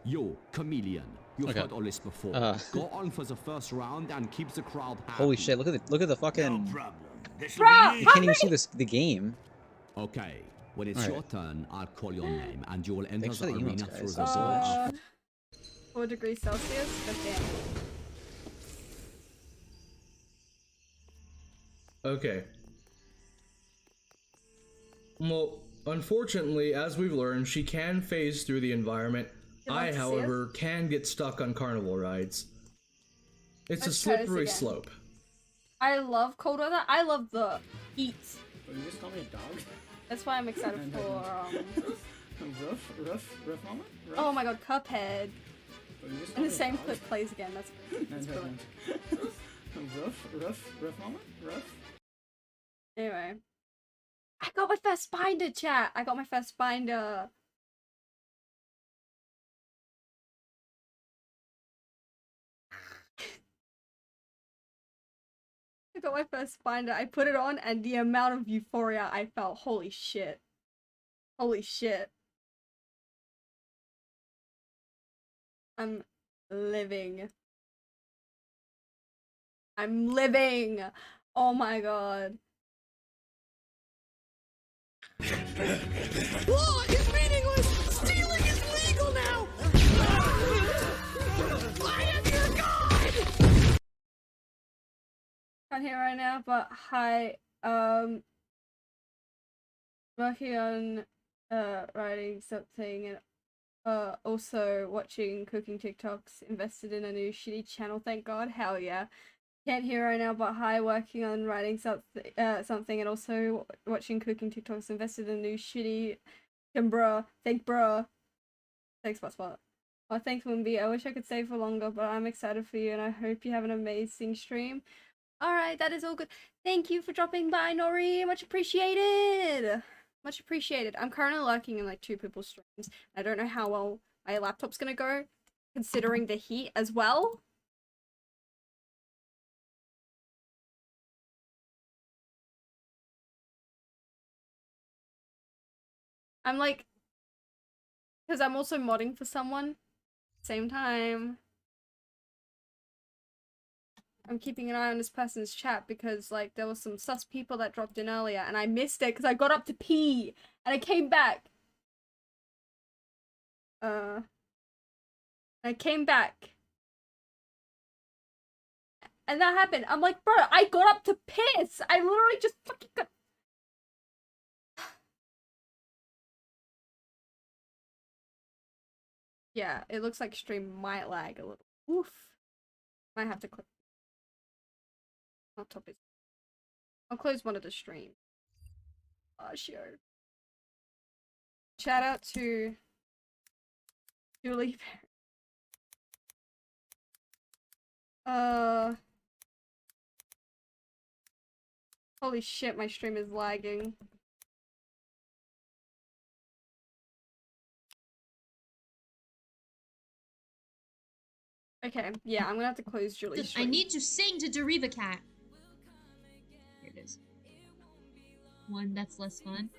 Yo, chameleon. You've Okay. heard all this before. Go on for the first round and keep the crowd happy. Holy shit! Look at the fucking. No problem. This'll Bro, be You can't even see the game. Okay, when it's Alright. your turn, I'll call your name and you will enter Thanks for the the arena emotes, through guys. the So much. 4 degrees Celsius? God damn. Okay. Well, unfortunately, as we've learned, she can phase through the environment. You'd like I, to see however, can get stuck on carnival rides. It's Let's a try this slippery again. slope. I love cold weather. I love the heat. Did you just call me a dog? That's why I'm excited for, Rough moment? oh my god, Cuphead. Did you just call And me the a same dog? clip plays again. That's brilliant. Rough moment? Rough? Anyway. I got my first binder, chat! I got my first binder. I got my first binder. I put it on and the amount of euphoria I felt. Holy shit. Holy shit. I'm living. I'm living! Oh my god. Law is meaningless! Stealing is legal now! I am your god! Can't hear right now, but hi, working on, writing something and, also watching cooking TikToks, invested in a new shitty channel, thank god, hell yeah. Can't hear right now, but hi, working on writing something and also watching cooking TikToks, invested in a new shitty, bruh, thanks, Spot. Oh, thanks, Wimby. I wish I could stay for longer, but I'm excited for you and I hope you have an amazing stream. Alright, that is all good. Thank you for dropping by, Nori. Much appreciated. Much appreciated. I'm currently lurking in like 2 people's streams. I don't know how well my laptop's gonna go, considering the heat as well. I'm like, because I'm also modding for someone. Same time. I'm keeping an eye on this person's chat because, like, there was some sus people that dropped in earlier and I missed it because I got up to pee and I came back. I came back. And that happened. I'm like, bro, I got up to piss! I literally just fucking got... Yeah, it looks like stream might lag a little. Oof. Might have to click. Laptop is. I'll close one of the streams. Oh, sure. Shout out to Julie. Holy shit, my stream is lagging. Okay, yeah, I'm gonna have to close Julie's I stream. need to sing to Deriva Cat. Here it is. One that's less fun.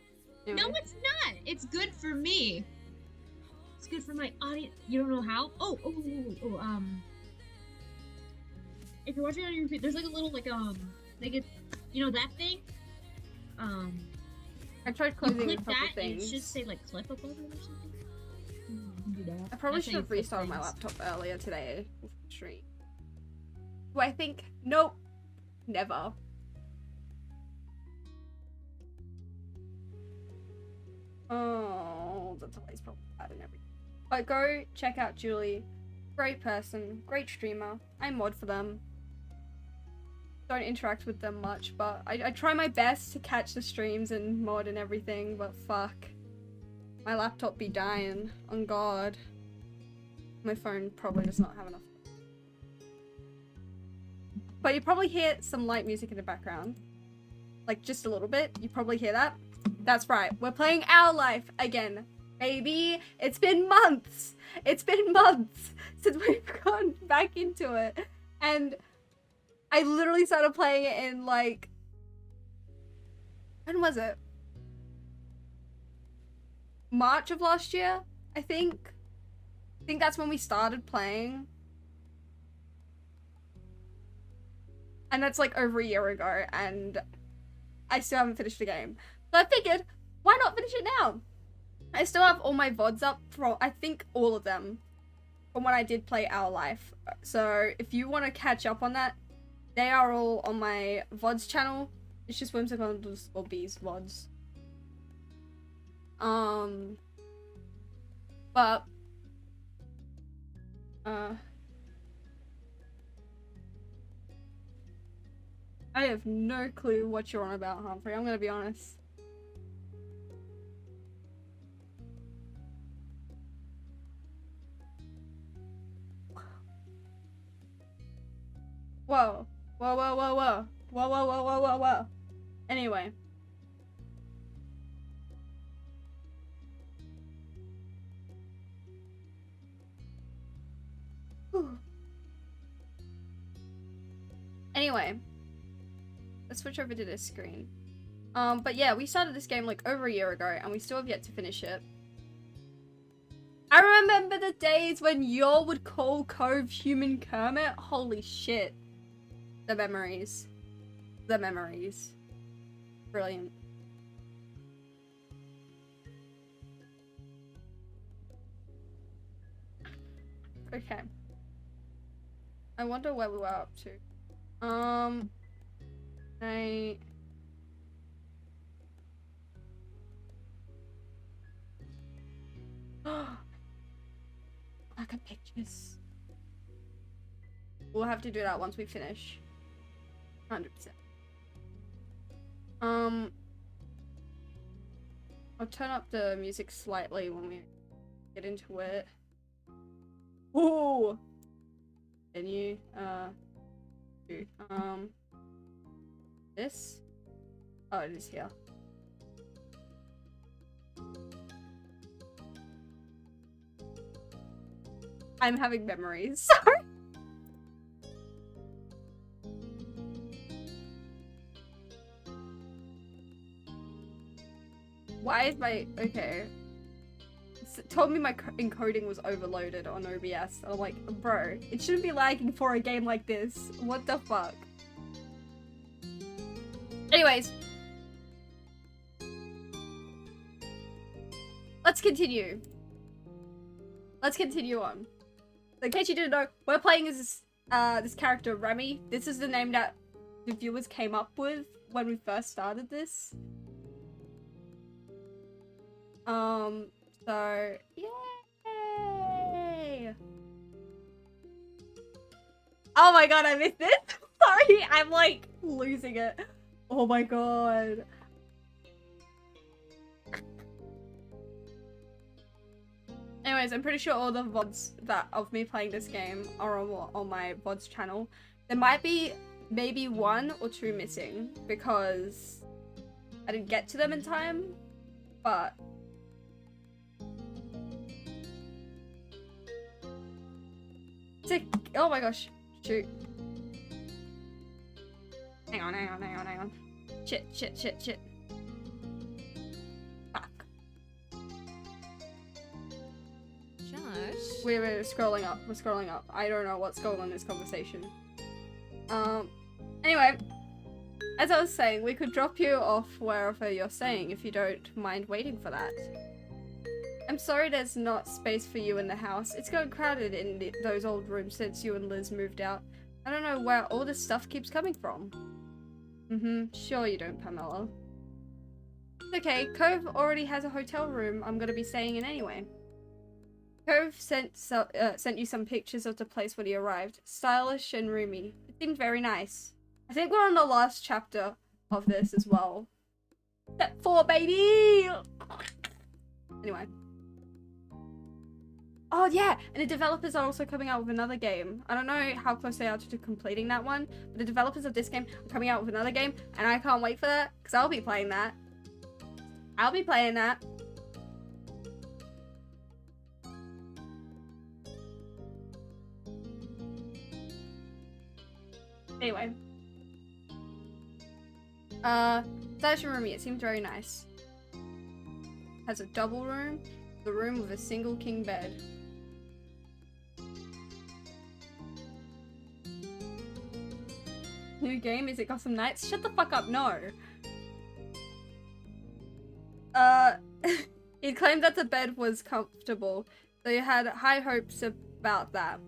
Anyway. No, it's not. It's good for me. It's good for my audience. You don't know how? If you're watching on your computer, there's like a little like you know that thing? I tried You closing a click couple that and it things. should say like clip above it or something. You can do that. I probably That's how should you have clip restarted my things. laptop earlier today with the stream. Do I think? Nope. Never. Oh, the delay's probably bad and everything. But go check out Julie. Great person, great streamer. I mod for them. Don't interact with them much, but I try my best to catch the streams and mod and everything, but fuck. My laptop be dying, on God. My phone probably does not have enough. But you probably hear some light music in the background. Like, just a little bit. You probably hear that. That's right. We're playing Our Life again. Baby, it's been months. It's been months since we've gone back into it. And I literally started playing it in, like... When was it? March of last year, I think. I think that's when we started playing. And that's like over a year ago, and I still haven't finished the game. So I figured, why not finish it now? I still have all my VODs up from, I think all of them, from when I did play Our Life. So if you want to catch up on that, they are all on my VODs channel. It's just whimsical_bees VODs. But I have no clue what you're on about, Humphrey. I'm gonna be honest. Whoa. Whoa, whoa, whoa, whoa. Whoa, whoa, whoa, whoa, whoa, whoa. Anyway. Whew. Anyway. Let's switch over to this screen. But yeah, we started this game like over a year ago, and we still have yet to finish it. I remember the days when y'all would call Cove Human Kermit. Holy shit. The memories. The memories. Brilliant. Okay. I wonder where we were up to. I... Lack of pictures. We'll have to do that once we finish. 100%. I'll turn up the music slightly when we get into it. Ooh! Can you, do, this? Oh, it is here. I'm having memories. Sorry. Why is my... Okay. It told me my encoding was overloaded on OBS. I'm like, bro, it shouldn't be lagging for a game like this. What the fuck? Anyways. Let's continue. Let's continue on. In case you didn't know, we're playing as this character, Remy. This is the name that the viewers came up with when we first started this. So, yay! Oh my god, I missed this! Sorry, I'm like losing it. Oh my god. Anyways, I'm pretty sure all the VODs that of me playing this game are on my VODs channel. There might be maybe 1 or 2 missing because I didn't get to them in time, but... Oh my gosh. Shoot. Hang on. Shit. Fuck. Josh? We're scrolling up. We're scrolling up. I don't know what's going on in this conversation. Anyway. As I was saying, we could drop you off wherever you're staying if you don't mind waiting for that. I'm sorry there's not space for you in the house. It's gotten crowded in those old rooms since you and Liz moved out. I don't know where all this stuff keeps coming from. Sure you don't, Pamela. It's okay, Cove already has a hotel room I'm gonna be staying in anyway. Cove sent you some pictures of the place when he arrived. Stylish and roomy. It seemed very nice. I think we're on the last chapter of this as well. Step 4, baby! Anyway. Oh yeah, and the developers are also coming out with another game. I don't know how close they are to completing that one, but the developers of this game are coming out with another game, and I can't wait for that, because I'll be playing that. I'll be playing that. Anyway. Stylish and roomy, it seems very nice. Has a double room, the room with a single king bed. New game? Is it Gotham Knights? Shut the fuck up, no. He claimed that the bed was comfortable, so you had high hopes about that.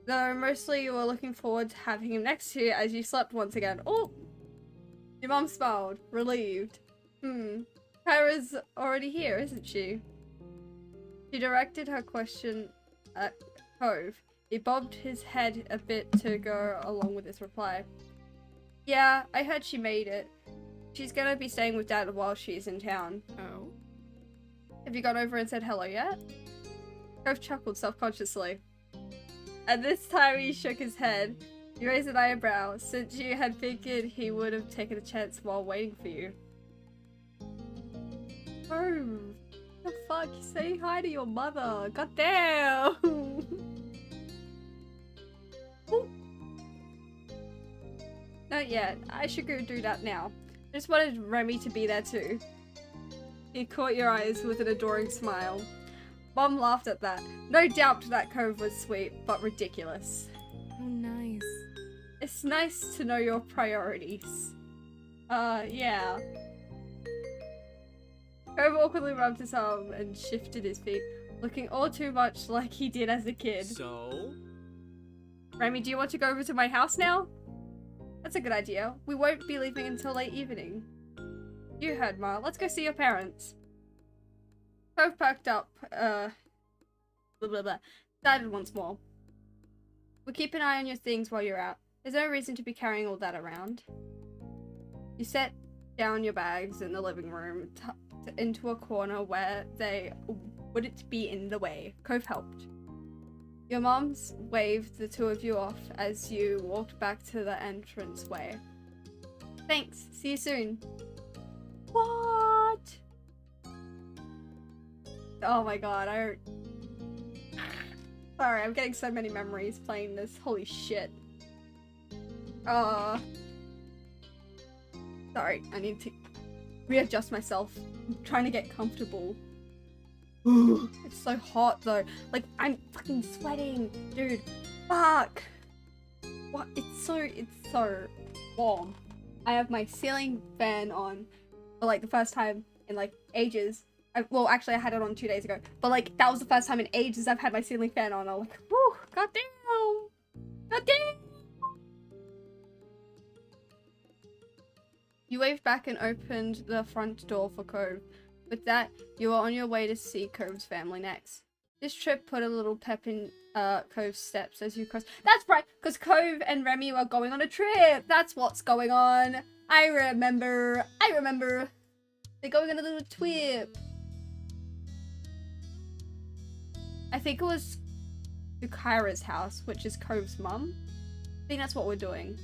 Though mostly you were looking forward to having him next to you as you slept once again. Oh! Your mom smiled, relieved. Kyra's already here, isn't she? She directed her question at Cove. He bobbed his head a bit to go along with his reply. Yeah, I heard she made it. She's gonna be staying with Dad while she's in town. Oh? Have you gone over and said hello yet? Cove chuckled self-consciously. At this time he shook his head. He raised an eyebrow, since you had figured he would have taken a chance while waiting for you. Oh, the fuck? You're saying hi to your mother. God damn! Not yet. I should go do that now. I just wanted Remy to be there too. He caught your eyes with an adoring smile. Mom laughed at that. No doubt that Cove was sweet, but ridiculous. Oh, nice. It's nice to know your priorities. Yeah. Cove awkwardly rubbed his arm and shifted his feet, looking all too much like he did as a kid. So? Remy, do you want to go over to my house now? That's a good idea. We won't be leaving until late evening. You heard, Ma. Let's go see your parents. Cove perked up, started once more. We'll keep an eye on your things while you're out. There's no reason to be carrying all that around. You set down your bags in the living room, tucked into a corner where they wouldn't be in the way. Cove helped. Your moms waved the two of you off as you walked back to the entranceway. Thanks. See you soon. What? Oh my god, Sorry, I'm getting so many memories playing this. Holy shit. Sorry, I need to readjust myself. I'm trying to get comfortable. It's so hot though. Like, I'm fucking sweating. Dude, fuck. What? It's so warm. I have my ceiling fan on for like the first time in like ages. Well, actually, I had it on 2 days ago. But, like, that was the first time in ages I've had my ceiling fan on. I'm like, whew, goddamn. Goddamn. You waved back and opened the front door for Cove. With that, you were on your way to see Cove's family next. This trip put a little pep in Cove's steps as you crossed. That's right, because Cove and Remy were going on a trip. That's what's going on. I remember. They're going on a little trip. I think it was to Kyra's house, which is Cove's mum. I think that's what we're doing.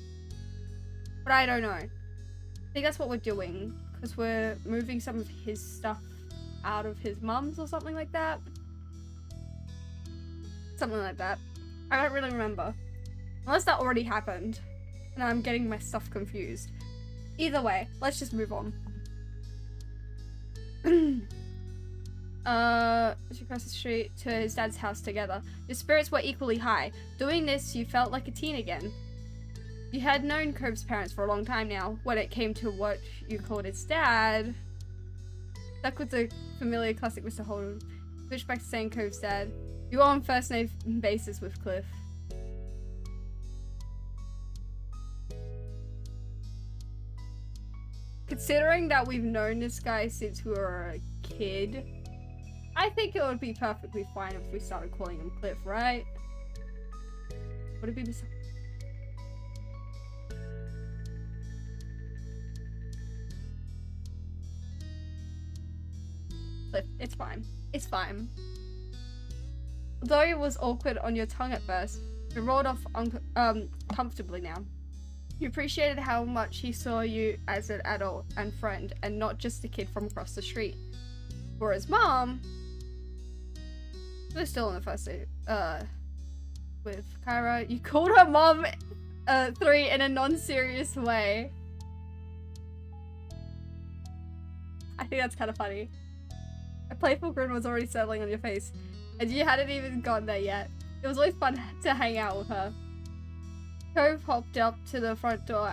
But I don't know. I think that's what we're doing, because we're moving some of his stuff out of his mum's or something like that. Something like that. I don't really remember. Unless that already happened, and I'm getting my stuff confused. Either way, let's just move on. She crossed the street to his dad's house together. Your spirits were equally high. Doing this, you felt like a teen again. You had known Cove's parents for a long time now. When it came to what you called his dad, stuck with the familiar classic Mr. Holden. Switched back to saying Cove's dad. You were on first name basis with Cliff. Considering that we've known this guy since we were a kid, I think it would be perfectly fine if we started calling him Cliff, right? Would it be the Cliff, it's fine. It's fine. Though it was awkward on your tongue at first, it rolled off comfortably now. You appreciated how much he saw you as an adult and friend, and not just a kid from across the street. For his mom, we're still on the first date, with Kyra. You called her mom, 3 in a non-serious way. I think that's kind of funny. A playful grin was already settling on your face, and you hadn't even gotten there yet. It was always fun to hang out with her. Cove hopped up to the front door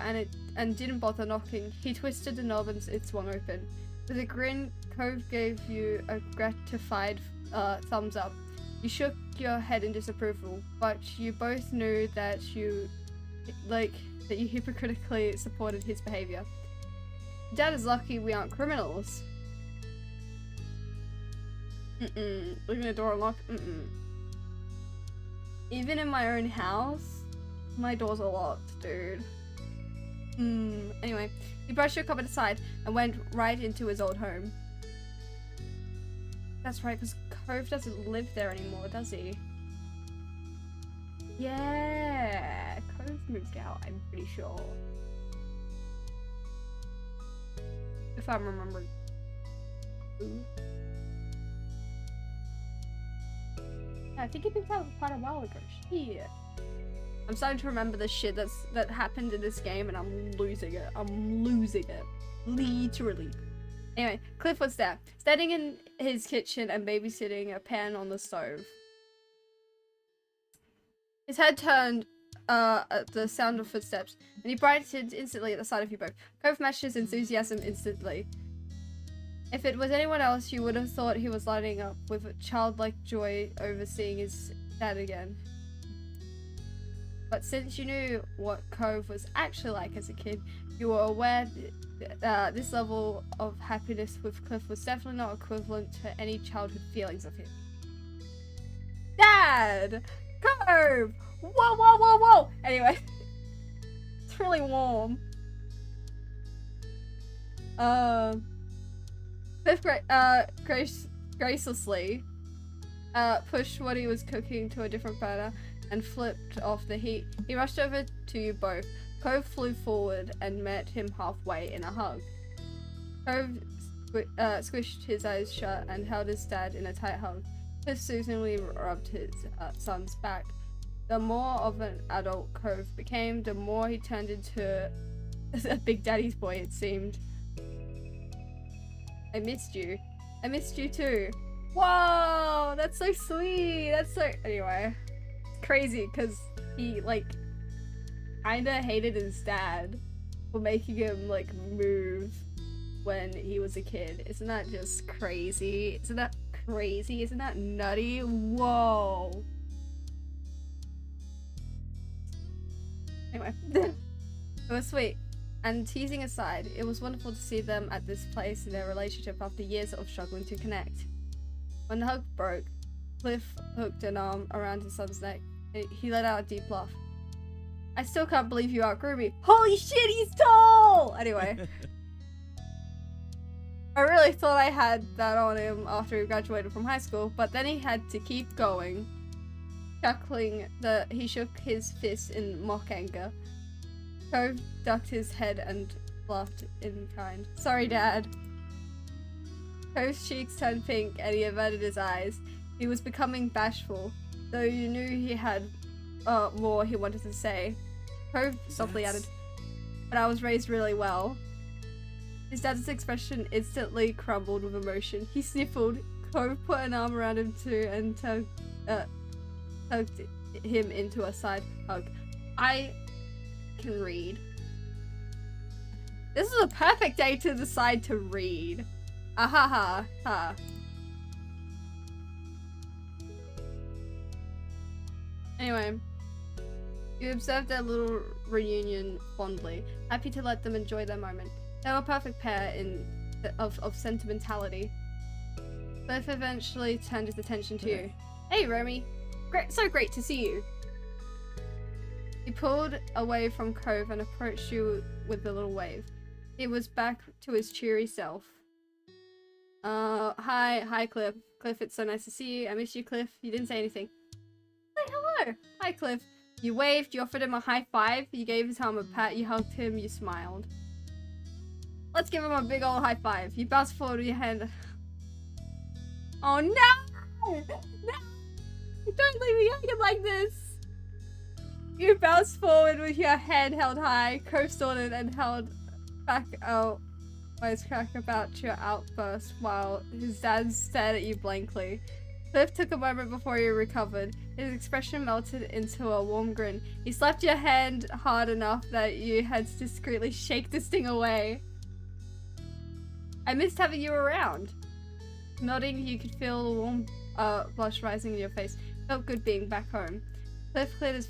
and didn't bother knocking. He twisted the knob and it swung open. With a grin, Cove gave you a gratified thumbs up. You shook your head in disapproval, but you both knew that you hypocritically supported his behavior. Dad is lucky we aren't criminals. Leaving the door unlocked. Even in my own house, my doors are locked, dude. Anyway, he brushed your cupboard aside and went right into his old home. That's right, because Cove doesn't live there anymore, does he? Yeah, Cove moved out, I'm pretty sure. If I'm remembering. I think it moved out quite a while ago. Shit. I'm starting to remember the shit that happened in this game, and I'm losing it. I'm losing it. Literally. Anyway, Cliff was there, standing in his kitchen and babysitting a pan on the stove. His head turned at the sound of footsteps, and he brightened instantly at the sight of you both. Cove matched his enthusiasm instantly. If it was anyone else, you would have thought he was lighting up with a childlike joy over seeing his dad again. But since you knew what Cove was actually like as a kid, you were aware this level of happiness with Cliff was definitely not equivalent to any childhood feelings of him. Dad! Cove! Whoa, whoa, whoa, whoa! Anyway, it's really warm. Cliff gracelessly pushed what he was cooking to a different burner and flipped off the heat. He rushed over to you both. Cove flew forward and met him halfway in a hug. Cove squished his eyes shut and held his dad in a tight hug. Cliff soothingly rubbed his son's back. The more of an adult Cove became, the more he turned into a big daddy's boy, it seemed. I missed you. I missed you too. Whoa, that's so sweet. That's so... Anyway, it's crazy because he, like, kinda hated his dad for making him, like, move when he was a kid. Isn't that just crazy? Isn't that crazy? Isn't that nutty? Whoa. Anyway, it was sweet. And teasing aside, it was wonderful to see them at this place in their relationship after years of struggling to connect. When the hug broke, Cliff hooked an arm around his son's neck. He let out a deep laugh. I still can't believe you outgrew me. Holy shit, he's tall! Anyway. I really thought I had that on him after he graduated from high school, but then he had to keep going. Chuckling, he shook his fist in mock anger. Cove ducked his head and laughed in kind. Sorry, Dad. Cove's cheeks turned pink and he averted his eyes. He was becoming bashful, though you knew he had more he wanted to say. Cove softly added, but I was raised really well. His dad's expression instantly crumbled with emotion. He sniffled. Cove put an arm around him too and tugged him into a side hug. I can read. This is a perfect day to decide to read. Ahaha ha. Anyway, you observed their little reunion fondly, happy to let them enjoy their moment. They were a perfect pair of sentimentality. Cliff eventually turned his attention to you. Hey, Romy. So great to see you. He pulled away from Cove and approached you with a little wave. He was back to his cheery self. Hi, Cliff. Cliff, it's so nice to see you. I miss you, Cliff. You didn't say anything. Say hello. Hi, Cliff. You waved, you offered him a high five, you gave his arm a pat, you hugged him, you smiled. Let's give him a big old high five. You bounced forward with your hand. Oh no! No! Don't leave me hanging like this! You bounced forward with your head held high, co-snorted and held back out wisecrack about your outburst while his dad stared at you blankly. Cliff took a moment before he recovered. His expression melted into a warm grin. He slapped your hand hard enough that you had to discreetly shake the sting away. I missed having you around. Nodding, you could feel the warm blush rising in your face. Felt good being back home. Cliff cleared his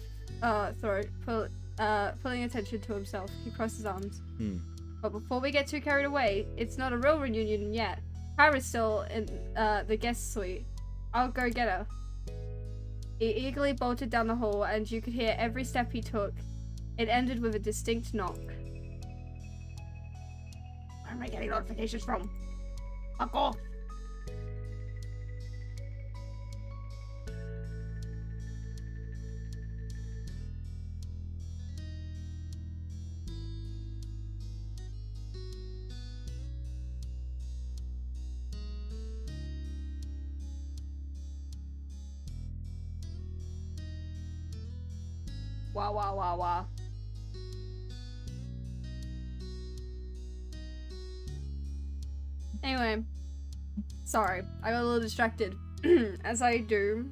throat, pulling attention to himself. He crossed his arms. But before we get too carried away, it's not a real reunion yet. Kyra's still in the guest suite. I'll go get her. He eagerly bolted down the hall, and you could hear every step he took. It ended with a distinct knock. Where am I getting notifications from? Fuck off! Wow, wow, wow, wow. Anyway, sorry, I got a little distracted, as I do.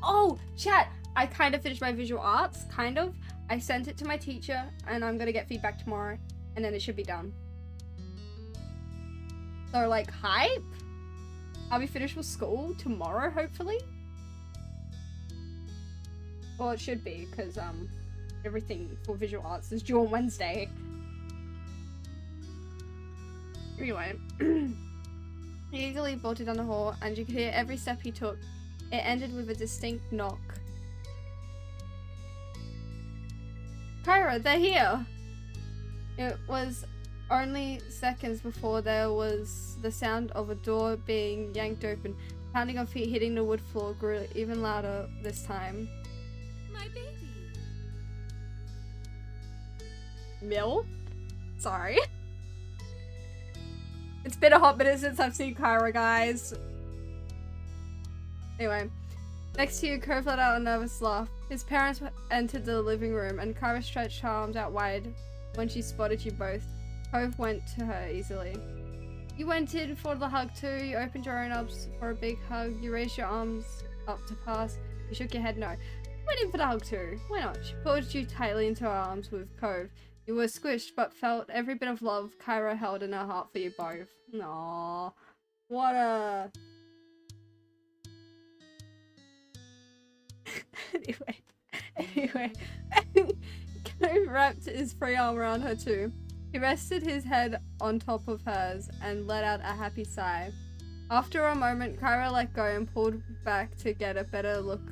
Oh, chat, I kind of finished my visual arts, kind of. I sent it to my teacher, and I'm gonna get feedback tomorrow, and then it should be done. So, like, hype? I'll be finished with school tomorrow, hopefully? Well, it should be, because, everything for visual arts is due on Wednesday. Anyway, he eagerly bolted down the hall, and you could hear every step he took. It ended with a distinct knock. Kyra, they're here! It was only seconds before there was the sound of a door being yanked open. Pounding of feet hitting the wood floor grew even louder this time. My baby. Mill? Sorry. It's been a hot minute since I've seen Kyra, guys. Anyway, next to you, Cove let out a nervous laugh. His parents entered the living room, and Kyra stretched her arms out wide when she spotted you both. Cove went to her easily. You went in for the hug too. You opened your own arms for a big hug. You raised your arms up to pass. You shook your head no. Went in for the hug too. Why not? She pulled you tightly into her arms with Cove. You were squished, but felt every bit of love Kyra held in her heart for you both. Aww. What a... Anyway. Cove wrapped his free arm around her too. He rested his head on top of hers and let out a happy sigh. After a moment, Kyra let go and pulled back to get a better look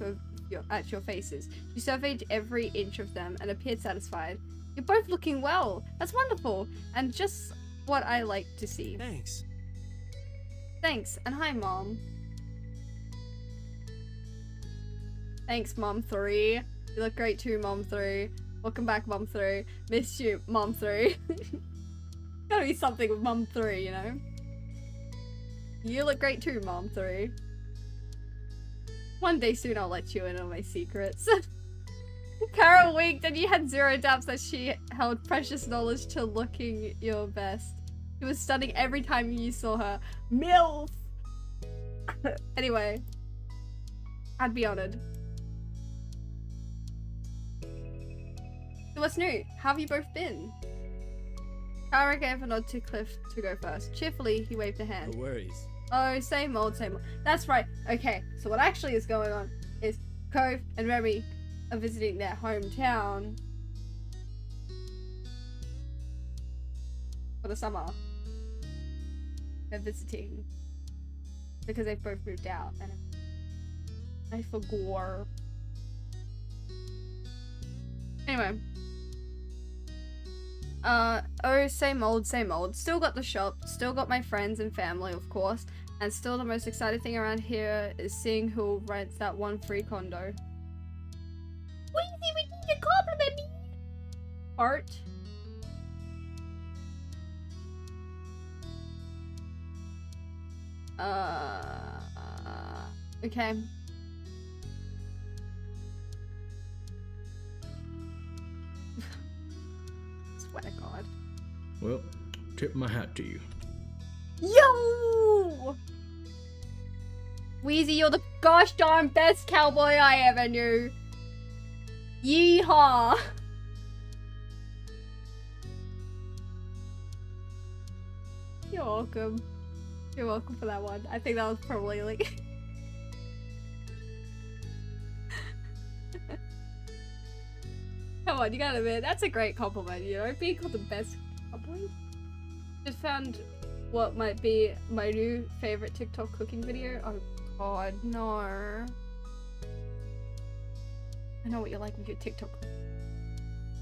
at your faces. She surveyed every inch of them and appeared satisfied. You're both looking well. That's wonderful. And just what I like to see. Thanks. Thanks. And hi, Mom. Thanks, Mom 3. You look great too, Mom 3. Welcome back, Mom 3. Missed you, Mom 3. Gotta be something with Mom 3, you know? You look great too, Mom 3. One day soon I'll let you in on my secrets. Carol winked, and you had zero doubts that she held precious knowledge to looking your best. She was stunning every time you saw her. MILF! Anyway, I'd be honored. So what's new? How have you both been? Kyra gave a nod to Cliff to go first. Cheerfully, he waved a hand. No worries. Oh, same old, same old. That's right. Okay, so what actually is going on is Cove and Remy are visiting their hometown for the summer. They're visiting because they've both moved out, and I forgot. Anyway. Oh, same old, same old. Still got the shop, still got my friends and family, of course, and still the most exciting thing around here is seeing who rents that one free condo. Weezy, we need to compliment me! Art. Okay. Swear to God. Well, tip my hat to you. Yo! Weezy, you're the gosh darn best cowboy I ever knew. Yeehaw. You're welcome. You're welcome for that one. I think that was probably like... Come on, you gotta admit, that's a great compliment, you know? Being called the best cowboy? Just found what might be my new favorite TikTok cooking video. Oh god, no. I know what you're like with your TikTok.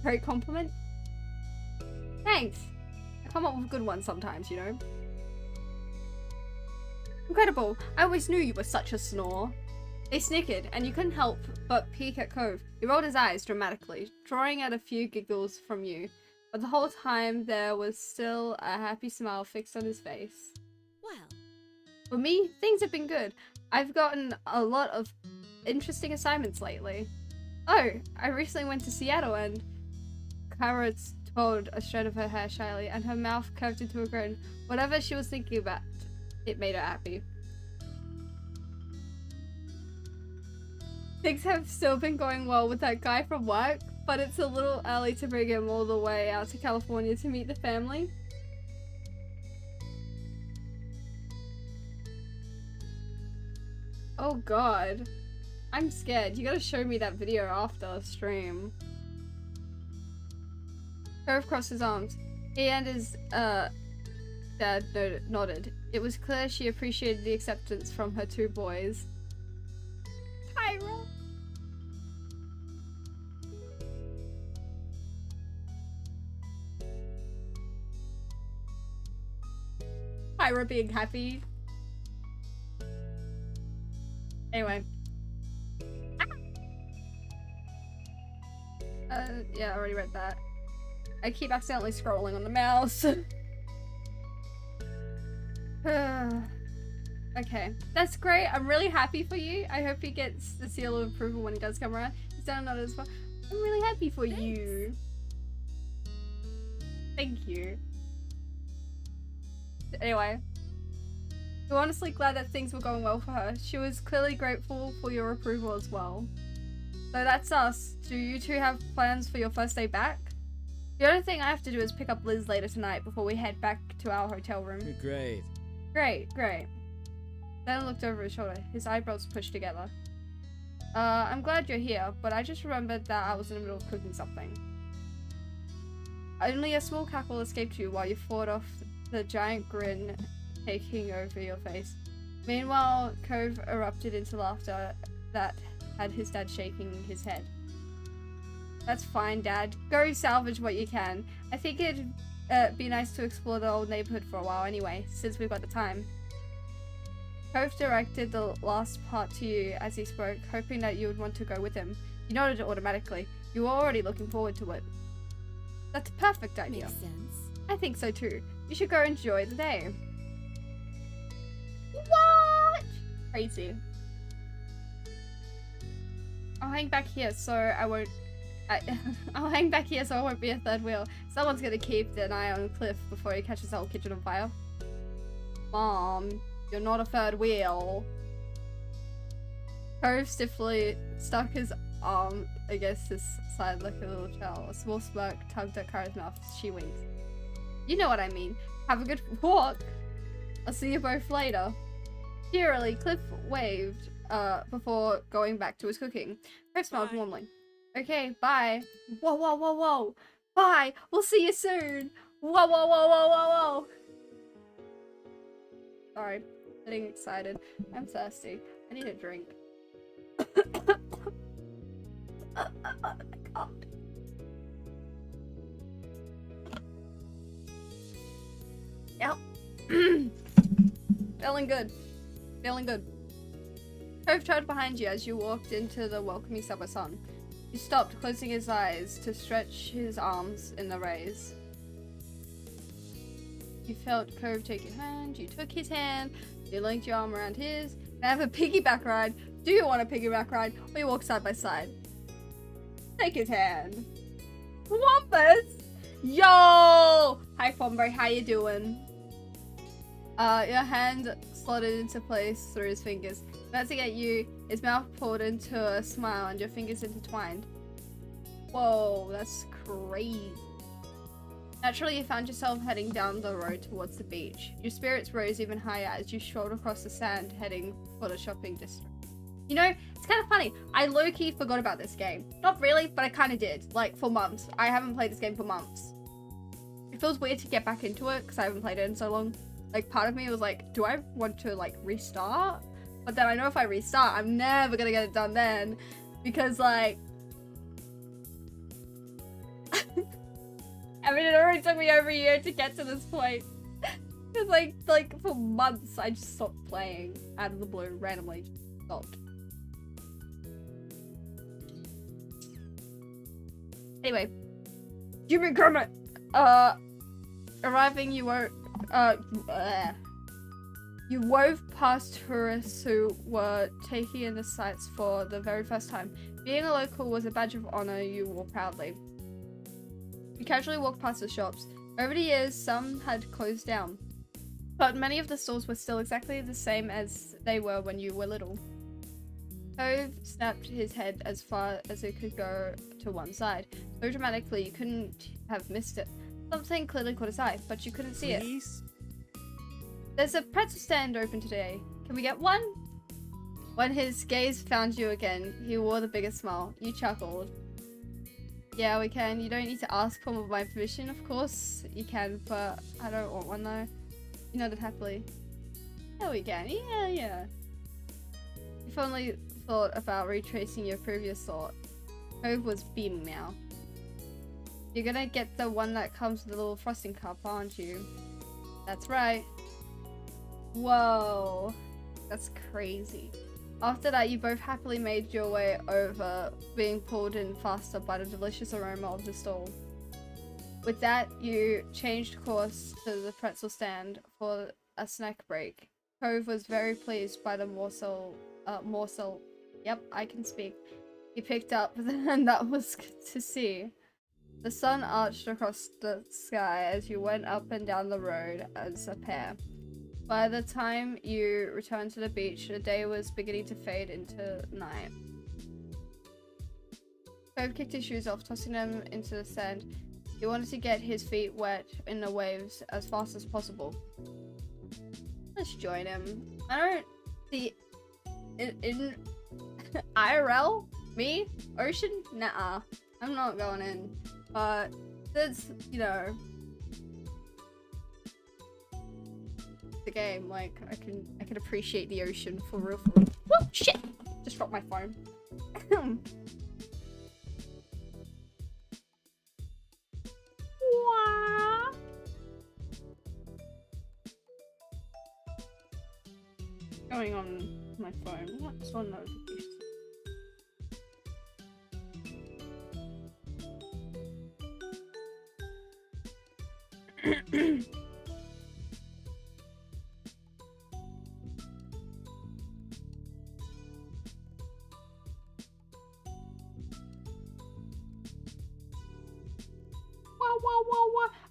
Great compliment? Thanks! I come up with good ones sometimes, you know? Incredible! I always knew you were such a snore. They snickered, and you couldn't help but peek at Cove. He rolled his eyes dramatically, drawing out a few giggles from you. But the whole time, there was still a happy smile fixed on his face. Well, For me, things have been good. I've gotten a lot of interesting assignments lately. Oh, I recently went to Seattle and Kara twirled a strand of her hair shyly and her mouth curved into a grin. Whatever she was thinking about, it made her happy. Things have still been going well with that guy from work, but it's a little early to bring him all the way out to California to meet the family. Oh god. I'm scared. You gotta show me that video after the stream. Cove crossed his arms. He and his dad nodded. It was clear she appreciated the acceptance from her two boys. Tyra! Tyra being happy. Anyway. Yeah, I already read that. I keep accidentally scrolling on the mouse. Okay, that's great. I'm really happy for you. I hope he gets the seal of approval when he does come around. He's done another as well. I'm really happy for you. Thank you. Anyway. We're honestly glad that things were going well for her. She was clearly grateful for your approval as well. So that's us. Do you two have plans for your first day back? The only thing I have to do is pick up Liz later tonight before we head back to our hotel room. Great. Great. Then looked over his shoulder, his eyebrows pushed together. I'm glad you're here, but I just remembered that I was in the middle of cooking something. Only a small cackle escaped you while you fought off the giant grin taking over your face. Meanwhile, Cove erupted into laughter that had his dad shaking his head. That's fine, Dad. Go salvage what you can. I think it'd be nice to explore the old neighborhood for a while anyway, since we've got the time. Cove directed the last part to you as he spoke, hoping that you would want to go with him. You nodded automatically. You were already looking forward to it. That's a perfect idea. makes sense. I think so too. You should go enjoy the day. What? Crazy. I'll hang back here so I won't... I'll hang back here so I won't be a third wheel. Someone's gonna keep an eye on Cliff before he catches the whole kitchen on fire. Mom, you're not a third wheel. Cove stiffly stuck his arm against his side like a little child. A small smirk tugged at Kara's mouth. She winked. You know what I mean. Have a good walk. I'll see you both later. Cheerily, Cliff waved before going back to his cooking. Cove smiled warmly. Okay, bye. Whoa. Bye. We'll see you soon. Whoa. Sorry. Getting excited. I'm thirsty. I need a drink. Oh my god. Yep. Feeling good. Cove turned behind you as you walked into the welcoming summer sun. He stopped, closing his eyes to stretch his arms in the rays. You felt Cove take your hand, you took his hand, you linked your arm around his, and have a piggyback ride. Do you want a piggyback ride? Or you walk side by side? Take his hand. Wampus! Yo! Hi Fombre, how you doing? Your hand slotted into place through his fingers. Glancing at you, his mouth pulled into a smile and your fingers intertwined. Whoa, that's crazy. Naturally, you found yourself heading down the road towards the beach. Your spirits rose even higher as you strolled across the sand, heading for the shopping district. You know, it's kind of funny. I low-key forgot about this game. Not really, but I kind of did. Like, for months. I haven't played this game for months. It feels weird to get back into it because I haven't played it in so long. Like, part of me was like, do I want to, like, restart? But then I know if I restart, I'm never gonna get it done then. Because, like... I mean, it already took me over a year to get to this point. Because, like, for months, I just stopped playing out of the blue, randomly. Just stopped. Anyway. Human Kermit! Arriving, you were, you wove past tourists who were taking in the sights for the very first time. Being a local was a badge of honor you wore proudly. You casually walked past the shops. Over the years, some had closed down, but many of the stores were still exactly the same as they were when you were little. Cove snapped his head as far as it could go to one side, so dramatically you couldn't have missed it. Something clearly caught his eye, but you couldn't see it. There's a pretzel stand open today. Can we get one? When his gaze found you again, he wore the biggest smile. You chuckled. Yeah, we can. You don't need to ask for my permission, of course. You can, but I don't want one though. You nodded happily. Yeah, we can. Yeah. You've only thought about retracing your previous thought. Cove was beaming now. You're gonna get the one that comes with a little frosting cup, aren't you? That's right. Whoa. That's crazy. After that, you both happily made your way over, being pulled in faster by the delicious aroma of the stall. With that, you changed course to the pretzel stand for a snack break. Cove was very pleased by the morsel, yep, I can speak, he picked up, and that was good to see. The sun arched across the sky as you went up and down the road as a pair. By the time you returned to the beach, the day was beginning to fade into night. Cove kicked his shoes off, tossing them into the sand. He wanted to get his feet wet in the waves as fast as possible. Let's join him. I don't see... In IRL? Me? Ocean? Nah. I'm not going in. But there's, you know... the game, like, I can appreciate the ocean for real. Whoa, shit! Just dropped my phone. Going on my phone. What's on notifications?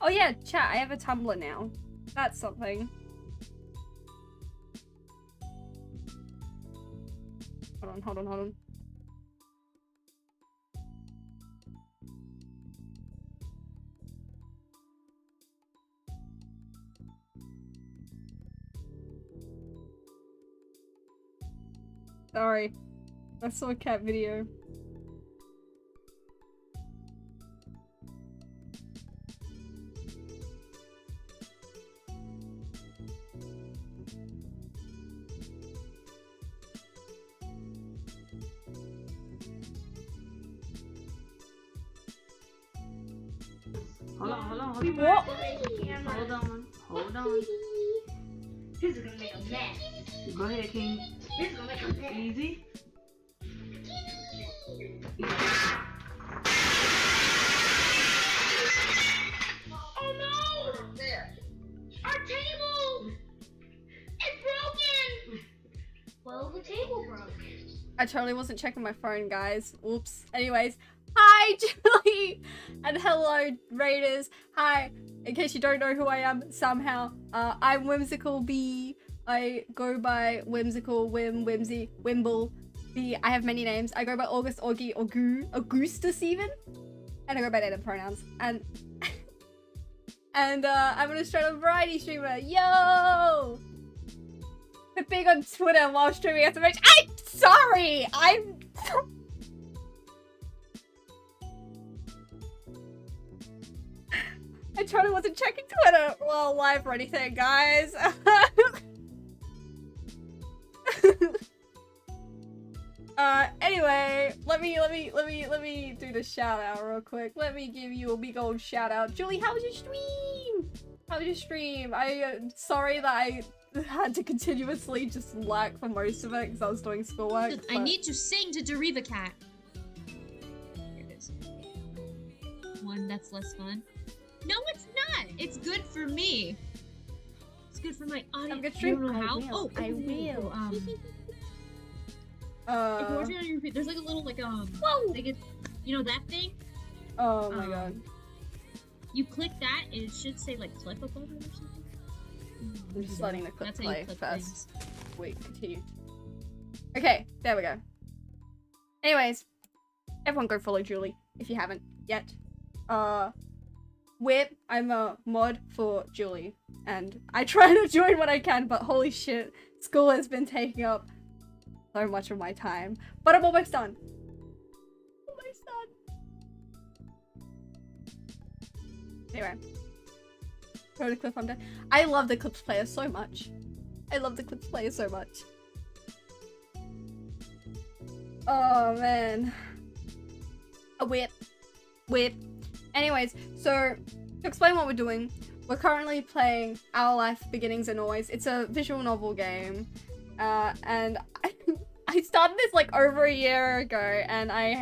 Oh yeah, chat, I have a Tumblr now. That's something. Hold on. Sorry. I saw a cat video. Hold on. This is gonna make a mess. Go ahead, King. This is gonna make a mess. Easy. Oh no! Our table! It's broken! Well, the table broke. I totally wasn't checking my phone, guys. Oops. Anyways, hi, Julie! And hello, Raiders. Hi. In case you don't know who I am, somehow, I'm Whimsical Bee. I go by Whimsical, Whimsy, Wimble. I have many names. I go by August, Augie, Augustus even. And I go by they them pronouns. And I'm an Australian variety streamer. Yo! I'm big on Twitter while streaming SMH. I'm sorry! I totally wasn't checking Twitter while live or anything, guys. Anyway, let me do the shout out real quick. Let me give you a big old shout out. Julie, how was your stream? How was your stream? Sorry that I had to continuously just lag for most of it because I was doing schoolwork. I need to sing to Deriva Cat. Here it is. One that's less fun. No, it's not. It's good for me. It's good for my audience. I'm gonna stream. You don't know how? I will. If you're watching on your repeat, there's like a little whoa! Like it's, you know that thing? Oh my god. You click that and it should say like clip above it or something. I'm just letting the clip That's how you play clip first. things. Wait, continue. Okay, there we go. Anyways, everyone go follow Julie if you haven't yet. Whip, I'm a mod for Julie, and I try to join when I can, but holy shit, school has been taking up so much of my time. But I'm almost done. Almost done. Anyway. Throw the clip, I'm done. I love the Clips player so much. I love the Clips player so much. Oh man. A whip. Whip. Anyways, so to explain what we're doing, we're currently playing Our Life Beginnings and Always. It's a visual novel game. And I started this like over a year ago, and I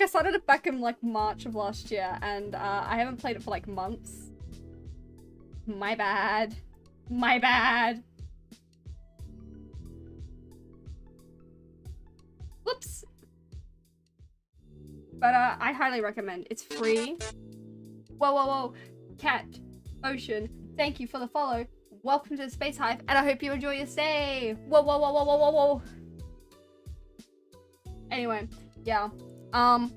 started it back in like March of last year, and I haven't played it for like months. My bad. My bad. Whoops. But I highly recommend. It's free. Whoa, whoa, whoa. Cat, Ocean, thank you for the follow. Welcome to the Space Hive, and I hope you enjoy your stay. Whoa, whoa, whoa, whoa, whoa, whoa, whoa. Anyway, yeah. I'm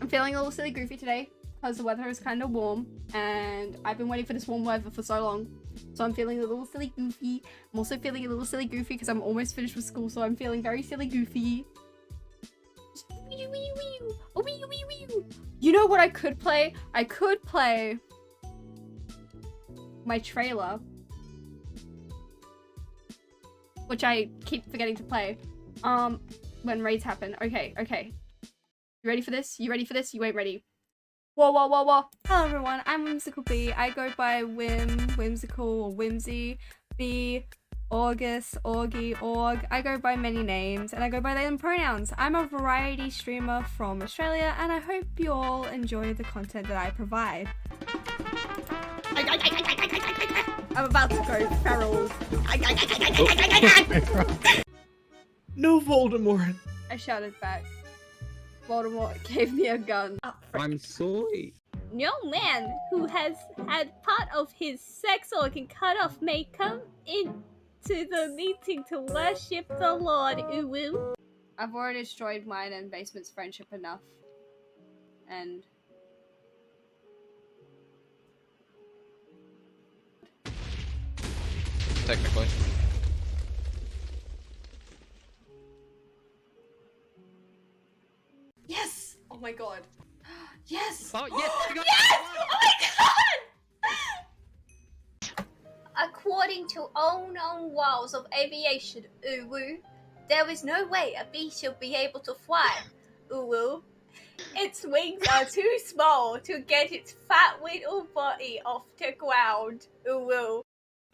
feeling a little silly goofy today because the weather is kind of warm, and I've been waiting for this warm weather for so long. So I'm feeling a little silly goofy. I'm also feeling a little silly goofy because I'm almost finished with school, so I'm feeling very silly goofy. You know what I could play? I could play my trailer, which I keep forgetting to play when raids happen. Okay. You ready for this? You ready for this? You ain't ready. Whoa, whoa, whoa, whoa. Hello everyone, I'm Whimsical B. I go by Whimsical, or Whimsy, B, August, Augie, Org. I go by many names, and I go by they them pronouns. I'm a variety streamer from Australia, and I hope you all enjoy the content that I provide. I'm about to go feral. No, Voldemort. I shouted back. Voldemort gave me a gun. I'm sorry. No man who has had part of his sex organ cut off may come into the meeting to worship the Lord. Uwu. I've already destroyed mine and Basement's friendship enough. And... Technically. Yes! Oh my god. Yes! Oh, yes! Yes! Oh my god! According to unknown laws of aviation, Uwu, there is no way a bee should be able to fly. Uwu. Its wings are too small to get its fat little body off the ground. Uwu.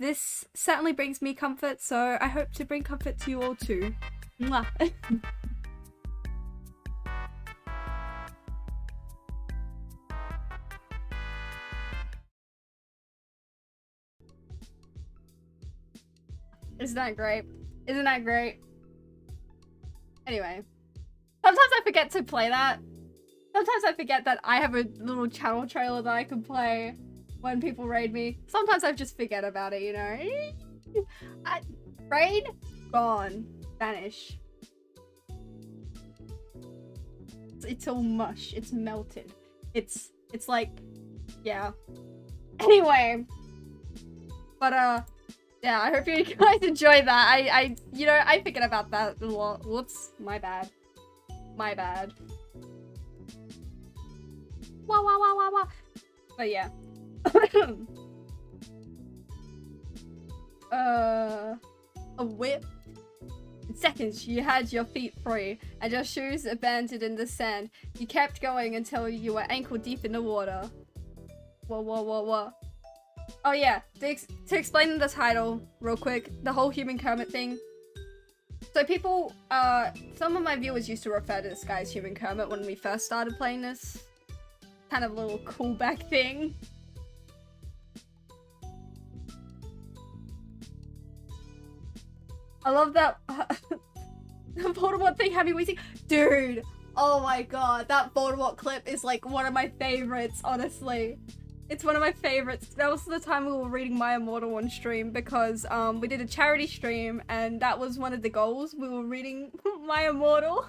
This certainly brings me comfort, so I hope to bring comfort to you all too. Mwah. Isn't that great? Isn't that great? Anyway. Sometimes I forget to play that. Sometimes I forget that I have a little channel trailer that I can play when people raid me. Sometimes I just forget about it, you know. Raid, gone, vanish. It's all mush. It's melted. It's like, yeah. Anyway, but yeah. I hope you guys enjoyed that. I you know, I forget about that a lot. Whoops, my bad. My bad. Wah wah wah wah wah. But yeah. A whip. In seconds, you had your feet free and your shoes abandoned in the sand. You kept going until you were ankle deep in the water. Whoa, whoa, whoa, whoa. Oh yeah, to explain the title real quick, the whole Human Kermit thing. So people, some of my viewers used to refer to this guy as Human Kermit when we first started playing this. Kind of a little callback thing. I love that the Voldemort thing had me wheezing. Dude, oh my god, that Voldemort clip is like one of my favorites, honestly. It's one of my favorites. That was the time we were reading My Immortal on stream because we did a charity stream and that was one of the goals. We were reading My Immortal.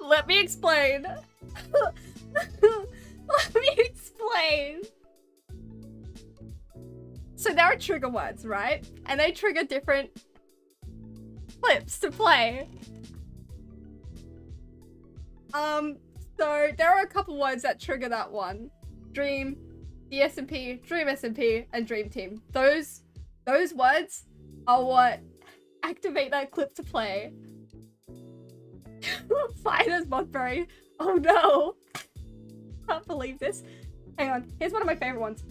Let me explain. Let me explain. So there are trigger words, right? And they trigger different clips to play. So there are a couple words that trigger that one. Dream, the SMP, Dream SMP, and Dream Team. Those words are what activate that clip to play. Fine as Montberry. Oh no. Can't believe this. Hang on. Here's one of my favorite ones.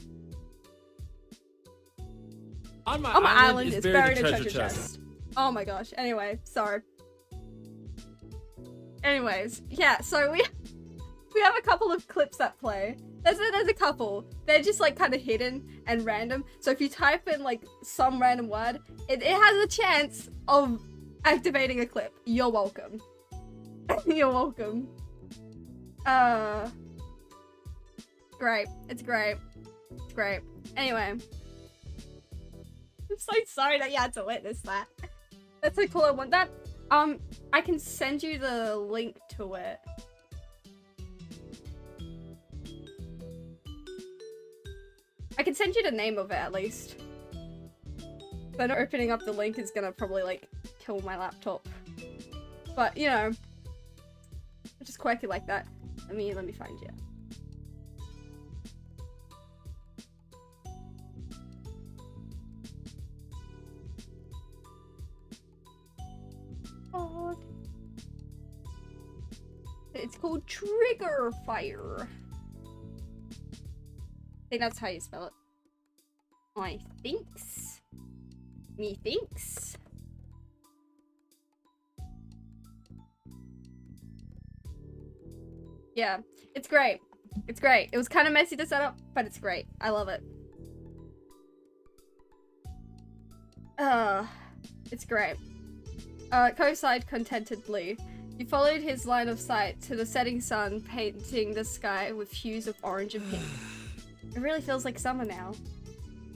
On my island is buried a treasure chest. Oh my gosh. Anyway, sorry. Anyways, yeah, so we have a couple of clips that play. There's a couple. They're just like kind of hidden and random. So if you type in like some random word, it has a chance of activating a clip. You're welcome. You're welcome. Great. It's great. It's great. Anyway. I'm so sorry that you had to witness that. That's so cool. I want that. I can send you the link to it. I can send you the name of it at least. But opening up the link is gonna probably like kill my laptop. But you know, it's just quirky like that. Let me find you. Oh. It's called Trigger Fire. I think that's how you spell it. I thinks. Me thinks. Yeah, it's great. It's great. It was kind of messy to set up, but it's great. I love it. It's great. Co-sighed contentedly. He followed his line of sight to the setting sun, painting the sky with hues of orange and pink. It really feels like summer now.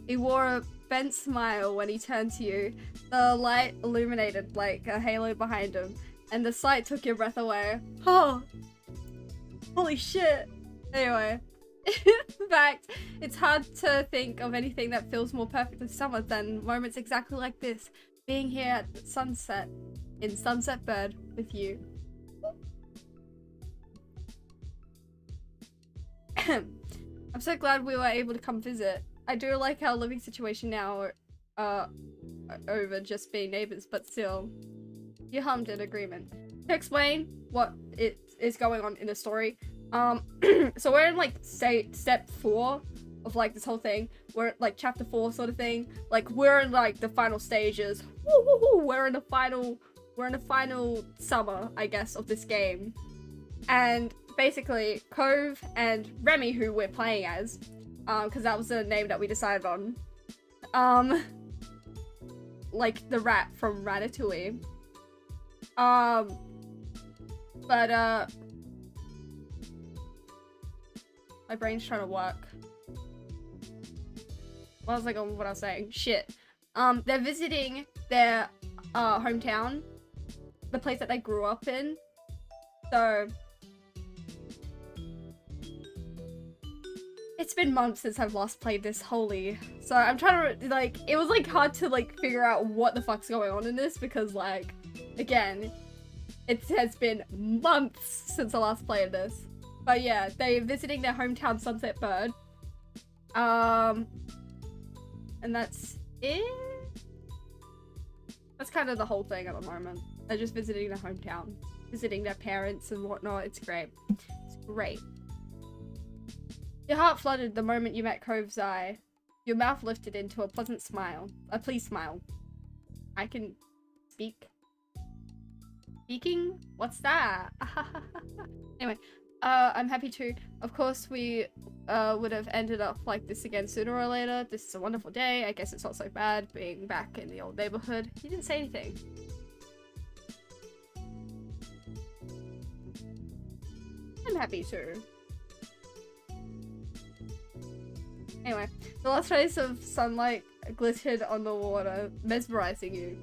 He wore a bent smile when he turned to you. The light illuminated like a halo behind him, and the sight took your breath away. Oh! Holy shit! Anyway. In fact, it's hard to think of anything that feels more perfect in summer than moments exactly like this. Being here at sunset, in Sunset Bird, with you. I'm so glad we were able to come visit. I do like our living situation now, over just being neighbors, but still. You hummed in agreement. To explain what it's is going on in the story. So we're in like step 4 of like this whole thing. We're at, like chapter 4 sort of thing. Like we're in like the final stages. We're in the final summer, I guess, of this game. And basically Cove and Remy, who we're playing as, because that was the name that we decided on, like the rat from Ratatouille. But my brain's trying to work. What was I going? What I was saying? Shit. They're visiting their hometown, the place that they grew up in. So it's been months since I've last played this. Holy. So I'm trying to like. It was like hard to like figure out what the fuck's going on in this because like, again, it has been months since I last played this. But yeah, they're visiting their hometown Sunset Bird. And that's it? That's kind of the whole thing at the moment. They're just visiting their hometown. Visiting their parents and whatnot. It's great. It's great. Your heart fluttered the moment you met Cove's eye. Your mouth lifted into a pleasant smile. A pleased smile. I can speak. Speaking? What's that? Anyway. I'm happy to. Of course, we would have ended up like this again sooner or later. This is a wonderful day. I guess it's not so bad being back in the old neighborhood. He didn't say anything. I'm happy too. Anyway, the last rays of sunlight glittered on the water, mesmerizing you.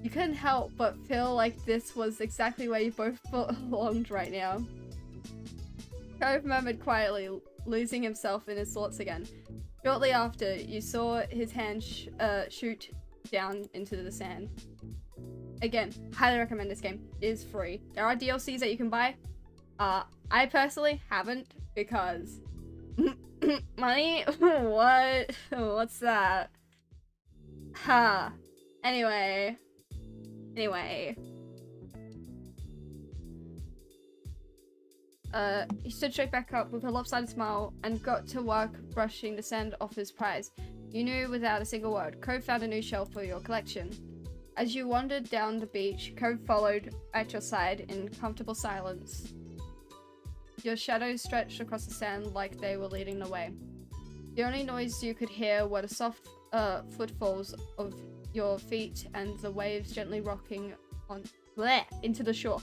You couldn't help but feel like this was exactly where you both belonged right now. Cove murmured quietly, losing himself in his thoughts again. Shortly after, you saw his hand shoot down into the sand. Again, highly recommend this game. It is free. There are DLCs that you can buy. I personally haven't because money? What? What's that? Ha. Anyway. He stood straight back up with a lopsided smile and got to work brushing the sand off his prize. You knew without a single word. Cove found a new shell for your collection. As you wandered down the beach, Cove followed at your side in comfortable silence. Your shadows stretched across the sand like they were leading the way. The only noise you could hear were the soft footfalls of your feet and the waves gently rocking on into the shore.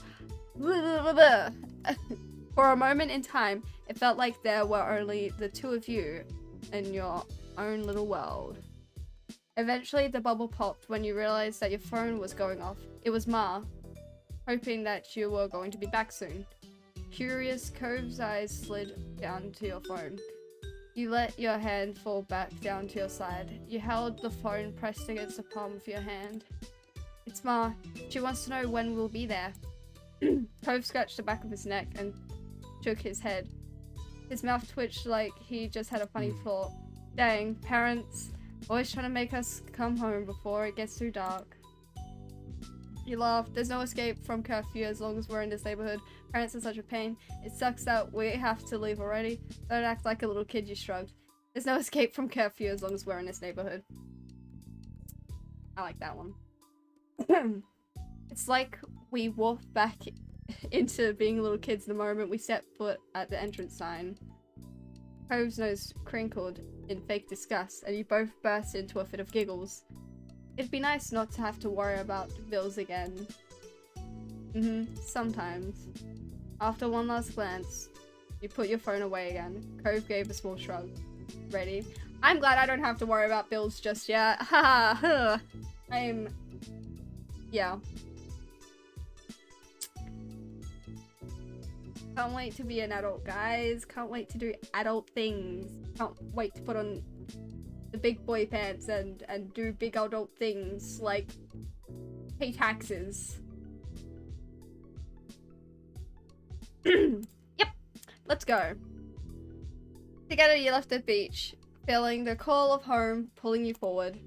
For a moment in time, it felt like there were only the two of you in your own little world. Eventually, the bubble popped when you realized that your phone was going off. It was Ma, hoping that you were going to be back soon. Curious, Cove's eyes slid down to your phone. You let your hand fall back down to your side. You held the phone pressed against the palm of your hand. It's Ma. She wants to know when we'll be there. Cove scratched the back of his neck and shook his head. His mouth twitched like he just had a funny thought. Dang, parents, always trying to make us come home before it gets too dark. He laughed. There's no escape from curfew as long as we're in this neighborhood. Parents are such a pain. It sucks that we have to leave already. Don't act like a little kid, you shrugged. There's no escape from curfew as long as we're in this neighborhood. I like that one. It's like we walked back into being little kids the moment we set foot at the entrance sign. Cove's nose crinkled in fake disgust, and you both burst into a fit of giggles. It'd be nice not to have to worry about bills again. Sometimes. After one last glance, you put your phone away again. Cove gave a small shrug. Ready? I'm glad I don't have to worry about bills just yet. Haha. Yeah. Can't wait to be an adult, guys. Can't wait to do adult things. Can't wait to put on the big boy pants and do big adult things like pay taxes. Yep, let's go. Together you left the beach, feeling the call of home pulling you forward.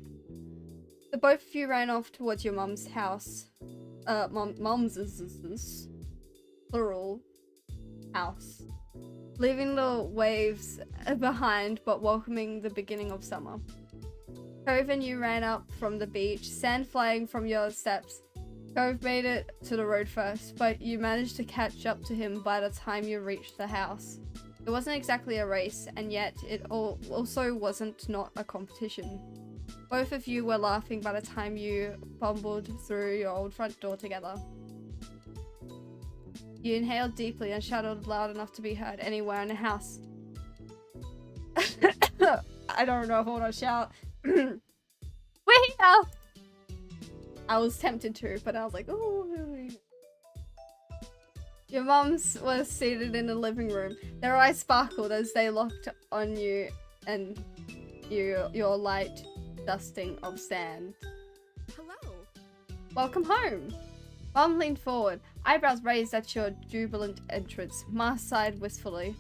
The both of you ran off towards your mum's house. Mum's is plural. house, leaving the waves behind but welcoming the beginning of summer. Cove and you ran up from the beach, sand flying from your steps. Cove made it to the road first, but you managed to catch up to him by the time you reached the house. It wasn't exactly a race, and yet it also wasn't not a competition. Both of you were laughing by the time you bumbled through your old front door together. You inhaled deeply and shouted loud enough to be heard anywhere in the house. I don't know if I want to shout. We're here! I was tempted to, but I was like, ooh. Your mums was seated in the living room. Their eyes sparkled as they locked on you and your light dusting of sand. Hello. Welcome home. Mom leaned forward, eyebrows raised at your jubilant entrance. Ma sighed wistfully.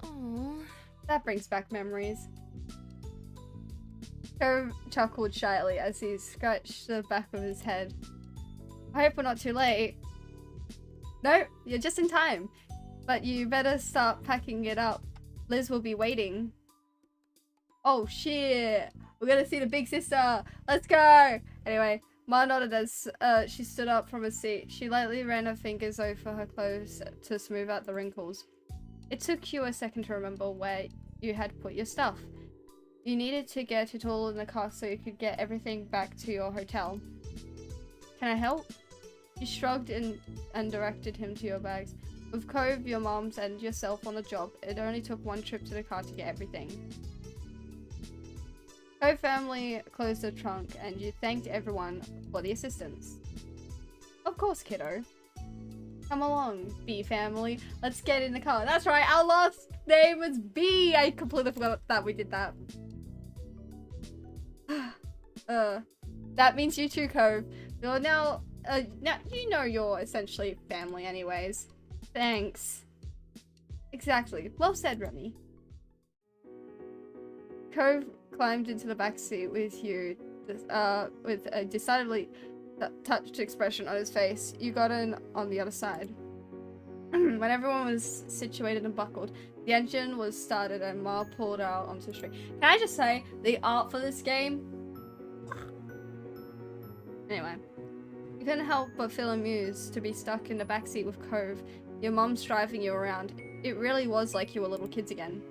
Aww. That brings back memories. Cove chuckled shyly as he scratched the back of his head. I hope we're not too late. No, you're just in time. But you better start packing it up. Liz will be waiting. Oh shit! We're gonna see the big sister! Let's go! Anyway, Ma nodded as she stood up from her seat. She lightly ran her fingers over her clothes to smooth out the wrinkles. It took you a second to remember where you had put your stuff. You needed to get it all in the car so you could get everything back to your hotel. Can I help? You shrugged and directed him to your bags. With Cove, your mom's, and yourself on the job, it only took one trip to the car to get everything. Cove family closed the trunk and you thanked everyone for the assistance. Of course, kiddo. Come along, B family. Let's get in the car. That's right, our last name was B. I completely forgot that we did that. That means you too, Cove. You're now you know you're essentially family anyways. Thanks. Exactly. Well said, Remy. Cove climbed into the back seat with you, with a decidedly touched expression on his face. You got in on the other side. When everyone was situated and buckled, the engine was started and Ma pulled out onto the street. Can I just say, the art for this game? Anyway, you couldn't help but feel amused to be stuck in the backseat with Cove, your mom's driving you around. It really was like you were little kids again.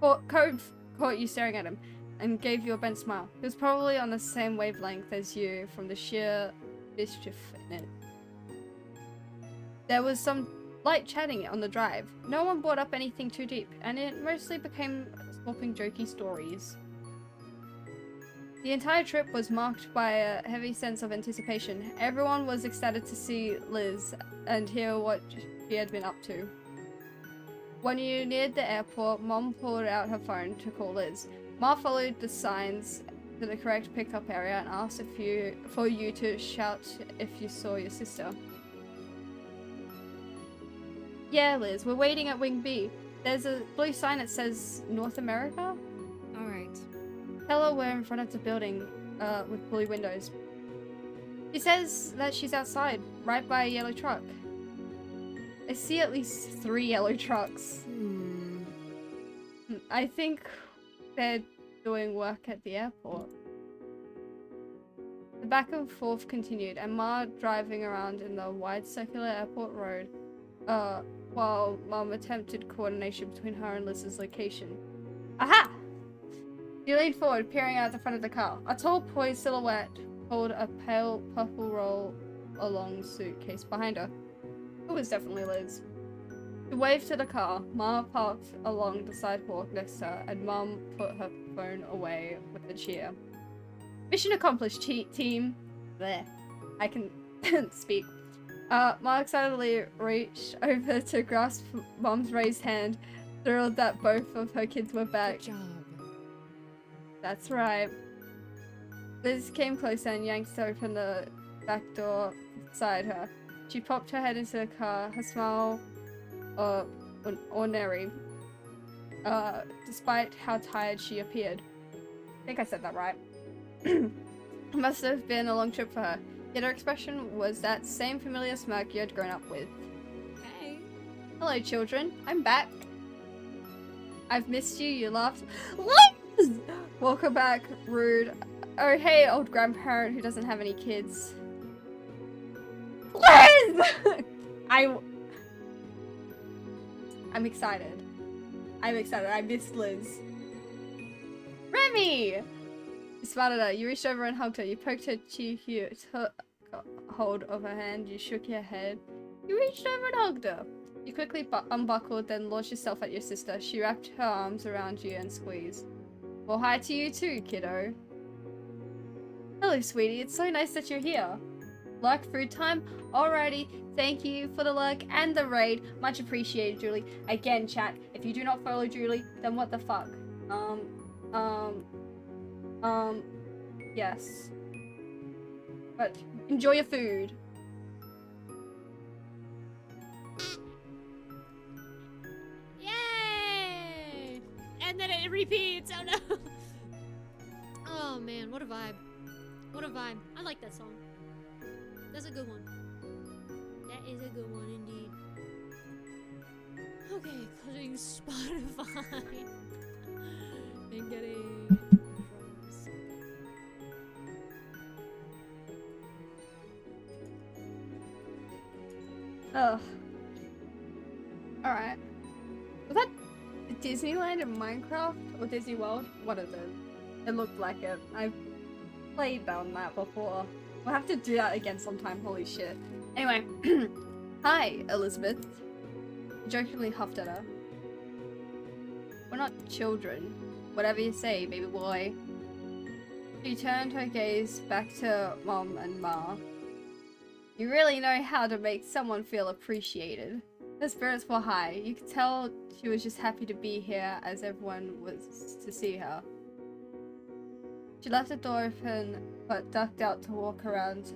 Cove caught you staring at him and gave you a bent smile. He was probably on the same wavelength as you from the sheer mischief in it. There was some light chatting on the drive. No one brought up anything too deep, and it mostly became swapping jokey stories. The entire trip was marked by a heavy sense of anticipation. Everyone was ecstatic to see Liz and hear what she had been up to. When you neared the airport, Mom pulled out her phone to call Liz. Ma followed the signs to the correct pickup area and asked for you to shout if you saw your sister. Yeah, Liz, we're waiting at Wing B. There's a blue sign that says North America. Alright. Tell her we're in front of the building with blue windows. She says that she's outside, right by a yellow truck. I see at least 3 yellow trucks. I think they're doing work at the airport. The back and forth continued, and Ma driving around in the wide circular airport road, while Mom attempted coordination between her and Liz's location. Aha! You leaned forward, peering out the front of the car. A tall, poised silhouette pulled a pale purple roll-along suitcase behind her. It was definitely Liz. She waved to the car. Ma parked along the sidewalk next to her, and Mom put her phone away with a cheer. Mission accomplished, team. There. I can speak. Ma excitedly reached over to grasp Mom's raised hand, thrilled that both of her kids were back. Good job. That's right. Liz came closer and yanked open the back door beside her. She popped her head into the car, her smile ordinary, despite how tired she appeared. I think I said that right. It must have been a long trip for her, yet her expression was that same familiar smirk you had grown up with. Hey. Hello, children. I'm back. I've missed you. You laughed. Liz! Welcome back, rude. Oh, hey, old grandparent who doesn't have any kids. Liz! I'm excited. I'm excited. I missed Liz. Remy! You smiled at her. You reached over and hugged her. You poked her cheek. You took hold of her hand. You shook your head. You reached over and hugged her. You quickly unbuckled, then launched yourself at your sister. She wrapped her arms around you and squeezed. Well, hi to you too, kiddo. Hello, sweetie. It's so nice that you're here. Like food time? Alrighty. Thank you for the like and the raid. Much appreciated, Julie. Again, chat, if you do not follow Julie, then what the fuck? Yes. But enjoy your food. Yay! And then it repeats. Oh no. Oh man, what a vibe. What a vibe. I like that song. That's a good one. That is a good one indeed. Okay, closing Spotify. And getting drums. Ugh. Alright. Was that Disneyland in Minecraft or Disney World? One of them. It looked like it. I've played on that before. We'll have to do that again sometime, holy shit. Anyway. Hi, Elizabeth. He jokingly huffed at her. We're not children. Whatever you say, baby boy. She turned her gaze back to Mom and Ma. You really know how to make someone feel appreciated. Her spirits were high. You could tell she was just happy to be here as everyone was to see her. She left the door open but ducked out to walk around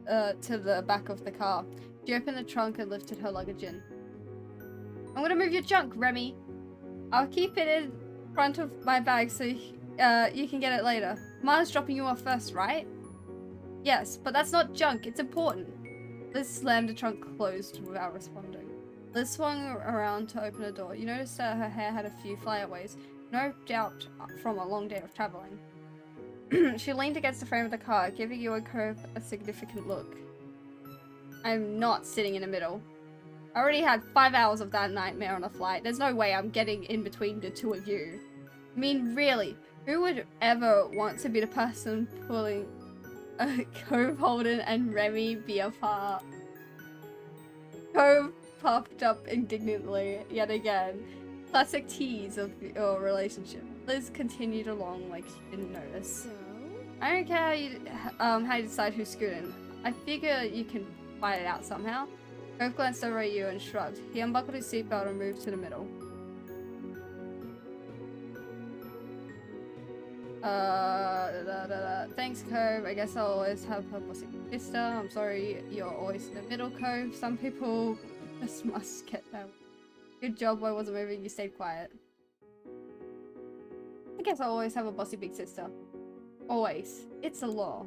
to the back of the car. She opened the trunk and lifted her luggage in. I'm gonna move your junk, Remy. I'll keep it in front of my bag so you can get it later. Ma's dropping you off first, right? Yes, but that's not junk. It's important. Liz slammed the trunk closed without responding. Liz swung around to open the door. You noticed that her hair had a few flyaways, no doubt from a long day of traveling. She leaned against the frame of the car, giving you a significant look. I'm not sitting in the middle. I already had 5 hours of that nightmare on a flight. There's no way I'm getting in between the two of you. I mean, really, who would ever want to be the person pulling Cove, Holden, and Remy be apart? Cove puffed up indignantly yet again. Classic tease of your relationship. Liz continued along like she didn't notice. So? I don't care how you decide who's scooting. I figure you can fight it out somehow. Cove glanced over at you and shrugged. He unbuckled his seatbelt and moved to the middle. Thanks, Cove. I guess I'll always have a bossy sister. I'm sorry you're always in the middle, Cove. Some people just must get that. Good job, I wasn't moving. You stayed quiet. I guess I'll always have a bossy big sister. Always. It's a law.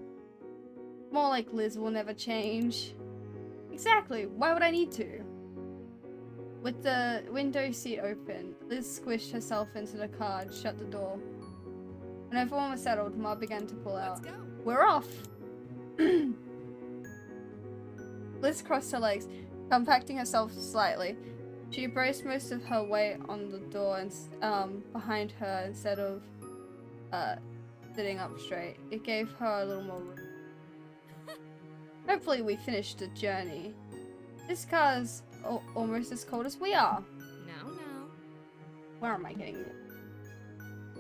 More like Liz will never change. Exactly. Why would I need to? With the window seat open, Liz squished herself into the car and shut the door. When everyone was settled, Ma began to pull out. Let's go. We're off! Liz crossed her legs, compacting herself slightly. She braced most of her weight on the door and behind her instead of sitting up straight. It gave her a little more room. Hopefully we finished the journey. This car's almost as cold as we are. No. Where am I getting it?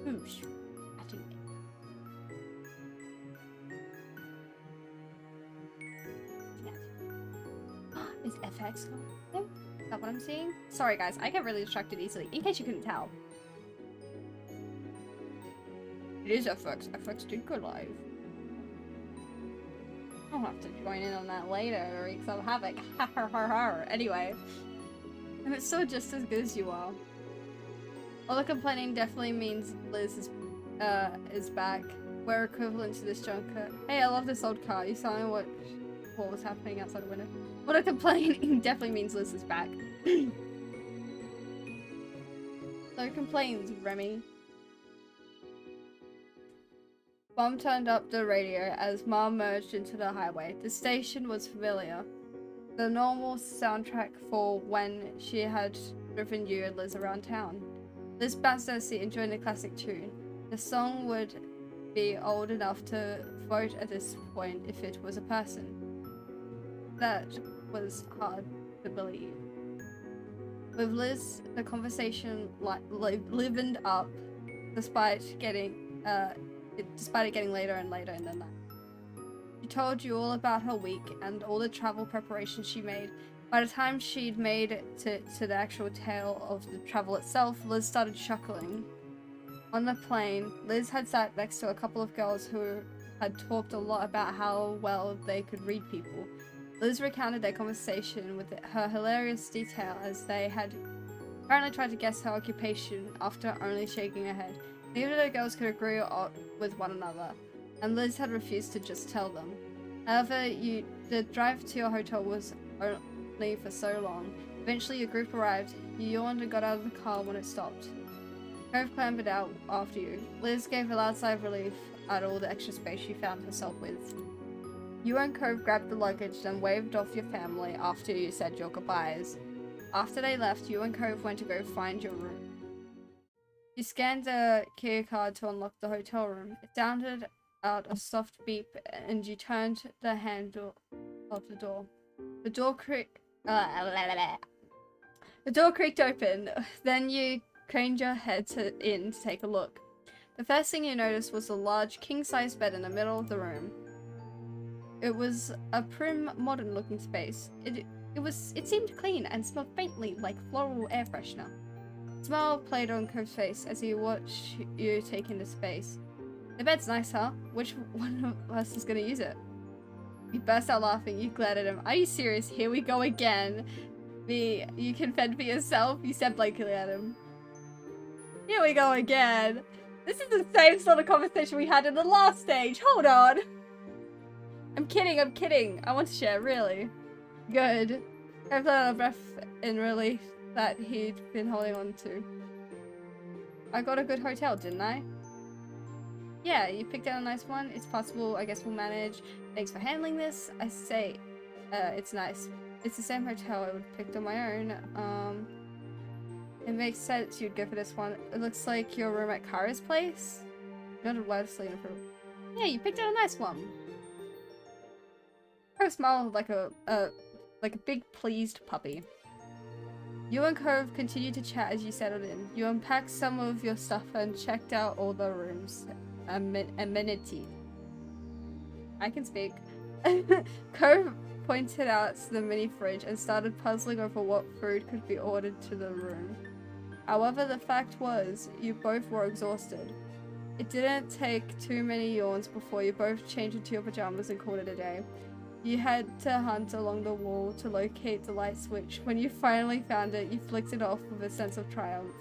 Whoosh. I didn't get it. Is FX going? Is that what I'm seeing? Sorry guys, I get really distracted easily, in case you couldn't tell. It is FX. FX did go live. I'll have to join in on that later or wreak some havoc. Anyway. And it's still just as good as you are. All the complaining definitely means Liz is back. We're equivalent to this junker. Hey, I love this old car. You saw what was happening outside the window. All the complaining definitely means Liz is back. No complaints, Remy. Mom turned up the radio as Mom merged into the highway. The station was familiar. The normal soundtrack for when she had driven you and Liz around town. Liz bounced on her seat enjoying the classic tune. The song would be old enough to vote at this point if it was a person. That was hard to believe. With Liz, the conversation livened up despite it getting later and later in the night. She told you all about her week and all the travel preparations she made. By the time she'd made it to the actual tale of the travel itself, Liz started chuckling. On the plane, Liz had sat next to a couple of girls who had talked a lot about how well they could read people. Liz recounted their conversation with her hilarious detail as they had apparently tried to guess her occupation after only shaking her head. Neither of the girls could agree with one another, and Liz had refused to just tell them. However, the drive to your hotel was only for so long. Eventually your group arrived. You yawned and got out of the car when it stopped. Cove clambered out after you. Liz gave a loud sigh of relief at all the extra space she found herself with. You and Cove grabbed the luggage, then waved off your family after you said your goodbyes. After they left, you and Cove went to go find your room. You scanned the key card to unlock the hotel room. It sounded out a soft beep, and you turned the handle of the door. The door creaked open. Then you craned your head in to take a look. The first thing you noticed was a large king-size bed in the middle of the room. It was a prim, modern-looking space. It seemed clean and smelled faintly like floral air freshener. A smile played on Cove's face as he watched you take into space. The bed's nice, huh? Which one of us is gonna use it? You burst out laughing. You glared at him. Are you serious? Here we go again. You can fend for yourself? You said blankly at him. Here we go again. This is the same sort of conversation we had in the last stage. Hold on. I'm kidding. I want to share, really. Good. I let out a breath in relief that he'd been holding on to. I got a good hotel, didn't I? Yeah, you picked out a nice one. It's possible. I guess we'll manage. Thanks for handling this. I say, it's nice. It's the same hotel I would have picked on my own. It makes sense you'd go for this one. It looks like your room at Kara's place. Not wildly inappropriate. Yeah, you picked out a nice one. Cove smiled like a big pleased puppy. You and Cove continued to chat as you settled in. You unpacked some of your stuff and checked out all the rooms. Amenities. I can speak. Cove pointed out the mini fridge and started puzzling over what food could be ordered to the room. However, the fact was, you both were exhausted. It didn't take too many yawns before you both changed into your pajamas and called it a day. You had to hunt along the wall to locate the light switch. When you finally found it, you flicked it off with a sense of triumph.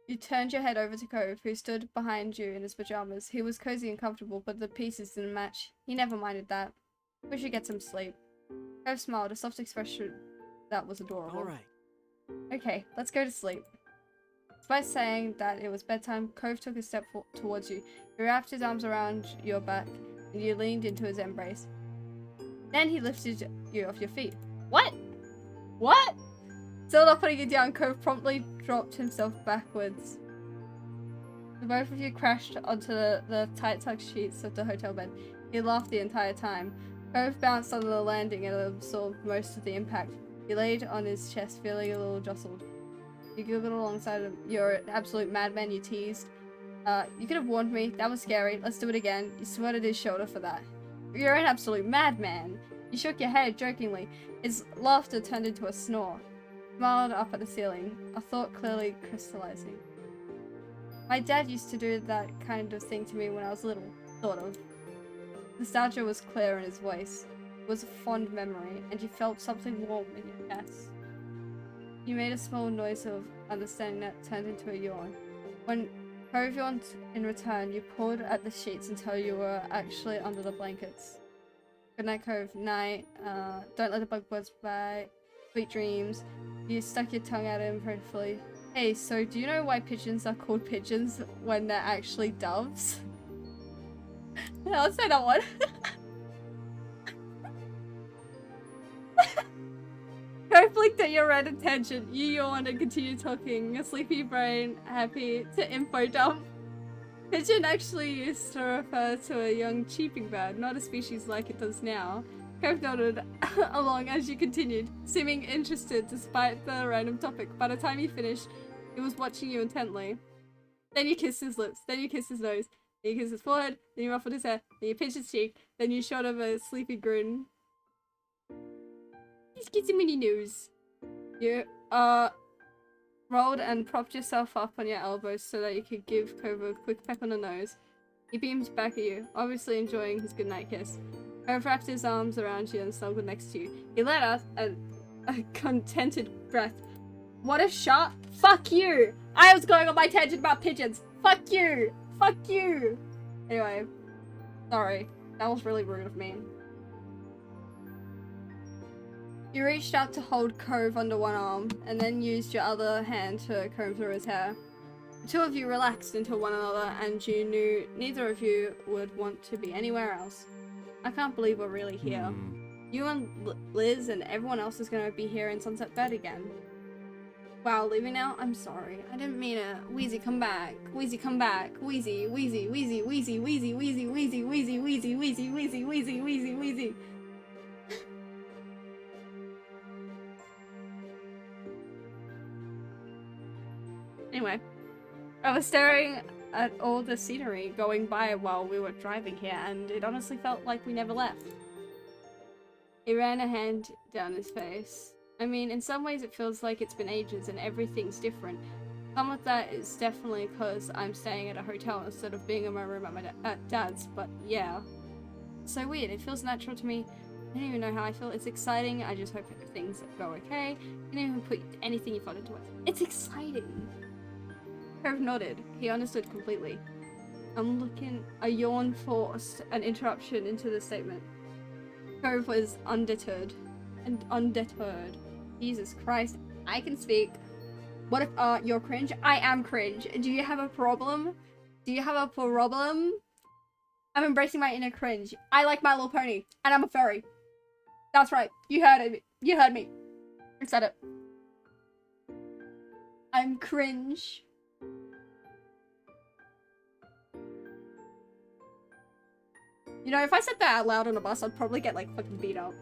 You turned your head over to Cove, who stood behind you in his pajamas. He was cozy and comfortable, but the pieces didn't match. He never minded that. We should get some sleep. Cove smiled, a soft expression that was adorable. Alright. Okay, let's go to sleep. Despite saying that it was bedtime, Cove took a step towards you. He wrapped his arms around your back, and you leaned into his embrace. Then he lifted you off your feet. What? What? Still not putting you down, Cove promptly dropped himself backwards. The both of you crashed onto the tight-tucked sheets of the hotel bed. He laughed the entire time. Cove bounced onto the landing and absorbed most of the impact. He laid on his chest, feeling a little jostled. You giggled alongside him. You're an absolute madman, you teased. You could have warned me. That was scary. Let's do it again. You swatted his shoulder for that. You're an absolute madman. You shook your head jokingly. His laughter turned into a snore. Smiled up at the ceiling, a thought clearly crystallizing. My dad used to do that kind of thing to me when I was little, sort of. Nostalgia was clear in his voice. It was a fond memory, and you felt something warm in your chest. You made a small noise of understanding that turned into a yawn. When Cove yawned in return, you pulled at the sheets until you were actually under the blankets. Good night, Cove. Night. Don't let the bug buzzed by. Sweet dreams. You stuck your tongue at him pridefully. Hey, so do you know why pigeons are called pigeons when they're actually doves? I'll say that one. Go flicked at your red attention. You yawned and continued talking. Your sleepy brain happy to info dump. Pigeon actually used to refer to a young cheeping bird, not a species like it does now. Cove nodded along as you continued, seeming interested despite the random topic. By the time you finished, he was watching you intently. Then you kissed his lips, then you kissed his nose, then you kissed his forehead, then you ruffled his hair, then you pinched his cheek, then you showed him a sleepy grin. He's getting mini news. You, rolled and propped yourself up on your elbows so that you could give Cove a quick peck on the nose. He beamed back at you, obviously enjoying his goodnight kiss. Cove wrapped his arms around you and snuggled next to you. He let out a contented breath. What a shot! Fuck you! I was going on my tangent about pigeons! Fuck you! Fuck you! Anyway, sorry. That was really rude of me. You reached out to hold Cove under one arm, and then used your other hand to comb through his hair. The two of you relaxed into one another, and you knew neither of you would want to be anywhere else. I can't believe we're really here. You and Liz and everyone else is gonna be here in Sunset Bed again. Wow, leaving now? I'm sorry. I didn't mean it. Wheezy, come back. Wheezy, come back. Wheezy, Wheezy, Wheezy, Wheezy, Wheezy, Wheezy, Wheezy, Wheezy, Wheezy, Wheezy, Wheezy, Wheezy, Wheezy, Wheezy. Anyway, I was staring at all the scenery going by while we were driving here, and it honestly felt like we never left. He ran a hand down his face. I mean, in some ways it feels like it's been ages and everything's different. Some of that is definitely because I'm staying at a hotel instead of being in my room at Dad's, but yeah. It's so weird, it feels natural to me. I don't even know how I feel. It's exciting, I just hope things go okay. You didn't even put anything you thought into it. It's exciting! Cove nodded. He understood completely. A yawn forced an interruption into the statement. Cove was undeterred. Jesus Christ, I can speak. What if you're cringe? I am cringe. Do you have a problem? Do you have a problem? I'm embracing my inner cringe. I like My Little Pony, and I'm a furry. That's right. You heard it. You heard me. I said it. I'm cringe. You know, if I said that out loud on a bus, I'd probably get, like, fucking beat up.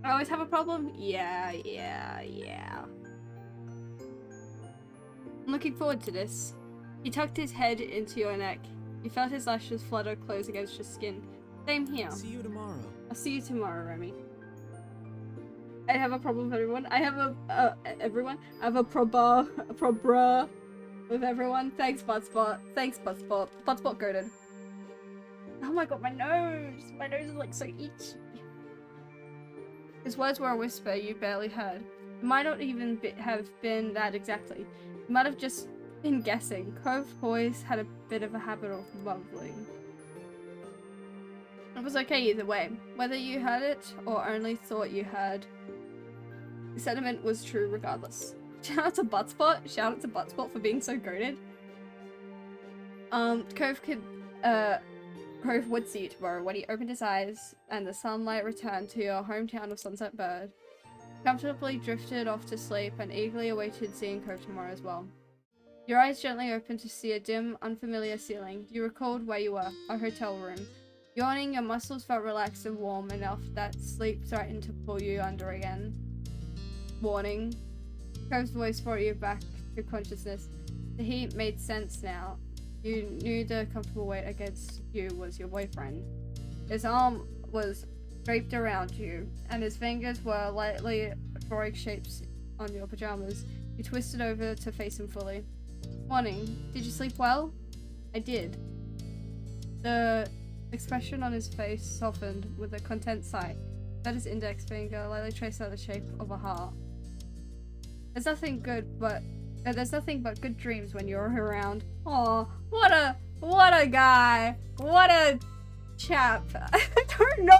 I always have a problem? Yeah. I'm looking forward to this. He tucked his head into your neck. You felt his lashes flutter close against your skin. Same here. See you tomorrow. I'll see you tomorrow, Remy. I have a problem with everyone. I have everyone. I have a probra with everyone. Thanks, Buttspot. Thanks, Buttspot. Buttspot goated. Oh my god, my nose! My nose is like so itchy. His words were a whisper you barely heard. It might not even have been that exactly. You might have just been guessing. Cove boys had a bit of a habit of mumbling. It was okay either way. Whether you heard it or only thought you heard, the sentiment was true regardless. Shout out to Buttspot. Shout out to Buttspot for being so goated. Cove would see you tomorrow when he opened his eyes and the sunlight returned to your hometown of Sunset Bird. Comfortably drifted off to sleep and eagerly awaited seeing Cove tomorrow as well. Your eyes gently opened to see a dim, unfamiliar ceiling. You recalled where you were, a hotel room. Yawning, your muscles felt relaxed and warm enough that sleep threatened to pull you under again. Warning. Cove's voice brought you back to consciousness. The heat made sense now. You knew the comfortable weight against you was your boyfriend. His arm was draped around you, and his fingers were lightly drawing shapes on your pajamas. You twisted over to face him fully. Warning. Did you sleep well? I did. The expression on his face softened with a content sigh. Let his index finger lightly traced out the shape of a heart. There's nothing but good dreams when you're around. Aw, what a guy. What a chap. I don't know.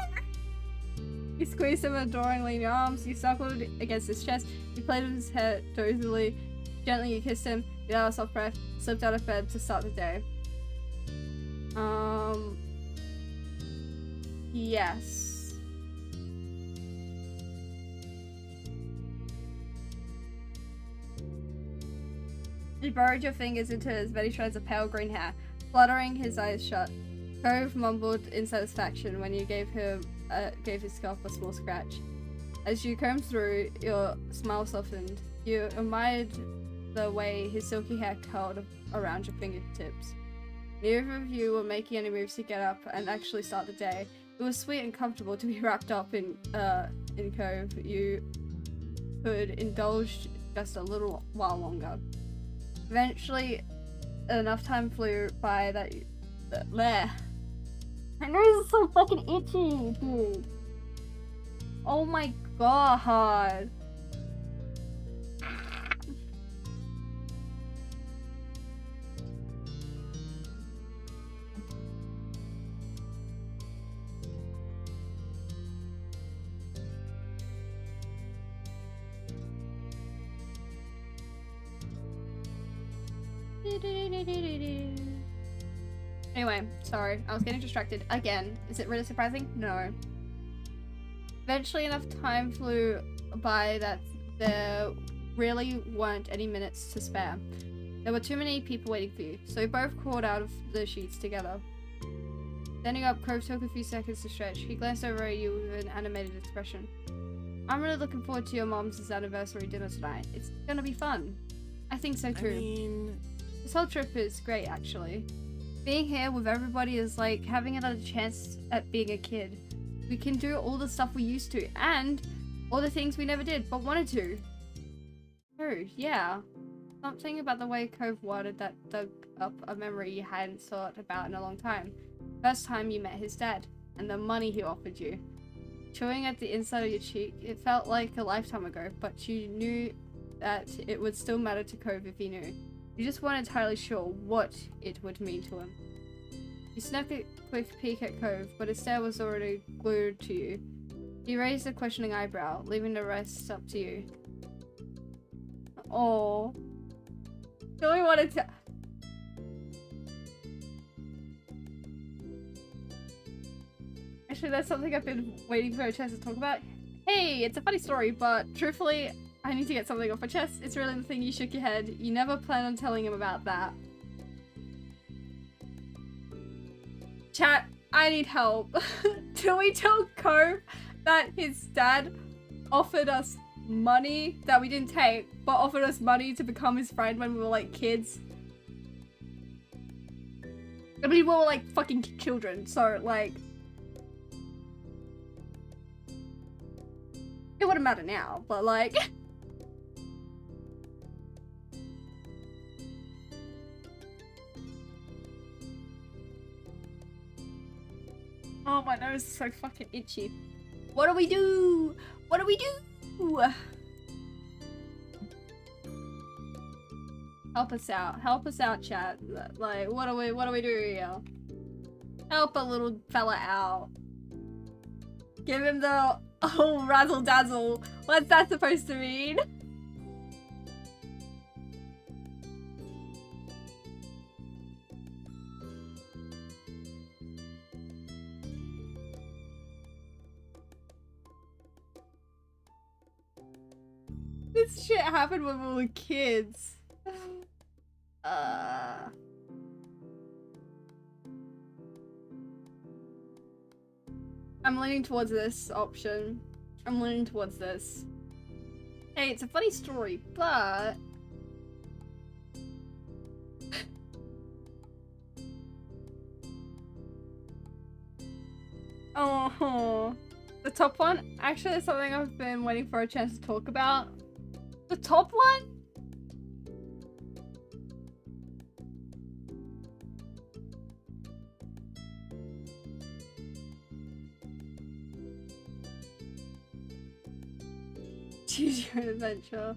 You squeezed him adoringly in your arms, you snuggled against his chest, you played with his head dozily, gently you kissed him, you let out a soft breath, slipped out of bed to start the day. Yes. You burrowed your fingers into his many shreds of pale green hair, fluttering his eyes shut. Cove mumbled in satisfaction when you gave his scalp a small scratch. As you combed through, your smile softened. You admired the way his silky hair curled around your fingertips. Neither of you were making any moves to get up and actually start the day. It was sweet and comfortable to be wrapped up in Cove. You could indulge just a little while longer. Eventually, enough time flew by that there. My nose is so fucking itchy, dude. Oh my god. Anyway, sorry, I was getting distracted again. Is it really surprising? No. Eventually enough time flew by that there really weren't any minutes to spare. There were too many people waiting for you, so you both crawled out of the sheets together. Standing up, Cove took a few seconds to stretch. He glanced over at you with an animated expression. I'm really looking forward to your mom's anniversary dinner tonight. It's gonna be fun. I think so too. This whole trip is great, actually. Being here with everybody is like having another chance at being a kid. We can do all the stuff we used to, and all the things we never did, but wanted to. Oh, yeah. Something about the way Cove worded that dug up a memory you hadn't thought about in a long time. First time you met his dad, and the money he offered you. Chewing at the inside of your cheek, it felt like a lifetime ago, but you knew that it would still matter to Cove if he knew. You just weren't entirely sure what it would mean to him. You snuck a quick peek at Cove, but his stare was already glued to you. He raised a questioning eyebrow, leaving the rest up to you. Oh, do we want to Actually, that's something I've been waiting for a chance to talk about. Hey, it's a funny story, but truthfully, I need to get something off my chest. It's really the thing. You shook your head. You never plan on telling him about that. Chat, I need help. Do we tell Cove that his dad offered us money that we didn't take, but offered us money to become his friend when we were like kids? I mean, we were like fucking children, so like... It wouldn't matter now, but like... Oh, my nose is so fucking itchy. What do we do? What do we do? Help us out. Help us out, chat. Like, what do we do here? Help a little fella out. Give him the razzle dazzle. What's that supposed to mean? This shit happened when we were kids. I'm leaning towards this option. I'm leaning towards this. Hey, it's a funny story, but... Oh, the top one? Actually, it's something I've been waiting for a chance to talk about. The top one? Choose your own adventure.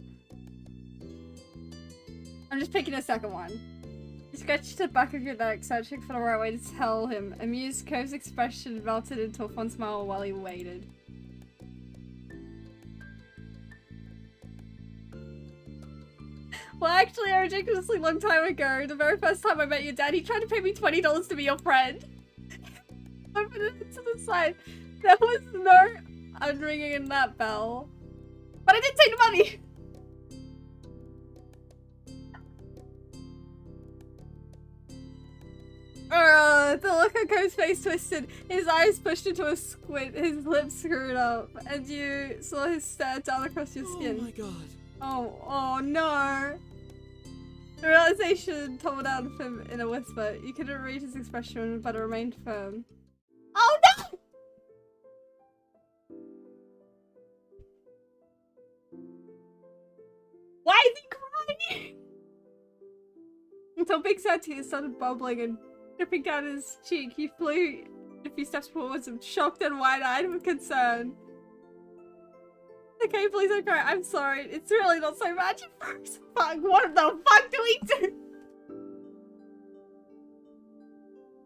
I'm just picking a second one. You scratched the back of your neck, searching for the right way to tell him. Amused, Cove's expression melted into a fun smile while he waited. Well, actually, a ridiculously long time ago, the very first time I met your dad, he tried to pay me $20 to be your friend. I put it to the side. There was no unringing in that bell. But I did take the money! The look on Co's face twisted, his eyes pushed into a squint, his lips screwed up, and you saw his stare down across your skin. Oh my god. Oh no! The realization tumbled out of him in a whisper. You couldn't read his expression, but it remained firm. Oh no! Why is he crying? Until big sad tears started bubbling and dripping down his cheek, he flew a few steps forwards, shocked and wide-eyed with concern. Okay, please don't cry. I'm sorry. It's really not so bad. You froze. Fuck. What the fuck do we do?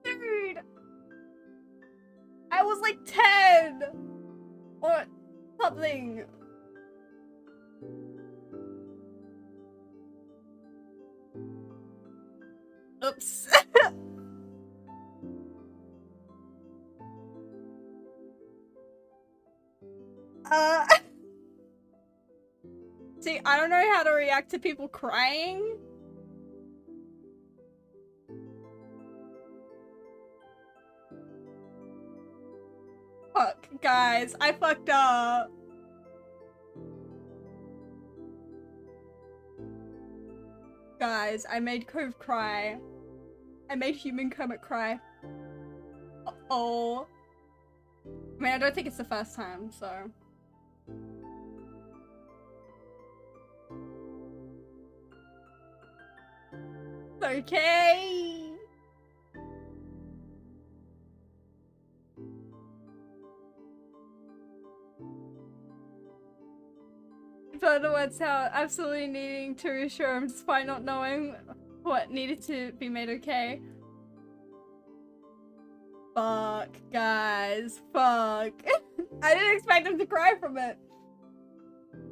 Dude. I was like 10. Or something. Oops. See, I don't know how to react to people crying. Fuck, guys, I fucked up. Guys, I made Cove cry. I made Human Kermit cry. Uh-oh. I mean, I don't think it's the first time, so... Okay. Further words out, absolutely needing to reassure him despite not knowing what needed to be made okay. Fuck, guys. Fuck. I didn't expect him to cry from it.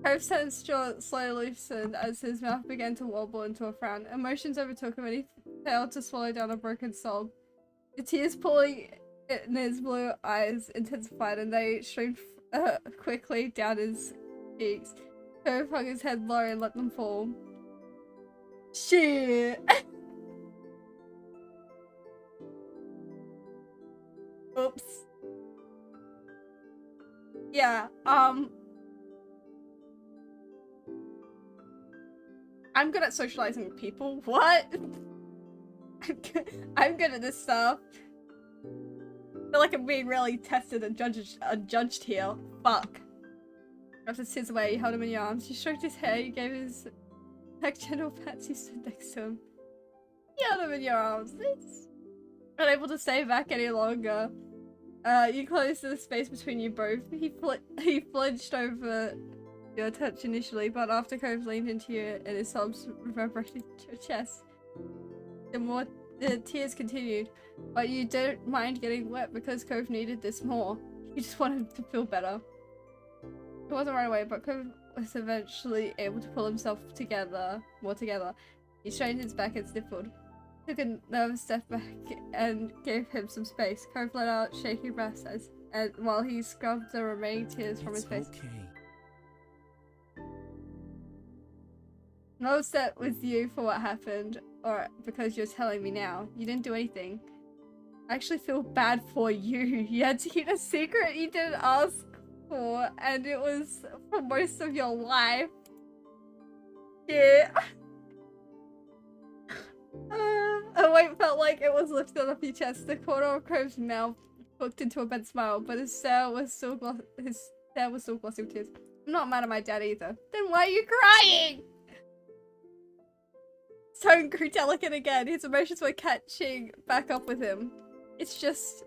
Cove's tense jaw slowly loosened as his mouth began to wobble into a frown. Emotions overtook him and he failed to swallow down a broken sob. The tears pooling in his blue eyes intensified and they streamed quickly down his cheeks. Cove hung his head low and let them fall. Shit! Oops. Yeah, I'm good at socializing with people. What? I'm good at this stuff. I feel like I'm being really tested and judged here. Fuck. After his tears away, you held him in your arms. You stroked his hair, you gave his neck gentle pats, you stood next to him. You held him in your arms. It's unable to stay back any longer. You closed the space between you both. He flinched over your touch initially, but after Cove leaned into you and his sobs reverberated to your chest, the tears continued. But you don't mind getting wet because Cove needed this more. You just wanted to feel better. It wasn't right away, but Cove was eventually able to pull himself more together. He straightened his back and sniffled. Took a nervous step back and gave him some space. Cove let out shaky breaths while he scrubbed the remaining tears from his face. Okay. Not upset with you for what happened, or because you're telling me now. You didn't do anything. I actually feel bad for you. You had to keep a secret you didn't ask for, and it was for most of your life. Yeah. A weight felt like it was lifted off your chest. The corner of Cove's mouth hooked into a bent smile, but his stare was still glossy with tears. I'm not mad at my dad either. Then why are you crying? His tone grew delicate again. His emotions were catching back up with him. It's just...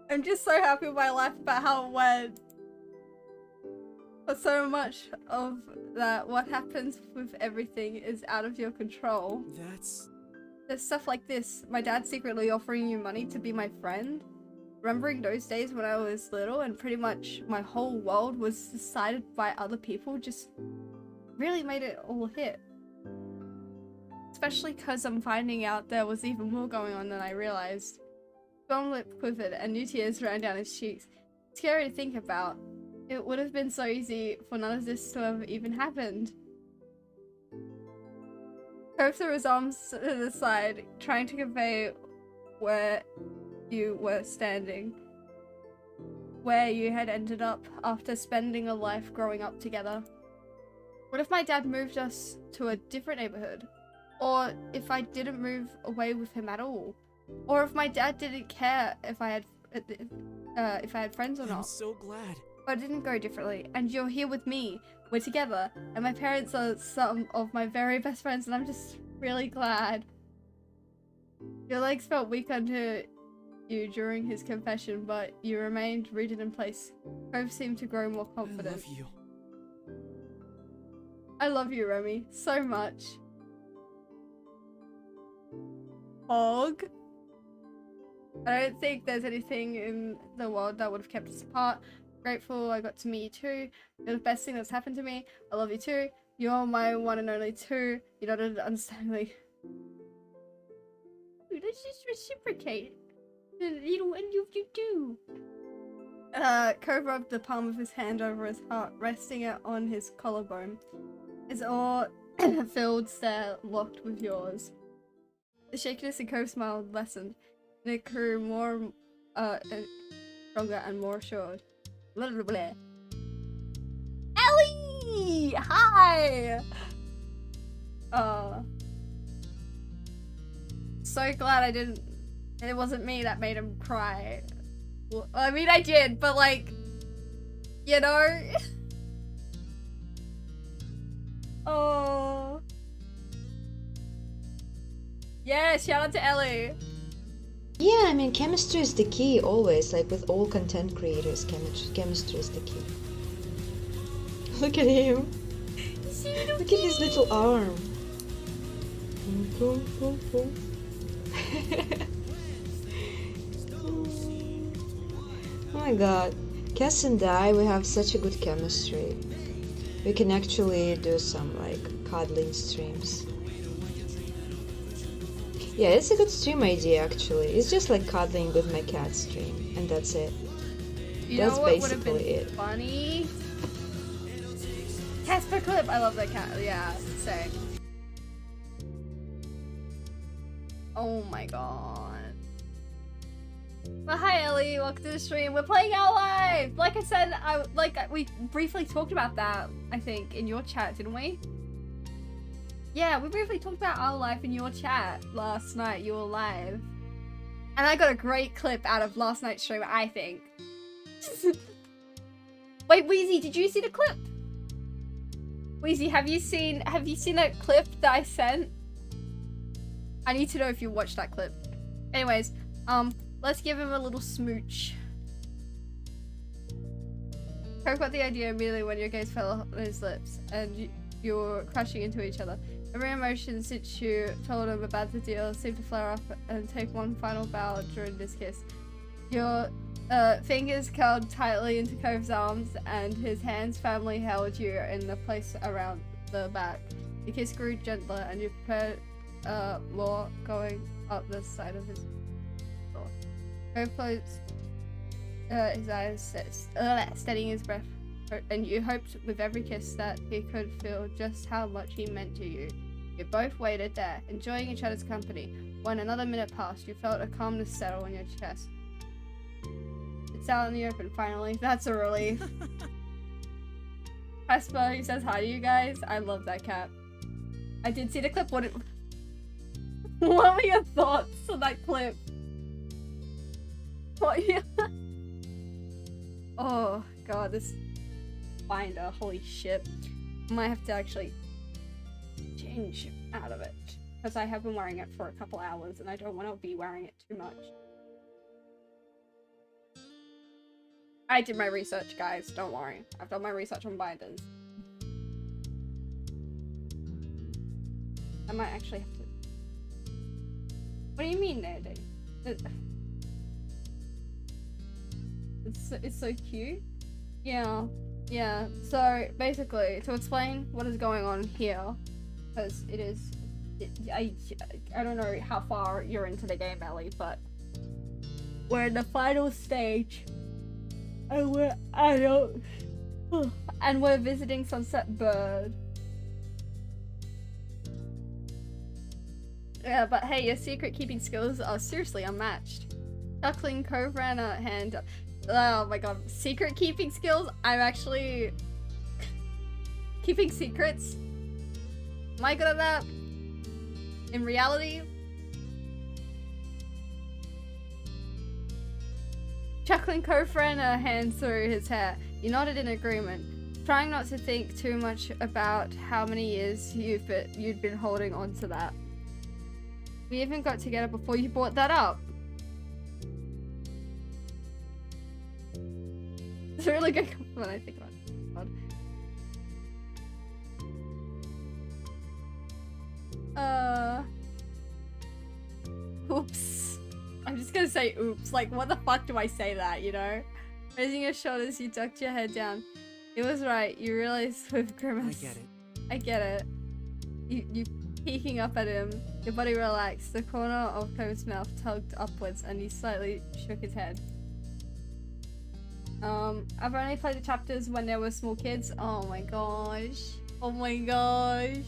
I'm just so happy with my life about how it went. But so much of that, what happens with everything is out of your control. That's... There's stuff like this. My dad secretly offering you money to be my friend. remembering those days when I was little and pretty much my whole world was decided by other people just really made it all hit. Especially because I'm finding out there was even more going on than I realized. John lip quivered and new tears ran down his cheeks. Scary to think about. It would have been so easy for none of this to have even happened. Cove threw his arms to the side, trying to convey where you were standing. Where you had ended up after spending a life growing up together. What if my dad moved us to a different neighborhood? Or if I didn't move away with him at all? Or if my dad didn't care if I had friends or not? I'm so glad. But it didn't go differently, and you're here with me. We're together, and my parents are some of my very best friends, and I'm just really glad. Your legs felt weak under you during his confession, but you remained rooted in place. Cove seemed to grow more confident. I love you. I love you, Remy, so much. Hog. I don't think there's anything in the world that would have kept us apart. Grateful I got to meet you too. You're the best thing that's happened to me. I love you too. You're my one and only too. You don't understand me. Let's just reciprocate. You know, and you do. Cove rubbed the palm of his hand over his heart, resting it on his collarbone. His awe-filled stare locked with yours. The shakiness in Cove's smile lessened, and it grew more stronger and more assured. Blah, blah, blah. Ellie! Hi! So glad it wasn't me that made him cry. Well, I mean, I did, but like, you know? Oh. Yeah, shout out to Ellie. Yeah, I mean, chemistry is the key always, like with all content creators, chemistry is the key. Look at him. Look at his little arm. Oh my god. Cass and I, we have such a good chemistry. We can actually do some like cuddling streams. Yeah, it's a good stream idea actually. It's just like cuddling with my cat stream, and that's it. You That's know what would have basically been it. funny? Casper clip! I love that cat. Yeah, same. Oh my god. Well, hi Ellie, welcome to the stream. We're playing Our Life! Like I said, we briefly talked about that, I think, in your chat, didn't we? Yeah, we briefly talked about Our Life in your chat last night. You were live. And I got a great clip out of last night's stream, I think. Wait, Wheezy, did you see the clip? Wheezy, have you seen that clip that I sent? I need to know if you watched that clip. Anyways, let's give him a little smooch. Coke got the idea immediately when your gaze fell on his lips and you were crashing into each other. Every emotion since you told him about the deal seemed to flare up and take one final bow during this kiss. Your fingers curled tightly into Cove's arms and his hands firmly held you in the place around the back. The kiss grew gentler and you prepared more going up the side of his door. Cove closed his eyes, steadying his breath, and you hoped with every kiss that he could feel just how much he meant to you. You both waited there, enjoying each other's company. When another minute passed, you felt a calmness settle on your chest. It's out in the open, finally. That's a relief. Casper, he says hi to you guys. I love that cat. I did see the clip. What were your thoughts on that clip? What? Oh god, this binder, holy shit. I might have to actually change out of it because I have been wearing it for a couple hours and I don't want to be wearing it too much. I did my research, guys, don't worry. I've done my research on binders. I might actually have to... What do you mean, Nerdy? It's so cute. Yeah. So basically, to explain what is going on here, because I don't know how far you're into the game, Ellie, but we're in the final stage, and we're visiting Sunset Bird. Yeah, but hey, your secret keeping skills are seriously unmatched. Duckling Cove ran a hand. Oh my god, secret keeping skills? I'm actually keeping secrets. Am I good at that? In reality? Chuckling Cove ran a hand through his hair. You nodded in agreement, trying not to think too much about how many years you'd been holding on to that. We even got together before you brought that up. It's a really good when I think about it. Oops. I'm just gonna say oops. Like, what the fuck do I say that, you know? Raising your shoulders, you ducked your head down. It was right. You realized with grimace. I get it. You peeking up at him. Your body relaxed. The corner of Cove's mouth tugged upwards, and he slightly shook his head. I've only played the chapters when there were small kids. Oh my gosh. Oh my gosh.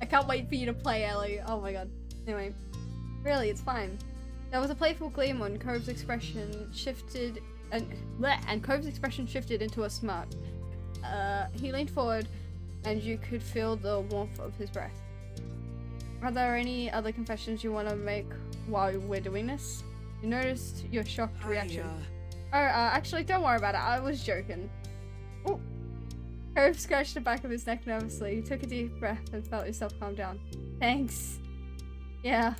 I can't wait for you to play, Ellie. Oh my god. Anyway. Really, it's fine. There was a playful gleam on Cove's expression shifted and Cove's expression shifted into a smirk. He leaned forward and you could feel the warmth of his breath. Are there any other confessions you want to make while we're doing this? You noticed your shocked reaction. Actually, don't worry about it. I was joking. Ooh. Cove scratched the back of his neck nervously. He took a deep breath and felt himself calm down. Thanks. Yeah.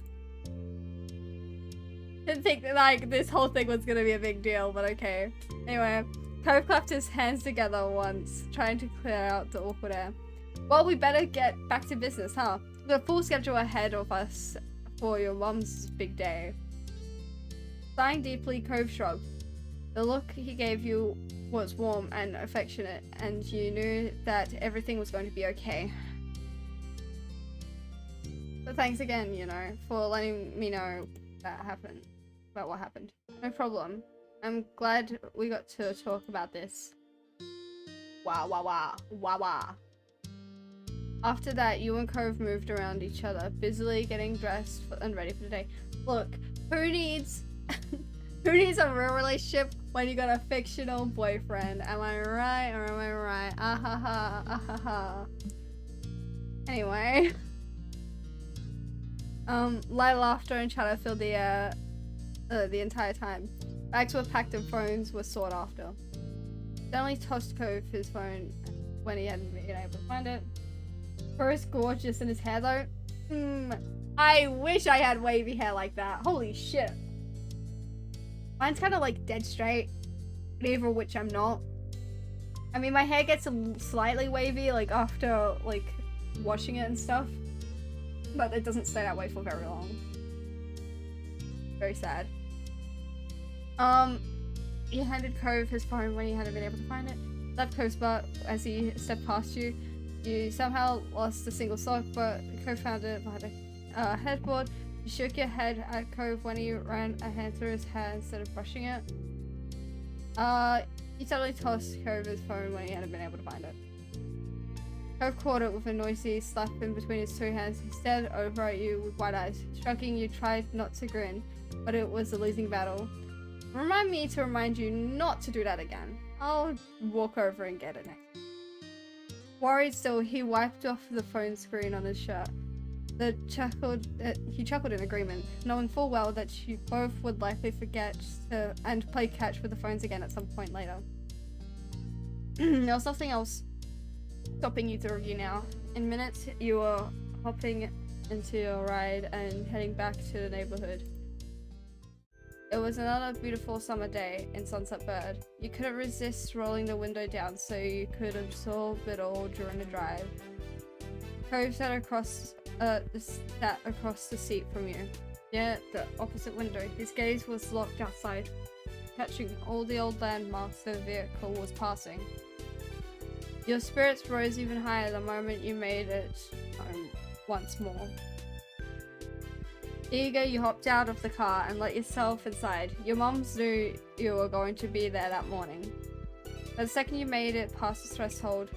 Didn't think that, like, this whole thing was gonna be a big deal, but okay. Anyway, Cove clapped his hands together once, trying to clear out the awkward air. Well, we better get back to business, huh? We've got a full schedule ahead of us for your mom's big day. Sighing deeply, Cove shrugged. The look he gave you was warm and affectionate, and you knew that everything was going to be okay. But thanks again, you know, for letting me know about what happened. No problem. I'm glad we got to talk about this. Wah wah wah, wah wah. After that, you and Cove moved around each other, busily getting dressed and ready for the day. Look, who needs a real relationship when you got a fictional boyfriend? Am I right or am I right? Ahaha, ahaha. Anyway. Light laughter and chatter filled the air the entire time. Bags were packed and phones were sought after. Stanley tossed Cove his phone when he hadn't been able to find it. First gorgeous in his hair though. I wish I had wavy hair like that. Holy shit. Mine's kind of like dead straight, neither of which I'm not. I mean, my hair gets slightly wavy like after like washing it and stuff, but it doesn't stay that way for very long. Very sad. He handed Cove his phone when he hadn't been able to find it. Left Cove's butt as he stepped past you. You somehow lost a single sock, but Cove found it behind a headboard. You shook your head at Cove when he ran a hand through his hair instead of brushing it. You suddenly tossed Cove his phone when he hadn't been able to find it. Cove caught it with a noisy slap in between his two hands. He stared over at you with wide eyes. Shrugging, you tried not to grin, but it was a losing battle. Remind me to remind you not to do that again. I'll walk over and get it next. Worried still, he wiped off the phone screen on his shirt. He chuckled in agreement, knowing full well that you both would likely forget and play catch with the phones again at some point later. There was nothing else stopping you to review now. In minutes, you were hopping into your ride and heading back to the neighborhood. It was another beautiful summer day in Sunset Bird. You couldn't resist rolling the window down so you could absorb it all during the drive. Cove sat across the seat from you. Yeah, the opposite window. His gaze was locked outside. catching all the old landmarks the vehicle was passing. Your spirits rose even higher the moment you made it home once more. Eager, you hopped out of the car and let yourself inside. Your moms knew you were going to be there that morning. But the second you made it past the threshold,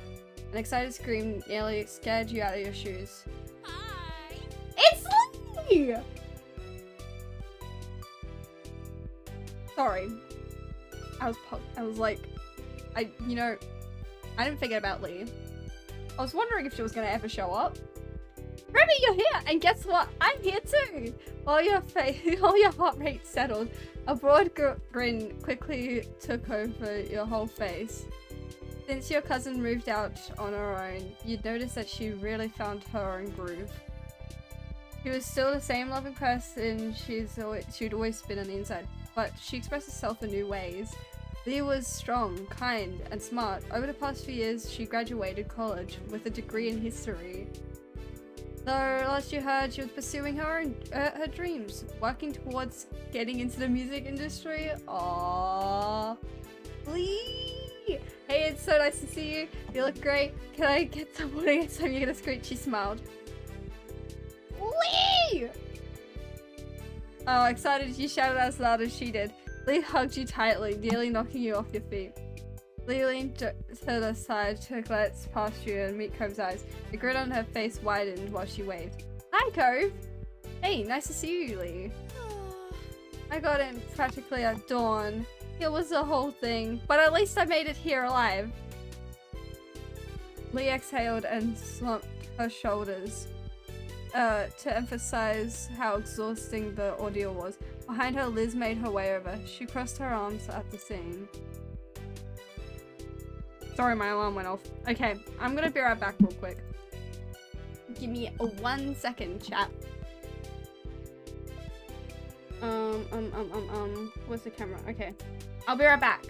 an excited scream nearly scared you out of your shoes. Hi. It's Lee! Sorry. I was like, I didn't forget about Lee. I was wondering if she was gonna ever show up. Ruby, you're here! And guess what? I'm here too! While your heart rate settled, a broad grin quickly took over your whole face. Since your cousin moved out on her own, you'd notice that she really found her own groove. She was still the same loving person she'd always been on the inside, but she expressed herself in new ways. Lee was strong, kind, and smart. Over the past few years, she graduated college with a degree in history. Though last you heard, she was pursuing her dreams, working towards getting into the music industry. Aww. Lee! Hey, it's so nice to see you. You look great. Can I get some water next time you get a screech? She smiled. Lee! Oh, excited you shouted as loud as she did. Lee hugged you tightly, nearly knocking you off your feet. Lee leaned to the side to glance past you and meet Cove's eyes. The grin on her face widened while she waved. Hi, Cove! Hey, nice to see you, Lee. I got in practically at dawn. It was a whole thing, but at least I made it here alive. Lee exhaled and slumped her shoulders to emphasize how exhausting the ordeal was. Behind her, Liz made her way over. She crossed her arms at the scene. Sorry, my alarm went off. Okay, I'm gonna be right back real quick. Give me 1 second, chat. Where's the camera? Okay. I'll be right back.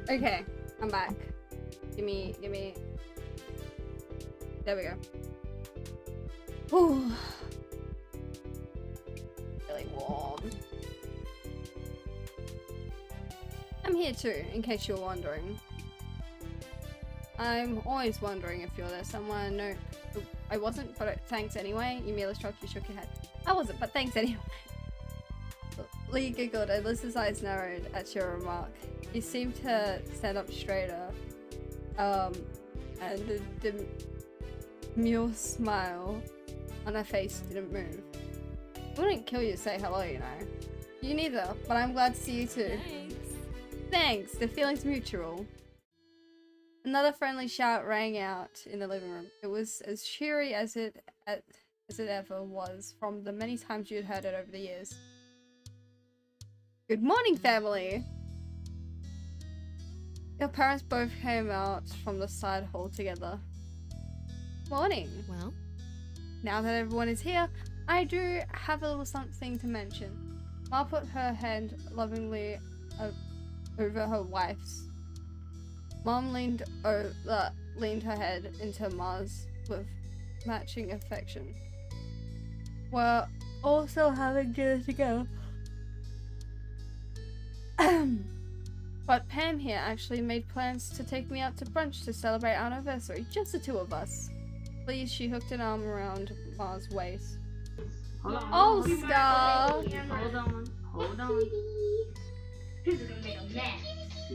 Okay, I'm back. Give me. There we go. Ooh. Really warm. I'm here too, in case you're wondering. I'm always wondering if you're there somewhere. No, I wasn't, but thanks anyway. You merely shrugged, you shook your head. I wasn't, but thanks anyway. Lee giggled and Liz's eyes narrowed at your remark. You seemed to stand up straighter, and the demure smile on her face didn't move. It wouldn't kill you to say hello, you know. You neither, but I'm glad to see you too. Thanks. Thanks, the feeling's mutual. Another friendly shout rang out in the living room. It was as cheery as it ever was from the many times you'd heard it over the years. Good morning, family! Your parents both came out from the side hall together. Morning. Well? Now that everyone is here, I do have a little something to mention. Ma put her hand lovingly over her wife's. Mom leaned her head into Ma's with matching affection. We're also having dinner together. But Pam here actually made plans to take me out to brunch to celebrate our anniversary, just the two of us. Please, she hooked an arm around Ma's waist. Hold Scar! Hold on. This is gonna make a mess.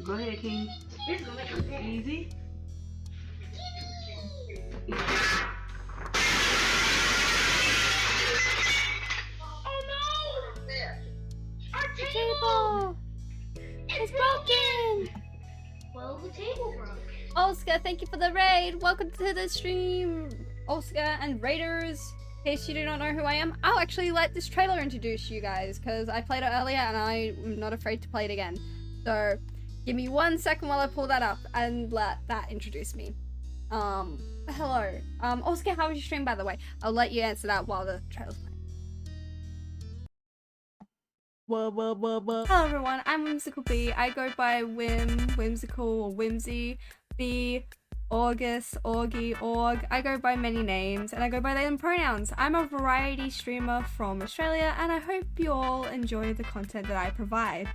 Go ahead, King. This is gonna make a mess. Easy. Oh no! Our table! It's broken! Well, the table broke. Oscar, thank you for the raid! Welcome to the stream, Oscar and Raiders. In case you do not know who I am, I'll actually let this trailer introduce you guys, because I played it earlier and I'm not afraid to play it again. So, give me 1 second while I pull that up and let that introduce me. Hello. Oscar, how was your stream, by the way? I'll let you answer that while the trailer's playing. Hello everyone, I'm Whimsical B. I go by Whimsical, or Whimsy, B, August, Augie, Org. I go by many names and I go by they them pronouns. I'm a variety streamer from Australia and I hope you all enjoy the content that I provide.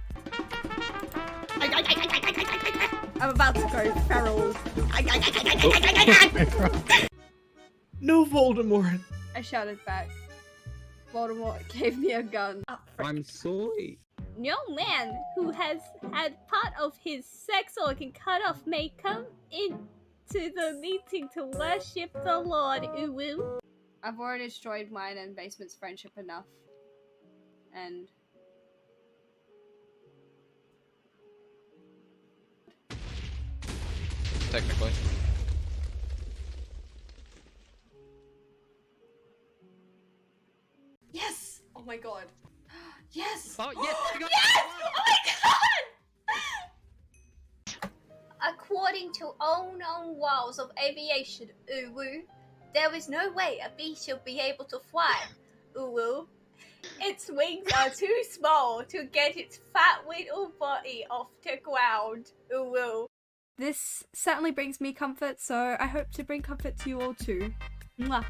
I'm about to go feral. No, Voldemort. I shouted back. Voldemort gave me a gun. I'm sorry. No man who has had part of his sex organ cut off may come into the meeting to worship the Lord. Uwu. I've already destroyed mine and Basement's friendship enough. And... Technically. Yes! Oh my god. Yes! Oh, yes! Yes! Oh my god! According to unknown laws of aviation, Uwu, there is no way a bee should be able to fly. Uwu. Its wings are too small to get its fat little body off the ground. Uwu. This certainly brings me comfort, so I hope to bring comfort to you all too. Mwah.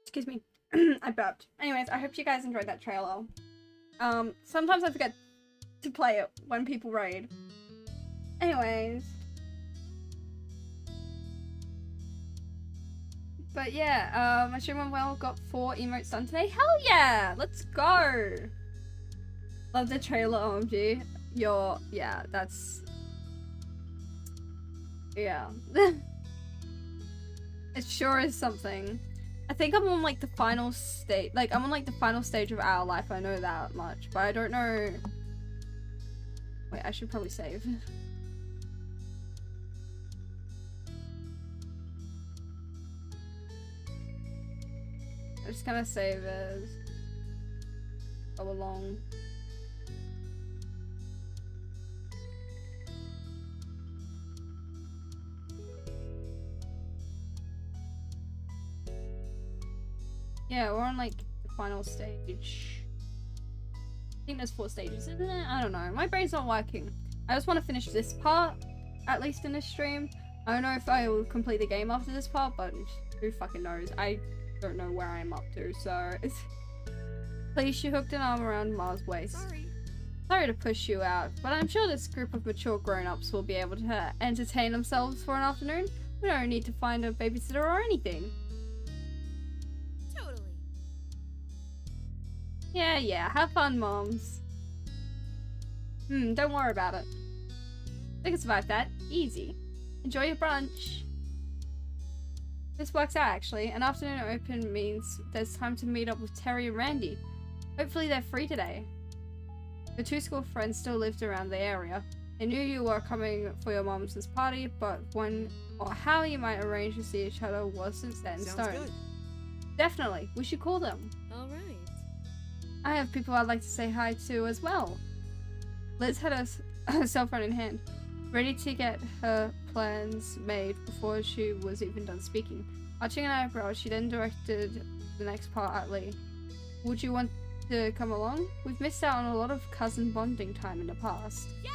Excuse me. I burped. Anyways, I hope you guys enjoyed that trailer. Sometimes I forget to play it when people raid. Anyways. But yeah, my stream went well, got 4 emotes done today. Hell yeah! Let's go! Love the trailer, OMG. Yeah, that's... Yeah. It sure is something. I think I'm on like the final stage, I'm on like the final stage of our life, I know that much, but I don't know... Wait, I should probably save. I'm just gonna save as go along. Yeah, we're on like the final stage. I think there's 4 stages, isn't it? I don't know. My brain's not working. I just want to finish this part, at least in this stream. I don't know if I will complete the game after this part, but who fucking knows. I don't know where I'm up to, so... Please, she hooked an arm around Ma's waist. Sorry to push you out, but I'm sure this group of mature grown-ups will be able to entertain themselves for an afternoon. We don't need to find a babysitter or anything. Yeah, have fun, moms. Don't worry about it. They can survive that. Easy. Enjoy your brunch. This works out actually. An afternoon open means there's time to meet up with Terry and Randy. Hopefully they're free today. The two school friends still lived around the area. They knew you were coming for your mom's party, but when or how you might arrange to see each other wasn't set in stone. Good. Definitely, we should call them. Alright. I have people I'd like to say hi to as well. Liz had her cell phone in hand, ready to get her plans made before she was even done speaking. Arching an eyebrow, she then directed the next part at Lee. Would you want to come along? We've missed out on a lot of cousin bonding time in the past. Yeah.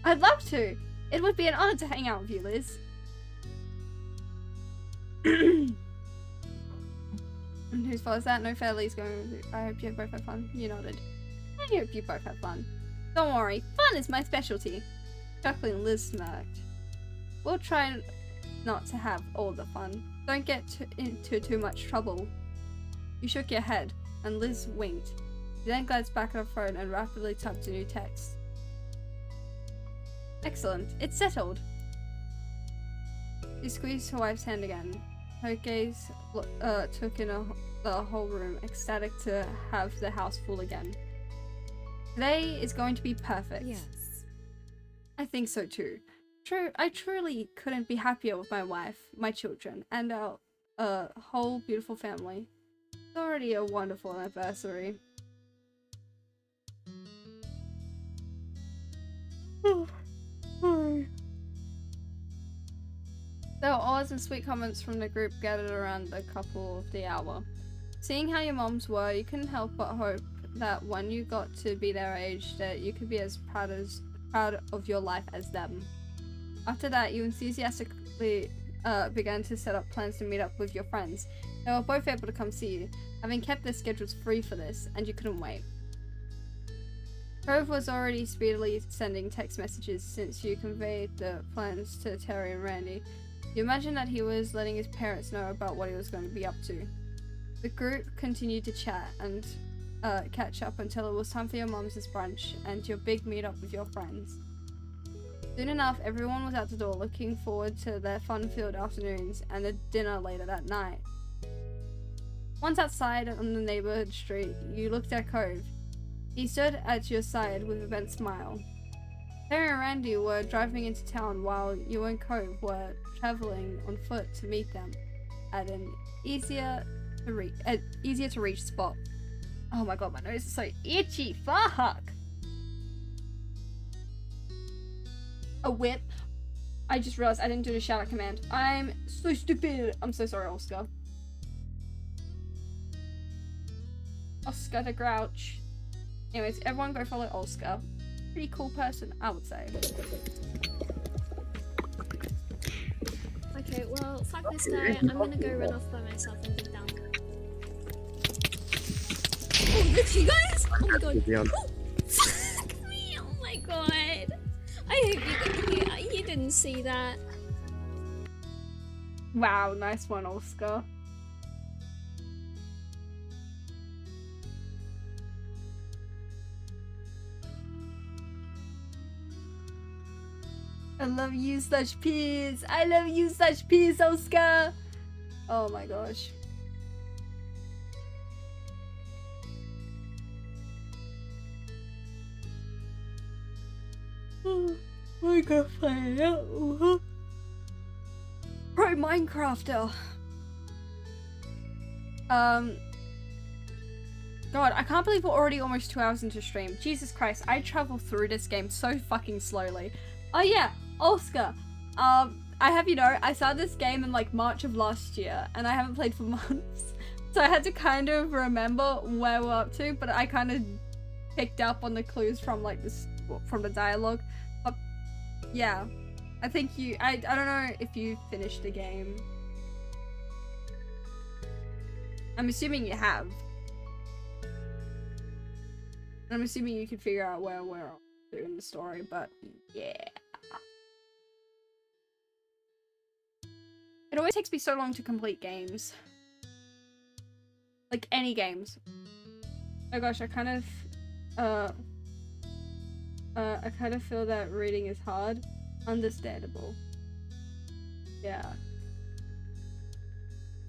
I'd love to. It would be an honor to hang out with you, Liz. And whose fault is that? No fair, Lee's going with you. I hope you both have fun. You nodded. I hope you both have fun. Don't worry, fun is my specialty. Chuckling, Liz smirked. We'll try not to have all the fun. Don't get into too much trouble. You shook your head, and Liz winked. She then glanced back at her phone and rapidly typed a new text. Excellent, it's settled. She squeezed her wife's hand again. Her gaze took in the whole room, ecstatic to have the house full again. Today is going to be perfect. Yes. I think so too. I truly couldn't be happier with my wife, my children, and our whole beautiful family. It's already a wonderful anniversary. There were awes and sweet comments from the group gathered around the couple of the hour. Seeing how your moms were, you couldn't help but hope that when you got to be their age that you could be as proud of your life as them. After that, you enthusiastically began to set up plans to meet up with your friends. They were both able to come see you, having kept their schedules free for this, and you couldn't wait. Cove was already speedily sending text messages since you conveyed the plans to Terry and Randy. You imagined that he was letting his parents know about what he was going to be up to. The group continued to chat and catch up until it was time for your mom's brunch and your big meet-up with your friends. Soon enough, everyone was out the door looking forward to their fun-filled afternoons and the dinner later that night. Once outside on the neighborhood street, you looked at Cove. He stood at your side with a bent smile. Terry and Randy were driving into town while you and Cove were traveling on foot to meet them at an easier to reach spot. Oh my god, my nose is so itchy. Fuck! A whip. I just realized I didn't do the shout out command. I'm so stupid. I'm so sorry, Oscar. Oscar the Grouch. Anyways, everyone go follow Oscar. Pretty cool person, I would say. Okay, well, fuck this guy. I'm gonna go run off by myself and dig down. Oh, look, you guys! Oh my god. Oh, fuck me! Oh my god. I hope you didn't see that. Wow, nice one, Oscar. I love you such peas. I love you such peas, Oscar. Oh my gosh. I got fired out. Pro Minecrafter. God, I can't believe we're already almost 2 hours into stream. Jesus Christ, I travel through this game so fucking slowly. Oh yeah, Oscar. I have you know, I started this game in like March of last year, and I haven't played for months. So I had to kind of remember where we're up to, but I kind of picked up on the clues from like this, from the dialogue. But yeah, I think I don't know if you finished the game. I'm assuming you have. I'm assuming you can figure out where we're up to in the story, but yeah. It always takes me so long to complete games. Like any games. Oh gosh, I kind of feel that reading is hard. Understandable. Yeah.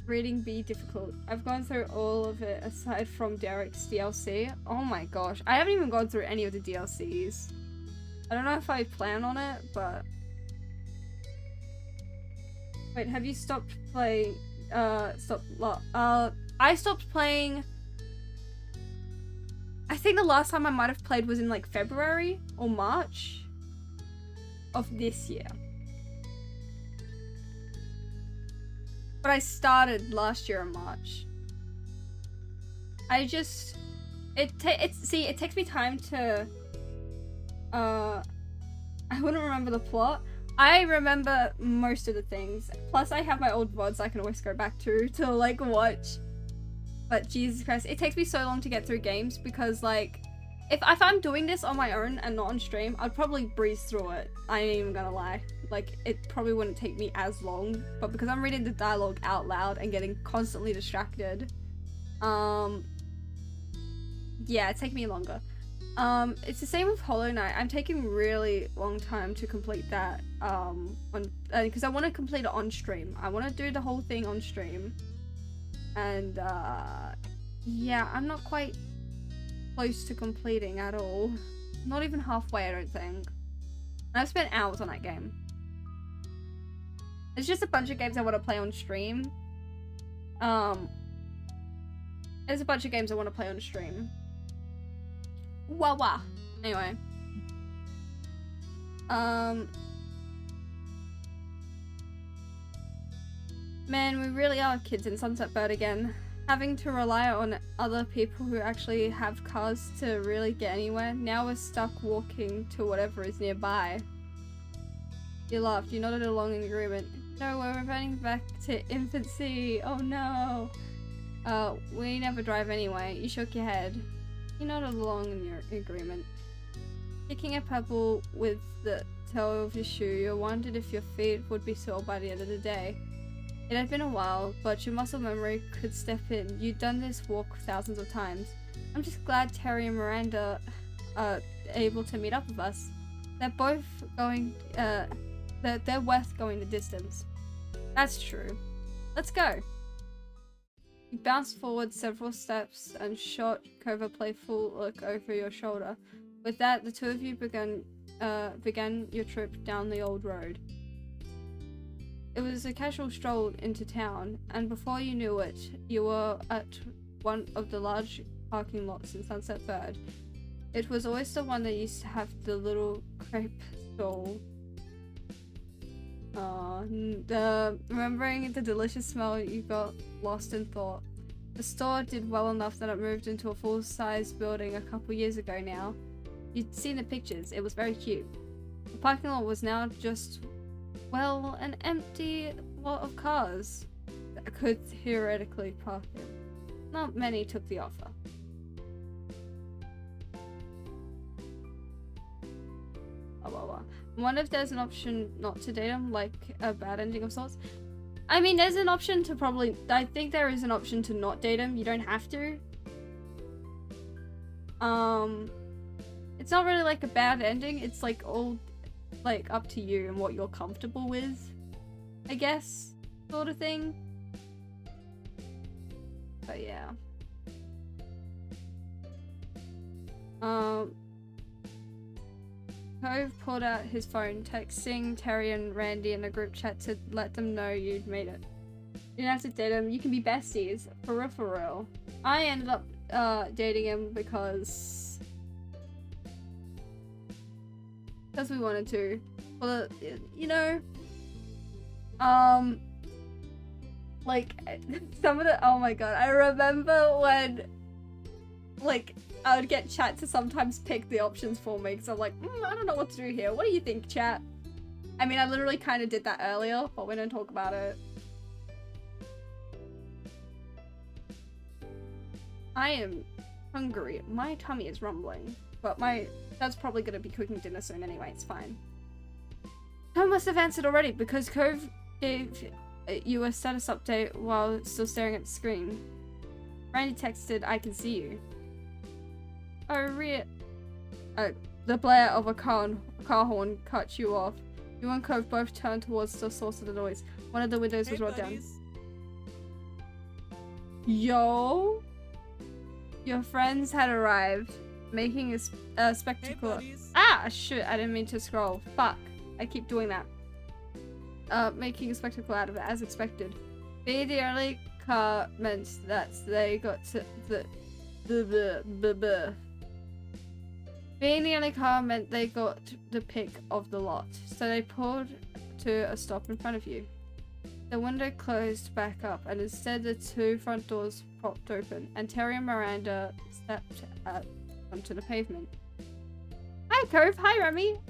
reading be difficult? I've gone through all of it aside from Derek's DLC. Oh my gosh, I haven't even gone through any of the DLCs. I don't know if I plan on it, but... Wait, have you stopped playing... I stopped playing... I think the last time I might have played was in like February or March of this year. But I started last year in March. I just... It takes me time to... I wouldn't remember the plot. I remember most of the things. Plus, I have my old VODs I can always go back to like watch. But Jesus Christ, it takes me so long to get through games because like, if I'm doing this on my own and not on stream, I'd probably breeze through it. I ain't even gonna lie. Like, it probably wouldn't take me as long. But because I'm reading the dialogue out loud and getting constantly distracted, yeah, it's taking me longer. It's the same with Hollow Knight. I'm taking really long time to complete that, because I want to complete it on stream. I want to do the whole thing on stream. And, yeah, I'm not quite close to completing at all. Not even halfway, I don't think. And I've spent hours on that game. It's just a bunch of games I want to play on stream. There's a bunch of games I want to play on stream. Wah wah. Anyway. Man, we really are kids in Sunset Bird again. Having to rely on other people who actually have cars to really get anywhere. Now we're stuck walking to whatever is nearby. You laughed. You nodded along in agreement. No, we're reverting back to infancy. Oh no. We never drive anyway. You shook your head. You nodded along in your agreement. Kicking a pebble with the toe of your shoe, you wondered if your feet would be sore by the end of the day. It had been a while, but your muscle memory could step in. You'd done this walk thousands of times. I'm just glad Terry and Miranda are able to meet up with us. They're both going, they're worth going the distance. That's true. Let's go. You bounced forward several steps and shot Cove a playful look over your shoulder. With that, the two of you began your trip down the old road. It was a casual stroll into town, and before you knew it, you were at one of the large parking lots in Sunset Bird. It was always the one that used to have the little crepe stall. Remembering the delicious smell, you got lost in thought. The store did well enough that it moved into a full-size building a couple years ago now. You'd seen the pictures, it was very cute. The parking lot was now just, well, an empty lot of cars that could theoretically park it. Not many took the offer. I wonder if there's an option not to date him, like a bad ending of sorts. I mean, there's an option to probably... I think there is an option to not date him. You don't have to. It's not really like a bad ending. It's like all like up to you and what you're comfortable with, I guess, sort of thing. But yeah. Cove pulled out his phone, texting Terry and Randy in a group chat to let them know you'd made it. You didn't have to date him, you can be besties. For real. I ended up dating him because we wanted to. Well, you know, like, some of the, oh my god, I remember when, like, I would get chat to sometimes pick the options for me because I'm like, I don't know what to do here. What do you think, chat? I mean, I literally kind of did that earlier, but we don't talk about it. I am hungry. My tummy is rumbling, but that's probably going to be cooking dinner soon anyway. It's fine. Cove must have answered already because Cove gave you a status update while still staring at the screen. Randy texted, I can see you. The blare of a car horn cut you off. You and Cove both turned towards the source of the noise. One of the windows was rolled down. Yo, your friends had arrived, making a spectacle. Ah, shit! I didn't mean to scroll. Fuck! I keep doing that. Making a spectacle out of it, as expected. Being the only car meant that they got to Being the only car meant they got the pick of the lot, so they pulled to a stop in front of you. The window closed back up, and instead the two front doors popped open, and Terry and Miranda stepped onto the pavement. Hi, Cove. Hi, Remy.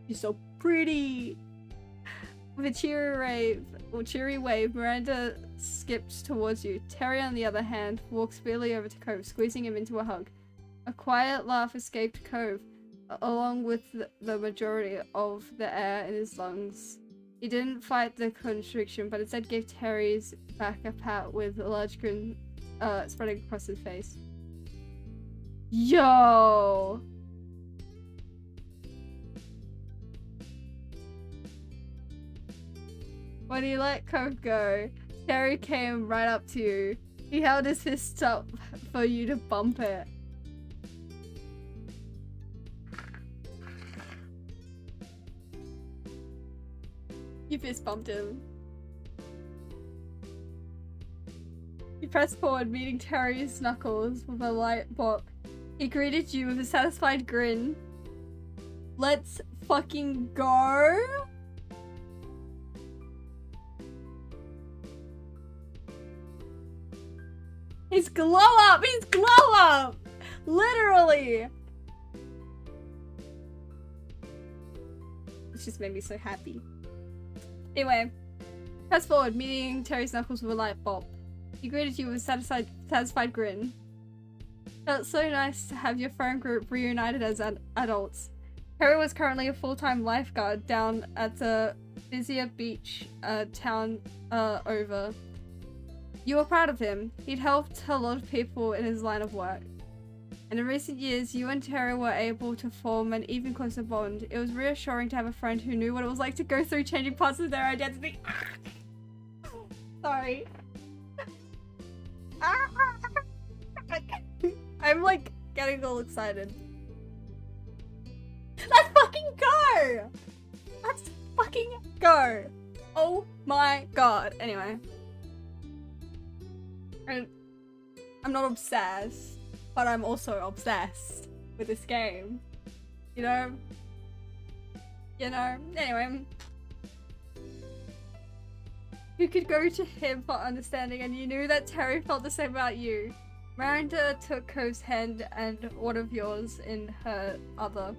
You're so pretty. With a cheery wave, Miranda skipped towards you. Terry, on the other hand, walked speedily over to Cove, squeezing him into a hug. A quiet laugh escaped Cove, along with the majority of the air in his lungs. He didn't fight the constriction, but instead gave Terry's back a pat with a large grin spreading across his face. Yo! When he let Cove go, Terry came right up to you. He held his fist up for you to bump it. You fist bumped him. You pressed forward, meeting Terry's knuckles with a light bop. He greeted you with a satisfied grin. Let's fucking go! His glow up! His glow up! Literally! It just made me so happy. Anyway, press forward, meeting Terry's knuckles with a light bop. He greeted you with a satisfied grin. Felt so nice to have your friend group reunited as adults. Terry was currently a full-time lifeguard down at the busier beach town over. You were proud of him. He'd helped a lot of people in his line of work. And in recent years, you and Terry were able to form an even closer bond. It was reassuring to have a friend who knew what it was like to go through changing parts of their identity. Sorry. I'm like getting all excited. Let's fucking go! Let's fucking go! Oh my god. Anyway. I'm not obsessed, but I'm also obsessed with this game. You know? Anyway. You could go to him for understanding, and you knew that Terry felt the same about you. Miranda took Cove's hand and one of yours in her other.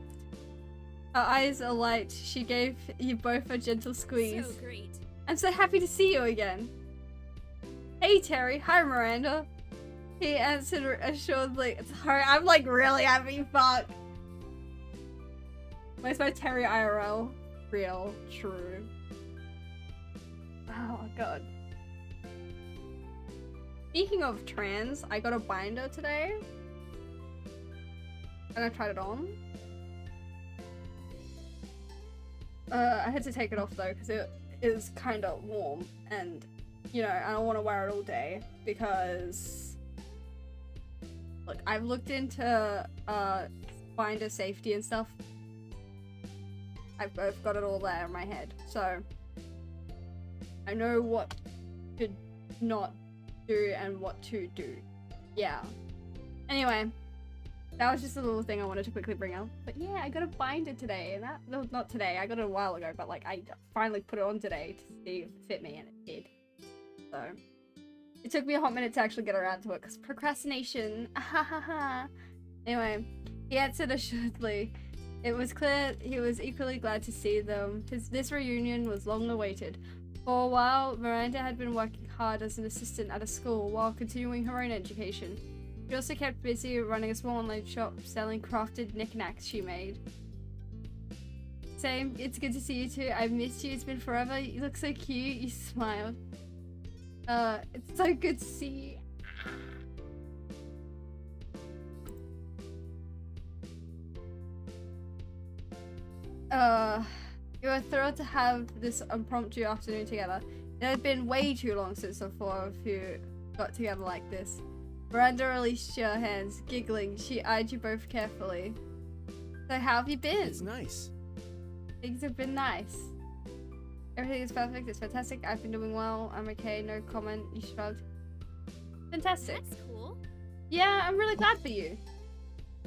Her eyes alight, she gave you both a gentle squeeze. So great. I'm so happy to see you again. Hey Terry, hi Miranda. He answered assuredly. Sorry, I'm like really happy, fuck. Where's my Terry IRL? Real, true. Oh god. Speaking of trans, I got a binder today. And I tried it on. I had to take it off though, because it is kind of warm. And, you know, I don't want to wear it all day. Because... Look, I've looked into binder safety and stuff. I've got it all there in my head. So, I know what to not do and what to do. Yeah. Anyway, that was just a little thing I wanted to quickly bring up. But yeah, I got a binder today, and that, no, not today, I got it a while ago, but like I finally put it on today to see if it fit me, and it did. So, it took me a hot minute to actually get around to it, because procrastination, Anyway, he answered assuredly. It was clear he was equally glad to see them. This reunion was long awaited. For a while, Miranda had been working hard as an assistant at a school while continuing her own education. She also kept busy running a small online shop selling crafted knickknacks she made. Same, it's good to see you too. I've missed you, it's been forever. You look so cute, you smiled. It's so good to see you. You were thrilled to have this impromptu afternoon together. It had been way too long since the four of you got together like this. Miranda released your hands. Giggling, she eyed you both carefully. So how have you been? It's nice. Things have been nice. Everything is perfect. It's fantastic. I've been doing well. I'm okay. No comment. You shrugged. Fantastic. That's cool. Yeah, I'm really glad for you.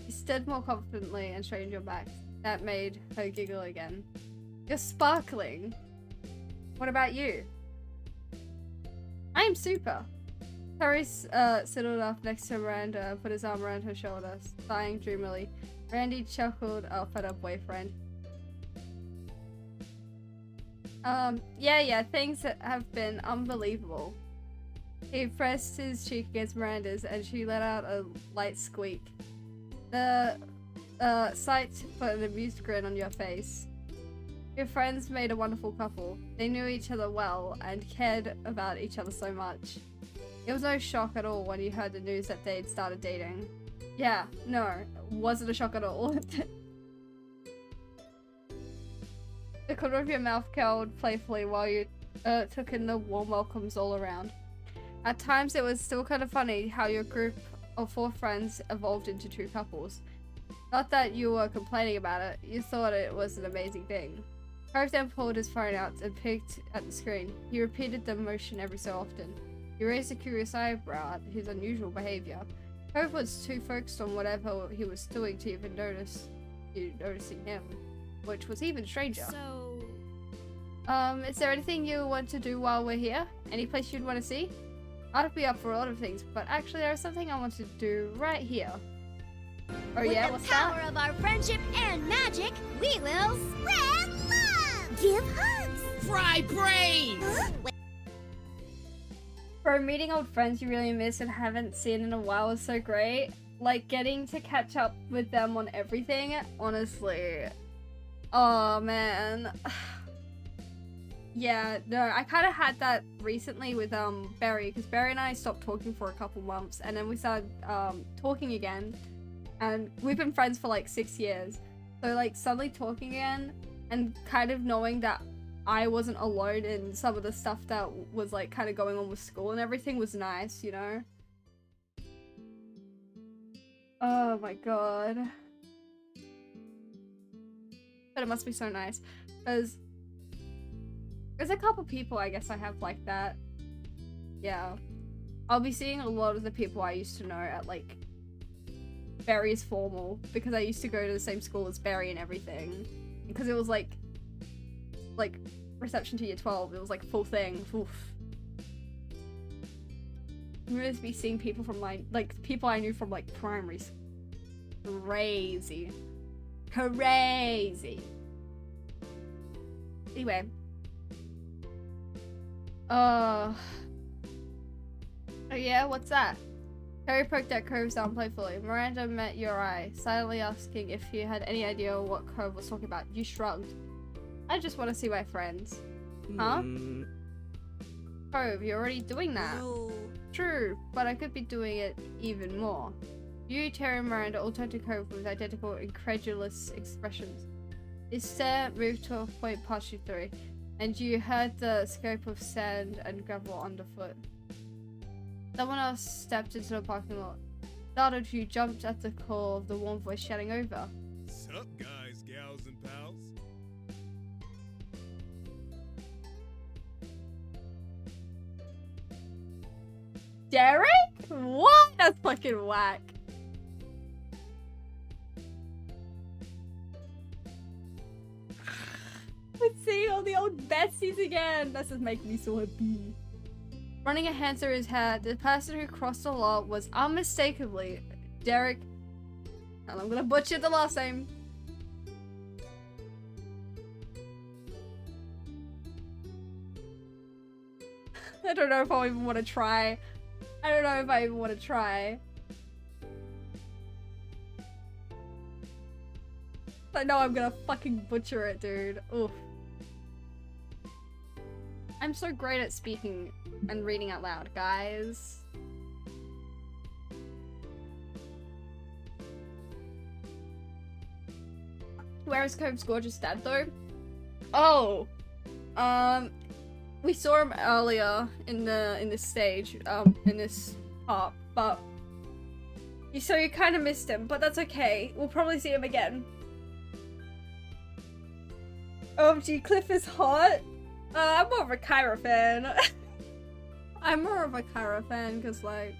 You stood more confidently and straightened your back. That made her giggle again. You're sparkling. What about you? I am super. Harry sidled up next to Miranda and put his arm around her shoulder, sighing dreamily. Randy chuckled up at her boyfriend. Yeah, things have been unbelievable. He pressed his cheek against Miranda's and she let out a light squeak. The sight put an amused grin on your face. Your friends made a wonderful couple. They knew each other well and cared about each other so much. It was no shock at all when you heard the news that they'd started dating. Yeah, no, wasn't a shock at all. The corner of your mouth curled playfully while you took in the warm welcomes all around. At times it was still kind of funny how your group of 4 friends evolved into 2 couples. Not that you were complaining about it, you thought it was an amazing thing. Cove then pulled his phone out and picked at the screen. He repeated the motion every so often. He raised a curious eyebrow at his unusual behavior. Cove was too focused on whatever he was doing to even notice you noticing him, which was even stranger. So, is there anything you want to do while we're here? Any place you'd want to see? I'd be up for a lot of things, but actually there's something I want to do right here. Oh yeah, what's that? With the power of our friendship and magic, we will spread love! Give hugs! Fry brains! Bro, meeting old friends you really miss and haven't seen in a while is so great. Like, getting to catch up with them on everything, honestly. Oh, man. Yeah, no, I kind of had that recently with Barry, because Barry and I stopped talking for a couple months, and then we started talking again, and we've been friends for like 6 years. So like suddenly talking again, and kind of knowing that I wasn't alone in some of the stuff that was like kind of going on with school and everything was nice, you know? Oh my god. But it must be so nice, because there's a couple people I guess I have like that. Yeah. I'll be seeing a lot of the people I used to know at like Barry's formal, because I used to go to the same school as Barry and everything. Because it was like reception to year 12, it was like full thing. Oof. I'm gonna be seeing people from like people I knew from like primary school. Crazy. Crazy. Anyway. Oh yeah, what's that? Harry poked at Cove's arm playfully. Miranda met your eye, silently asking if you had any idea what Cove was talking about. You shrugged. I just want to see my friends. Huh? Cove, you're already doing that. No. True, but I could be doing it even more. You, Terry, and Miranda all turned to Cove with identical, incredulous expressions. His stare moved to a point past you 3, and you heard the scrape of sand and gravel underfoot. Someone else stepped into the parking lot. Startled, you jumped at the call of the warm voice shouting over. Sup, guys, gals, and pals? Derek? What? That's fucking whack. Let's see all the old besties again. This is making me so happy. Running a hand through his hair, the person who crossed the lot was unmistakably Derek. And I'm gonna butcher the last name. I don't know if I even want to try. I don't know if I even want to try. I know I'm gonna fucking butcher it, dude. Oof. I'm so great at speaking and reading out loud, guys. Where is Cove's gorgeous dad, though? Oh. We saw him earlier in this stage, in this part, but so you kind of missed him, but that's okay. We'll probably see him again. OMG, Cliff is hot. I'm more of a Kyra fan. I'm more of a Kyra fan because, like,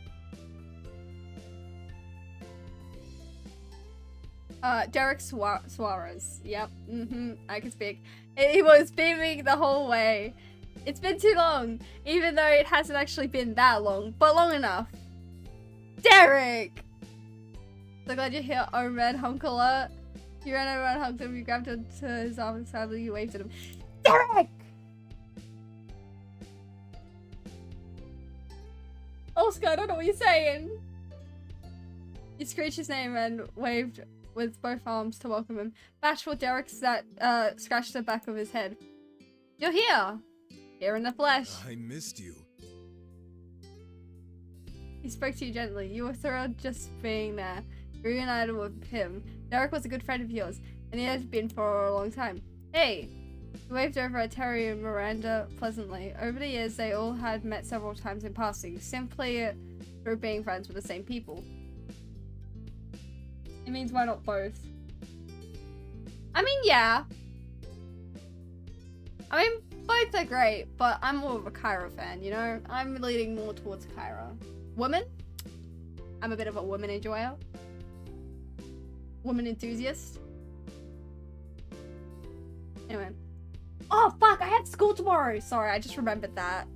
Derek Suarez. Yep. I can speak. He was beaming the whole way. It's been too long, even though it hasn't actually been that long, but long enough. Derek! So glad you're here, oh man, honk alert. You ran over and hugged him, you grabbed him to his arm and sadly you waved at him. Derek! Oscar, I don't know what you're saying. You screeched his name and waved with both arms to welcome him. Bashful Derek scratched the back of his head. You're here! Here in the flesh. I missed you. He spoke to you gently. You were thrilled just being there. Reunited with him. Derek was a good friend of yours, and he has been for a long time. Hey! He waved over at Terry and Miranda pleasantly. Over the years, they all had met several times in passing, simply through being friends with the same people. It means why not both? I mean, yeah. I mean, both are great, but I'm more of a Kyra fan, you know? I'm leaning more towards Kyra. Woman? I'm a bit of a woman enjoyer. Woman enthusiast. Anyway. Oh, fuck! I have school tomorrow! Sorry, I just remembered that.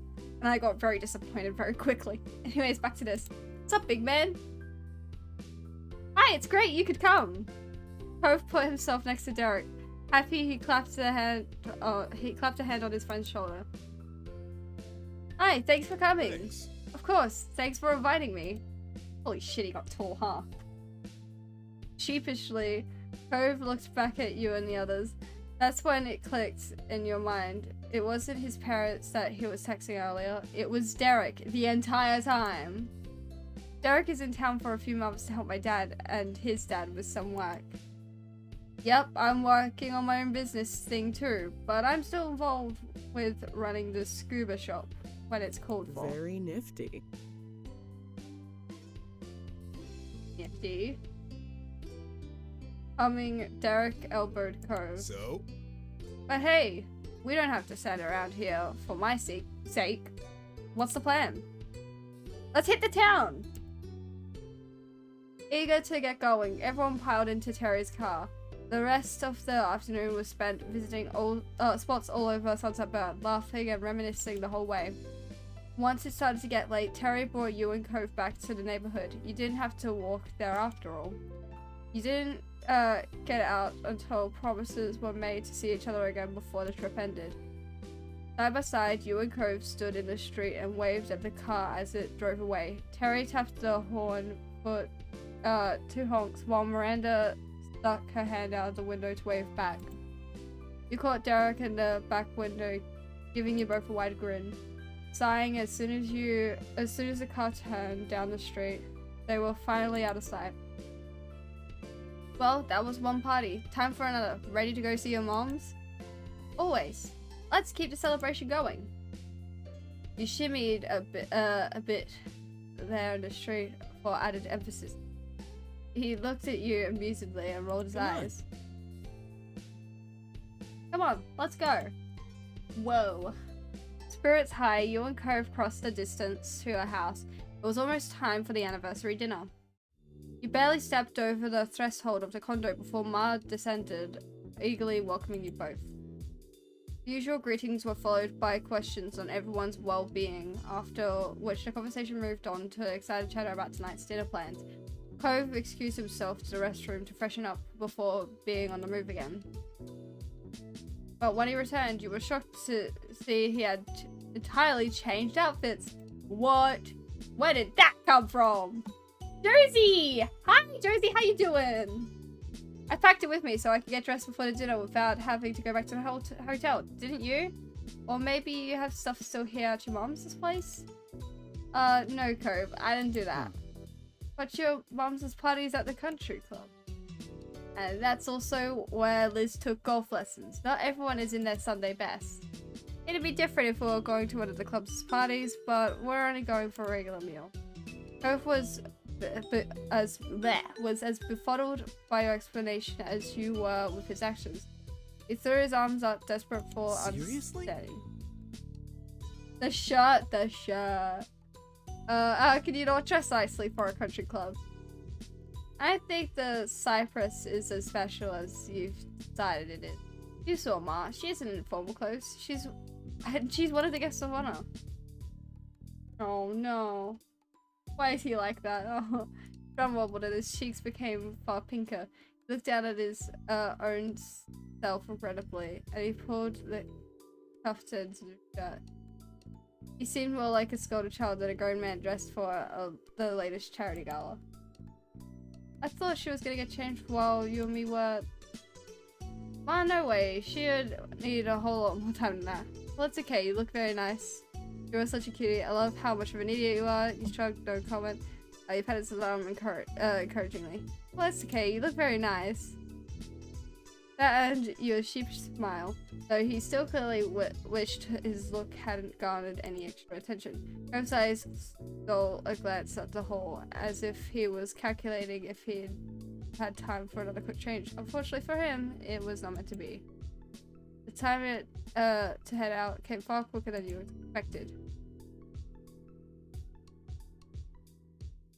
And I got very disappointed very quickly. Anyways, back to this. What's up, big man? Hi, it's great, you could come. Cove put himself next to Derek. Happy, he clapped a hand on his friend's shoulder. Hi, thanks for coming. Thanks. Of course, thanks for inviting me. Holy shit, he got tall, huh? Sheepishly, Cove looked back at you and the others. That's when it clicked in your mind. It wasn't his parents that he was texting earlier. It was Derek the entire time. Derek is in town for a few months to help my dad and his dad with some work. Yep, I'm working on my own business thing too, but I'm still involved with running the scuba shop when it's called for. Very nifty. Nifty. Derek elbowed Cove. So? But hey, we don't have to stand around here for my sake. What's the plan? Let's hit the town! Eager to get going, everyone piled into Terry's car. The rest of the afternoon was spent visiting spots all over Sunset Burn, laughing and reminiscing the whole way. Once it started to get late, Terry brought you and Cove back to the neighborhood. You didn't have to walk there after all. You didn't get out until promises were made to see each other again before the trip ended. Side by side, you and Cove stood in the street and waved at the car as it drove away. Terry tapped the horn for 2 honks while Miranda stuck her hand out the window to wave back. You caught Derek in the back window, giving you both a wide grin. Sighing as soon as the car turned down the street, they were finally out of sight. Well, that was one party. Time for another. Ready to go see your moms? Always. Let's keep the celebration going. You shimmied a bit there in the street for added emphasis. He looked at you amusedly and rolled his eyes. Come on, let's go. Whoa. Spirits high, you and Cove crossed the distance to her house. It was almost time for the anniversary dinner. You barely stepped over the threshold of the condo before Ma descended, eagerly welcoming you both. The usual greetings were followed by questions on everyone's well-being, after which the conversation moved on to excited chatter about tonight's dinner plans. Cove excused himself to the restroom to freshen up before being on the move again. But when he returned, you were shocked to see he had entirely changed outfits. What? Where did that come from? Josie! Hi, Josie, how you doing? I packed it with me so I could get dressed before the dinner without having to go back to the hotel, didn't you? Or maybe you have stuff still here at your mom's place? No, Cove, I didn't do that. But your mom's party's at the country club. And that's also where Liz took golf lessons. Not everyone is in their Sunday best. It'd be different if we were going to one of the club's parties, but we're only going for a regular meal. Cliff was as befuddled by your explanation as you were with his actions. He threw his arms up, desperate for understanding. The shirt. Can you not dress nicely for a country club? I think the Cypress is as special as you've decided it is. You saw Ma. She isn't in formal clothes. She's one of the guests of honor. Oh no. Why is he like that? Oh. John wobbled and his cheeks became far pinker. He looked down at his own self regrettably, and he pulled the cuffed ends of his shirt. He seemed more like a scolded child than a grown man dressed for the latest charity gala. I thought she was gonna get changed while you and me were... Well, no way. She would need a whole lot more time than that. Well, it's okay. You look very nice. You're such a cutie. I love how much of an idiot you are. You shrugged, no comment. You patted his arm encouragingly. Well, it's okay. You look very nice. That earned you a sheepish smile, though he still clearly wished his look hadn't garnered any extra attention. Graham's eyes stole a glance at the hall, as if he was calculating if he'd had time for another quick change. Unfortunately for him, it was not meant to be. The time to head out came far quicker than you expected.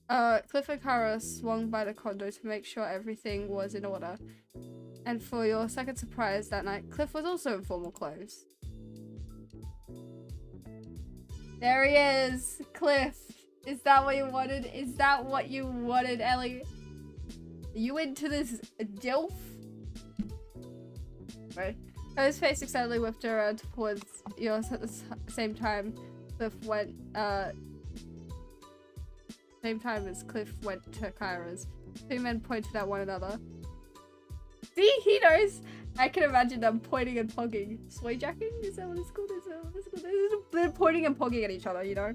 Cliff and Kara swung by the condo to make sure everything was in order. And for your second surprise that night, Cliff was also in formal clothes. There he is! Cliff! Is that what you wanted? Is that what you wanted, Ellie? Are you into this dilf? Right. His face excitedly whipped around towards yours at the same time Cliff went, same time as Cliff went to Kyra's. Two men pointed at one another. See, he knows. I can imagine them pointing and pogging. Swayjacking? Is that what it's called? They're pointing and pogging at each other, you know?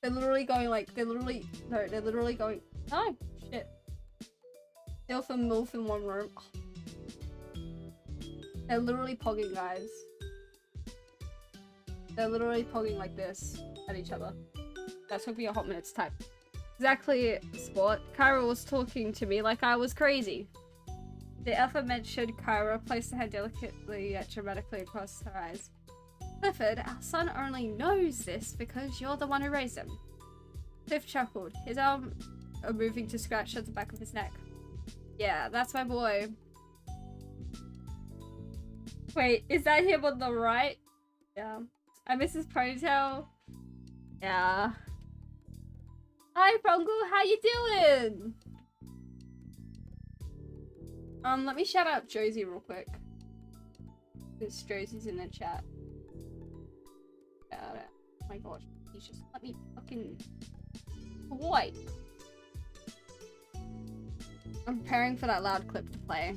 They're literally going like, they're literally going, oh, shit. Dilf and Milf in one room. Oh. They're literally pogging, guys. They're literally pogging like this at each other. That took me a hot minute to type. Exactly, Sport. Kyra was talking to me like I was crazy. The aforementioned Kyra placed her hand delicately yet dramatically across her eyes. Clifford, our son only knows this because you're the one who raised him. Cliff chuckled, his arm moving to scratch at the back of his neck. Yeah, that's my boy. Wait, is that him on the right? Yeah. I miss his ponytail. Yeah. Hi, Bronco, how you doing? Let me shout out Josie real quick. Since Josie's in the chat. Oh my gosh, he's just let me fucking... What? I'm preparing for that loud clip to play.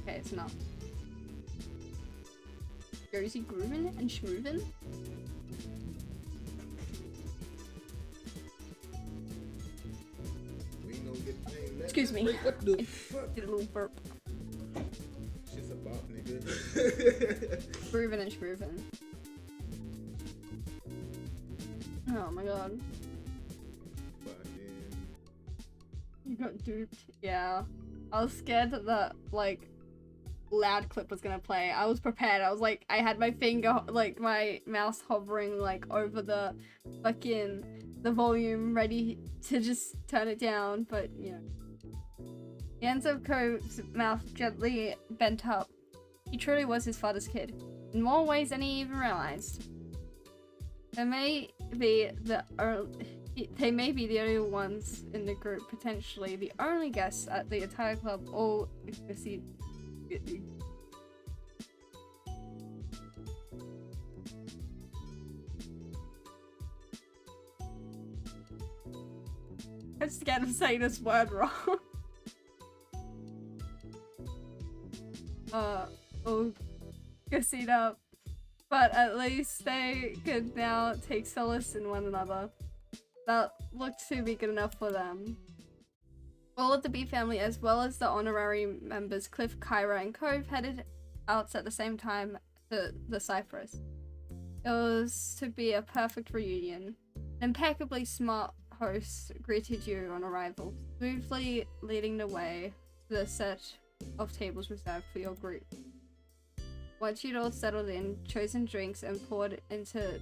Okay, it's not. Josie groovin' and schmoovin'? Excuse me. What the fuck? Did a little burp. Shit's a bop, nigga. Groovin' and schmoovin'. Oh my god. You got duped. Yeah. I was scared that the, like, loud clip was gonna play. I was prepared. I was like, I had my finger, like, my mouse hovering, like, over the fucking, the volume, ready to just turn it down, but, you know. The ends of Cove's mouth gently bent up. He truly was his father's kid, in more ways than he even realized. They may be the only ones in the group, potentially the only guests at the entire club, all see. I'm scared of saying this word wrong. Oh, Casita. But at least they could now take solace in one another. That looked to be good enough for them. All of the B family, as well as the honorary members Cliff, Kyra, and Cove, headed out at the same time to the Cypress. It was to be a perfect reunion. An impeccably smart host greeted you on arrival, smoothly leading the way to the set of tables reserved for your group. Once you'd all settled in, chosen drinks were poured into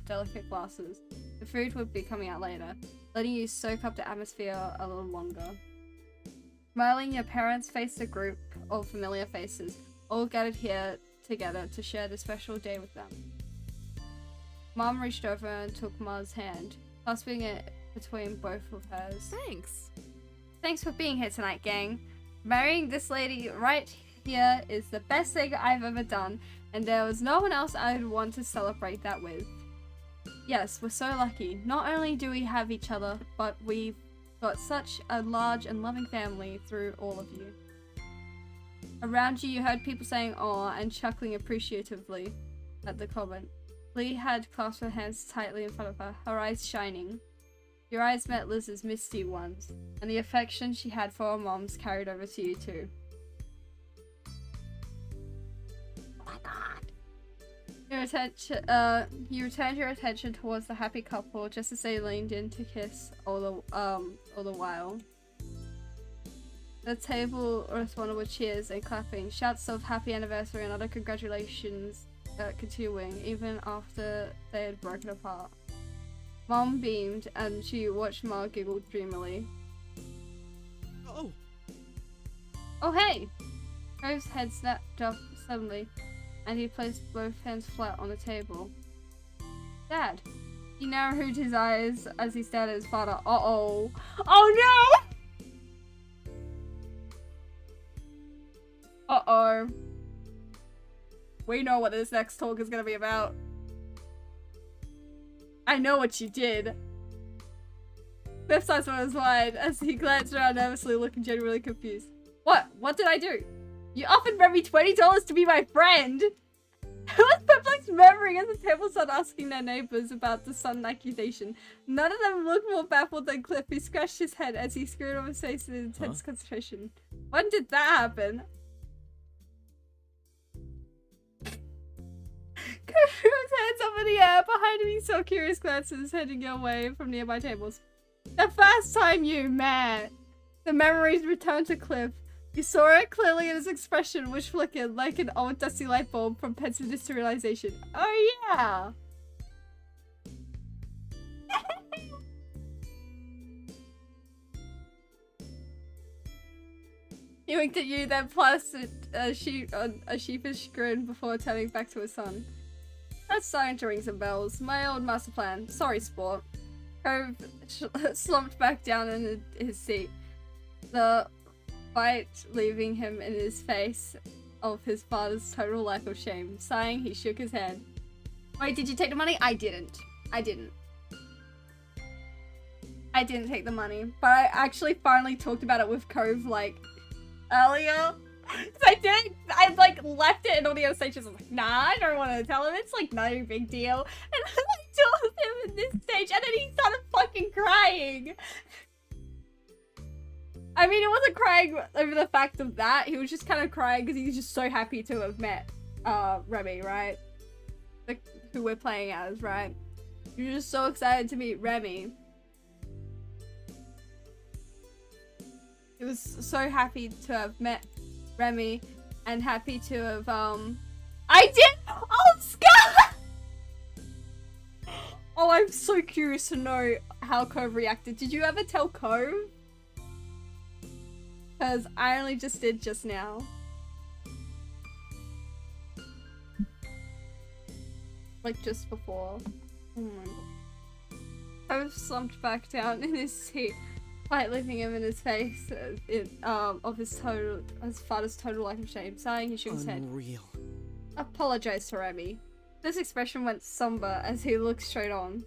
delicate glasses. The food would be coming out later, letting you soak up the atmosphere a little longer. Smiling, your parents faced a group of familiar faces, all gathered here together to share this special day with them. Mom reached over and took Ma's hand, clasping it between both of hers. Thanks. Thanks for being here tonight, gang. Marrying this lady right here is the best thing I've ever done, and there was no one else I'd want to celebrate that with. Yes, we're so lucky. Not only do we have each other, but we've got such a large and loving family through all of you. Around you, you heard people saying "aw" and chuckling appreciatively at the comment. Lee had clasped her hands tightly in front of her, her eyes shining. Your eyes met Liz's misty ones, and the affection she had for her moms carried over to you too. Oh my god. You returned your attention towards the happy couple just as they leaned in to kiss all the while. The table responded with cheers and clapping, shouts of happy anniversary and other congratulations continuing even after they had broken apart. Mom beamed and she watched Ma giggle dreamily. Oh hey! Cove's head snapped up suddenly, and he placed both hands flat on the table. Dad! He narrowed his eyes as he stared at his father. Uh-oh. Oh no! Uh-oh. We know what this next talk is gonna be about. I know what you did. Cliff's eyes went wide as he glanced around nervously, looking genuinely confused. What? What did I do? You offered Remy $20 to be my friend! I was perplexed, murmuring as the table started asking their neighbors about the sudden accusation. None of them looked more baffled than Cliff, who scratched his head as he screwed on his face in intense concentration. When did that happen? Cliff threw his hands up in the air. Behind him, he saw curious glances heading your way from nearby tables. The first time you met! The memories returned to Cliff. You saw it clearly in his expression, which flickered like an old dusty light bulb from pensiveness to realization. Oh yeah! He winked at you, then plastered a sheepish grin before turning back to his son. That's starting to ring some bells. My old master plan. Sorry, sport. Cove slumped back down in his seat. The fight leaving him in his face of his father's total lack of shame. Sighing, he shook his head. Wait, did you take the money? I didn't. I didn't take the money. But I actually finally talked about it with Cove, like, earlier. I like left it and all the other stages. I was like, nah, I don't want to tell him. It's like no big deal. And I told him in this stage, and then he started fucking crying. I mean, he wasn't crying over the fact of that. He was just kind of crying because he was just so happy to have met Remy, right? Who we're playing as, right? He was just so excited to meet Remy. He was so happy to have met Remy and happy to have, I did! Oh, Scott! Oh, I'm so curious to know how Cove reacted. Did you ever tell Cove? Because I only just did just now. Like just before. Oh my god. Cove slumped back down in his seat, quite leaving him in his face of his father's total lack of shame. Sighing, he shook his head. Unreal. Apologized to Remy. This expression went somber as he looked straight on.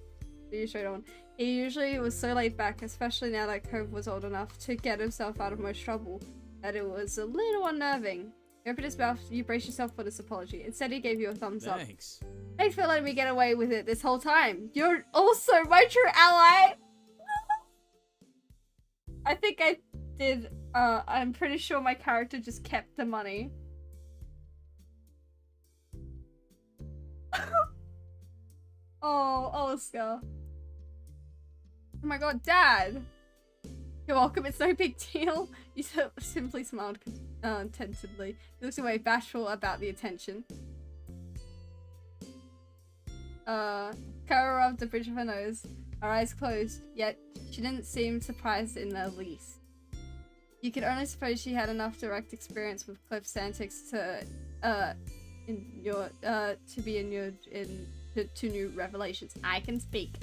He usually was so laid back, especially now that Cove was old enough to get himself out of most trouble, that it was a little unnerving. He opened his mouth. You braced yourself for this apology. Instead, he gave you a thumbs up. Thanks. Thanks for letting me get away with it this whole time. You're also my true ally. I think I did. I'm pretty sure my character just kept the money. Oh, Oscar. Oh my god, Dad! You're welcome, it's no big deal. You simply smiled contentedly. He looks away, bashful about the attention. Kara rubbed the bridge of her nose, her eyes closed, yet she didn't seem surprised in the least. You could only suppose she had enough direct experience with Cliff's antics to new revelations. I can speak.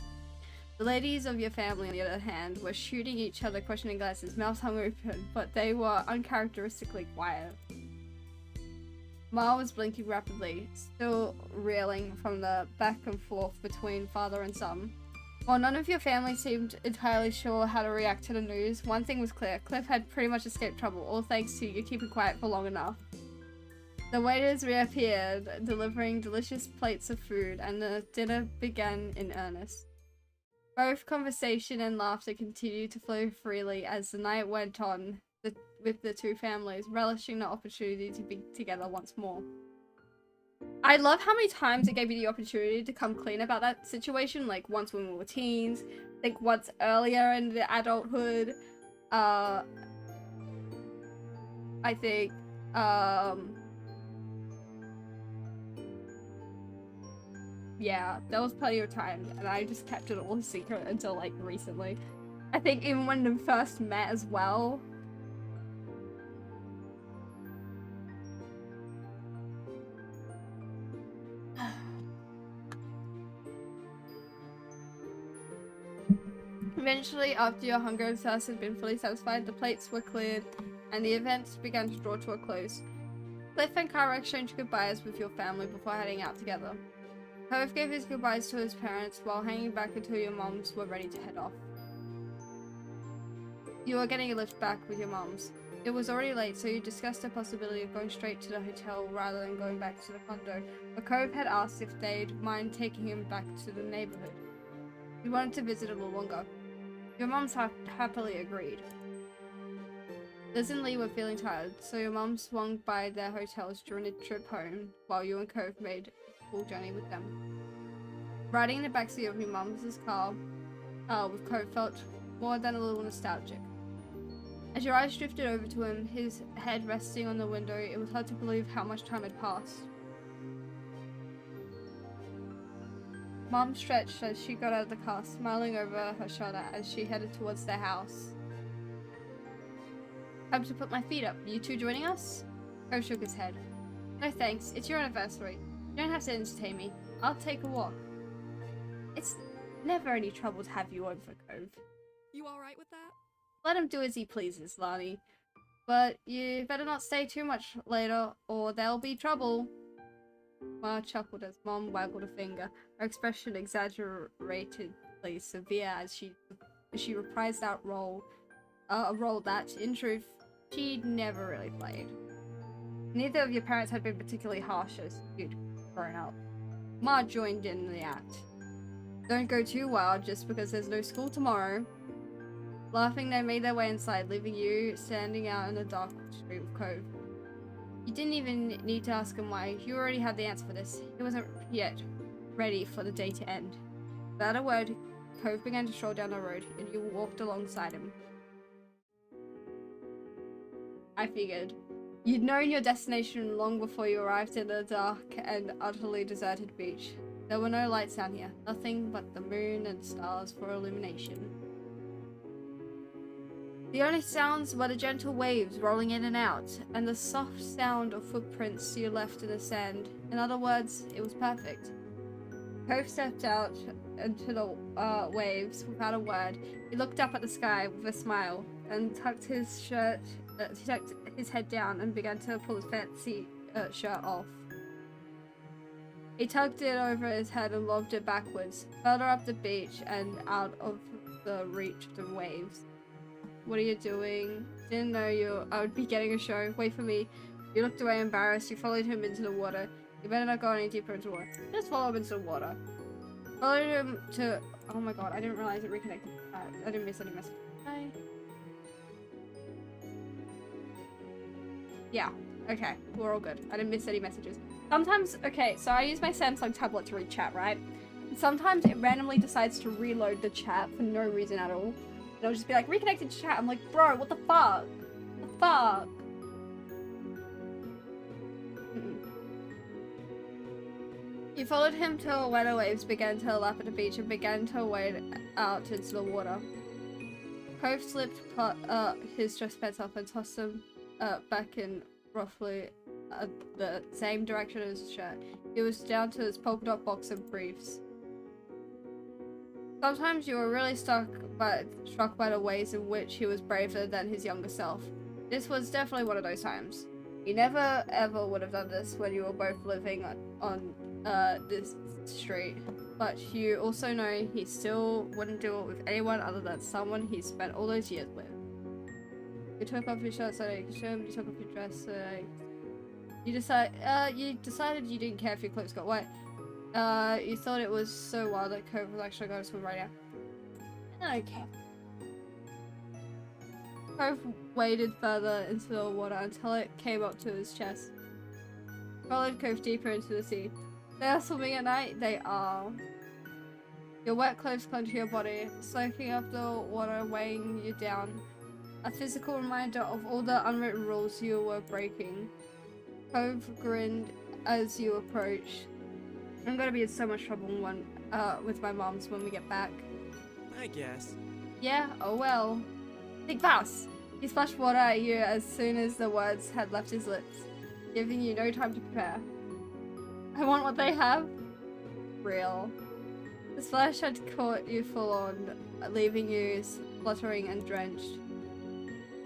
The ladies of your family, on the other hand, were shooting each other questioning glances, mouths hung open, but they were uncharacteristically quiet. Ma was blinking rapidly, still reeling from the back and forth between father and son. While none of your family seemed entirely sure how to react to the news, one thing was clear. Cliff had pretty much escaped trouble, all thanks to you keeping quiet for long enough. The waiters reappeared, delivering delicious plates of food, and the dinner began in earnest. Both conversation and laughter continued to flow freely as the night went on, with the two families relishing the opportunity to be together once more. I love how many times it gave you the opportunity to come clean about that situation, like once when we were teens, I think once earlier in the adulthood, I think, yeah, there was plenty of times, and I just kept it all a secret until, like, recently. I think even when we first met as well. Eventually, after your hunger and thirst had been fully satisfied, the plates were cleared, and the event began to draw to a close. Cliff and Kara exchanged goodbyes with your family before heading out together. Cove gave his goodbyes to his parents while hanging back until your moms were ready to head off. You were getting a lift back with your moms. It was already late, so you discussed the possibility of going straight to the hotel rather than going back to the condo, but Cove had asked if they'd mind taking him back to the neighborhood. He wanted to visit a little longer. Your moms happily agreed. Liz and Lee were feeling tired, so your moms swung by their hotels during the trip home, while you and Cove made full journey with them. Riding in the backseat of your mum's car with Cove felt more than a little nostalgic. As your eyes drifted over to him, his head resting on the window, it was hard to believe how much time had passed. Mom stretched as she got out of the car, smiling over her shoulder as she headed towards their house. Time to put my feet up. You two joining us? Cove shook his head. No thanks, it's your anniversary. You don't have to entertain me. I'll take a walk. It's never any trouble to have you over, Cove. You alright with that? Let him do as he pleases, Lani. But you better not stay too much later, or there'll be trouble. Ma chuckled as Mom waggled a finger, her expression exaggeratedly severe as she reprised that role, a role that, in truth, she'd never really played. Neither of your parents had been particularly harsh as you'd grown up. Ma joined in the act. Don't go too wild just because there's no school tomorrow. Laughing, they made their way inside, leaving you standing out in the dark street with Cove. You didn't even need to ask him why. You already had the answer for this. He wasn't yet ready for the day to end. Without a word, Cove began to stroll down the road, and you walked alongside him. I figured. You'd known your destination long before you arrived at the dark and utterly deserted beach. There were no lights down here, nothing but the moon and stars for illumination. The only sounds were the gentle waves rolling in and out, and the soft sound of footprints you left in the sand. In other words, it was perfect. Cove stepped out into the waves without a word. He looked up at the sky with a smile, and tucked his head down and began to pull his fancy shirt off. He tugged it over his head and lobbed it backwards, further up the beach and out of the reach of the waves. What are you doing? Didn't know I would be getting a show. Wait for me. You looked away embarrassed. You followed him into the water. You better not go any deeper into the water. Just follow him into the water. Followed him to... Oh my god, I didn't realize it reconnected. I didn't miss any message. Bye. Yeah. Okay. We're all good. I didn't miss any messages. Sometimes, okay, so I use my Samsung tablet to read chat, right? And sometimes it randomly decides to reload the chat for no reason at all. And it'll just be like, reconnected to chat. I'm like, bro, what the fuck? What the fuck? You followed him till wetter waves began to lap at the beach and began to wade out into the water. Cove slipped his dress pants off and tossed them back in roughly the same direction as his shirt. He was down to his polka dot boxer briefs. Sometimes you were really struck by the ways in which he was braver than his younger self. This was definitely one of those times. You never ever would have done this when you were both living on this street, but you also know he still wouldn't do it with anyone other than someone he spent all those years with. You took off your shirt so that you could show him, you took off your dress so that you decided you didn't care if your clothes got wet. You thought it was so wild that Cove was actually going to swim right now. Okay. Cove waded further into the water until it came up to his chest. Followed Cove deeper into the sea. They are swimming at night? They are. Your wet clothes clung to your body, soaking up the water, weighing you down. A physical reminder of all the unwritten rules you were breaking. Cove grinned as you approached. I'm gonna be in so much trouble with my moms when we get back. I guess. Yeah, oh well. Think fast! He splashed water at you as soon as the words had left his lips, giving you no time to prepare. I want what they have? Real. The splash had caught you full on, leaving you spluttering and drenched.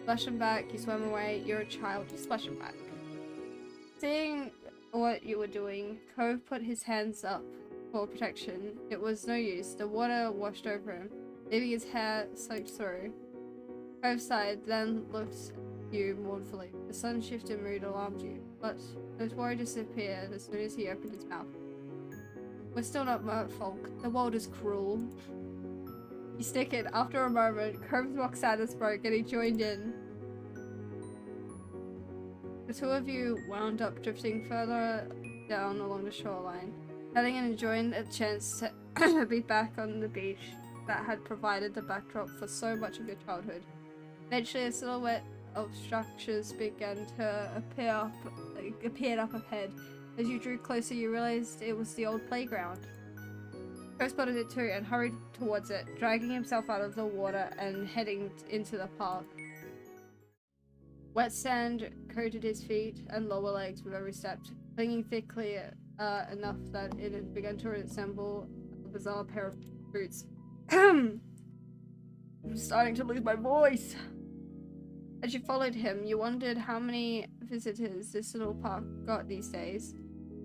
Splashing back, you swam away. You're a child. Splashing back. Seeing what you were doing, Cove put his hands up for protection. It was no use. The water washed over him, leaving his hair soaked through. Cove sighed, then looked at you mournfully. The sudden shift in mood alarmed you, but his worry disappeared as soon as he opened his mouth. We're still not merfolk. The world is cruel. You stick it. After a moment, Cove's rock sadness broke and he joined in. The two of you wound up drifting further down along the shoreline, having enjoyed a chance to be back on the beach that had provided the backdrop for so much of your childhood. Eventually, a silhouette of structures began to appeared up ahead. As you drew closer, you realized it was the old playground. Cove spotted it too and hurried towards it, dragging himself out of the water and heading into the park. Wet sand coated his feet and lower legs with every step, clinging thickly enough that it had begun to resemble a bizarre pair of boots. I'm starting to lose my voice. As you followed him, you wondered how many visitors this little park got these days.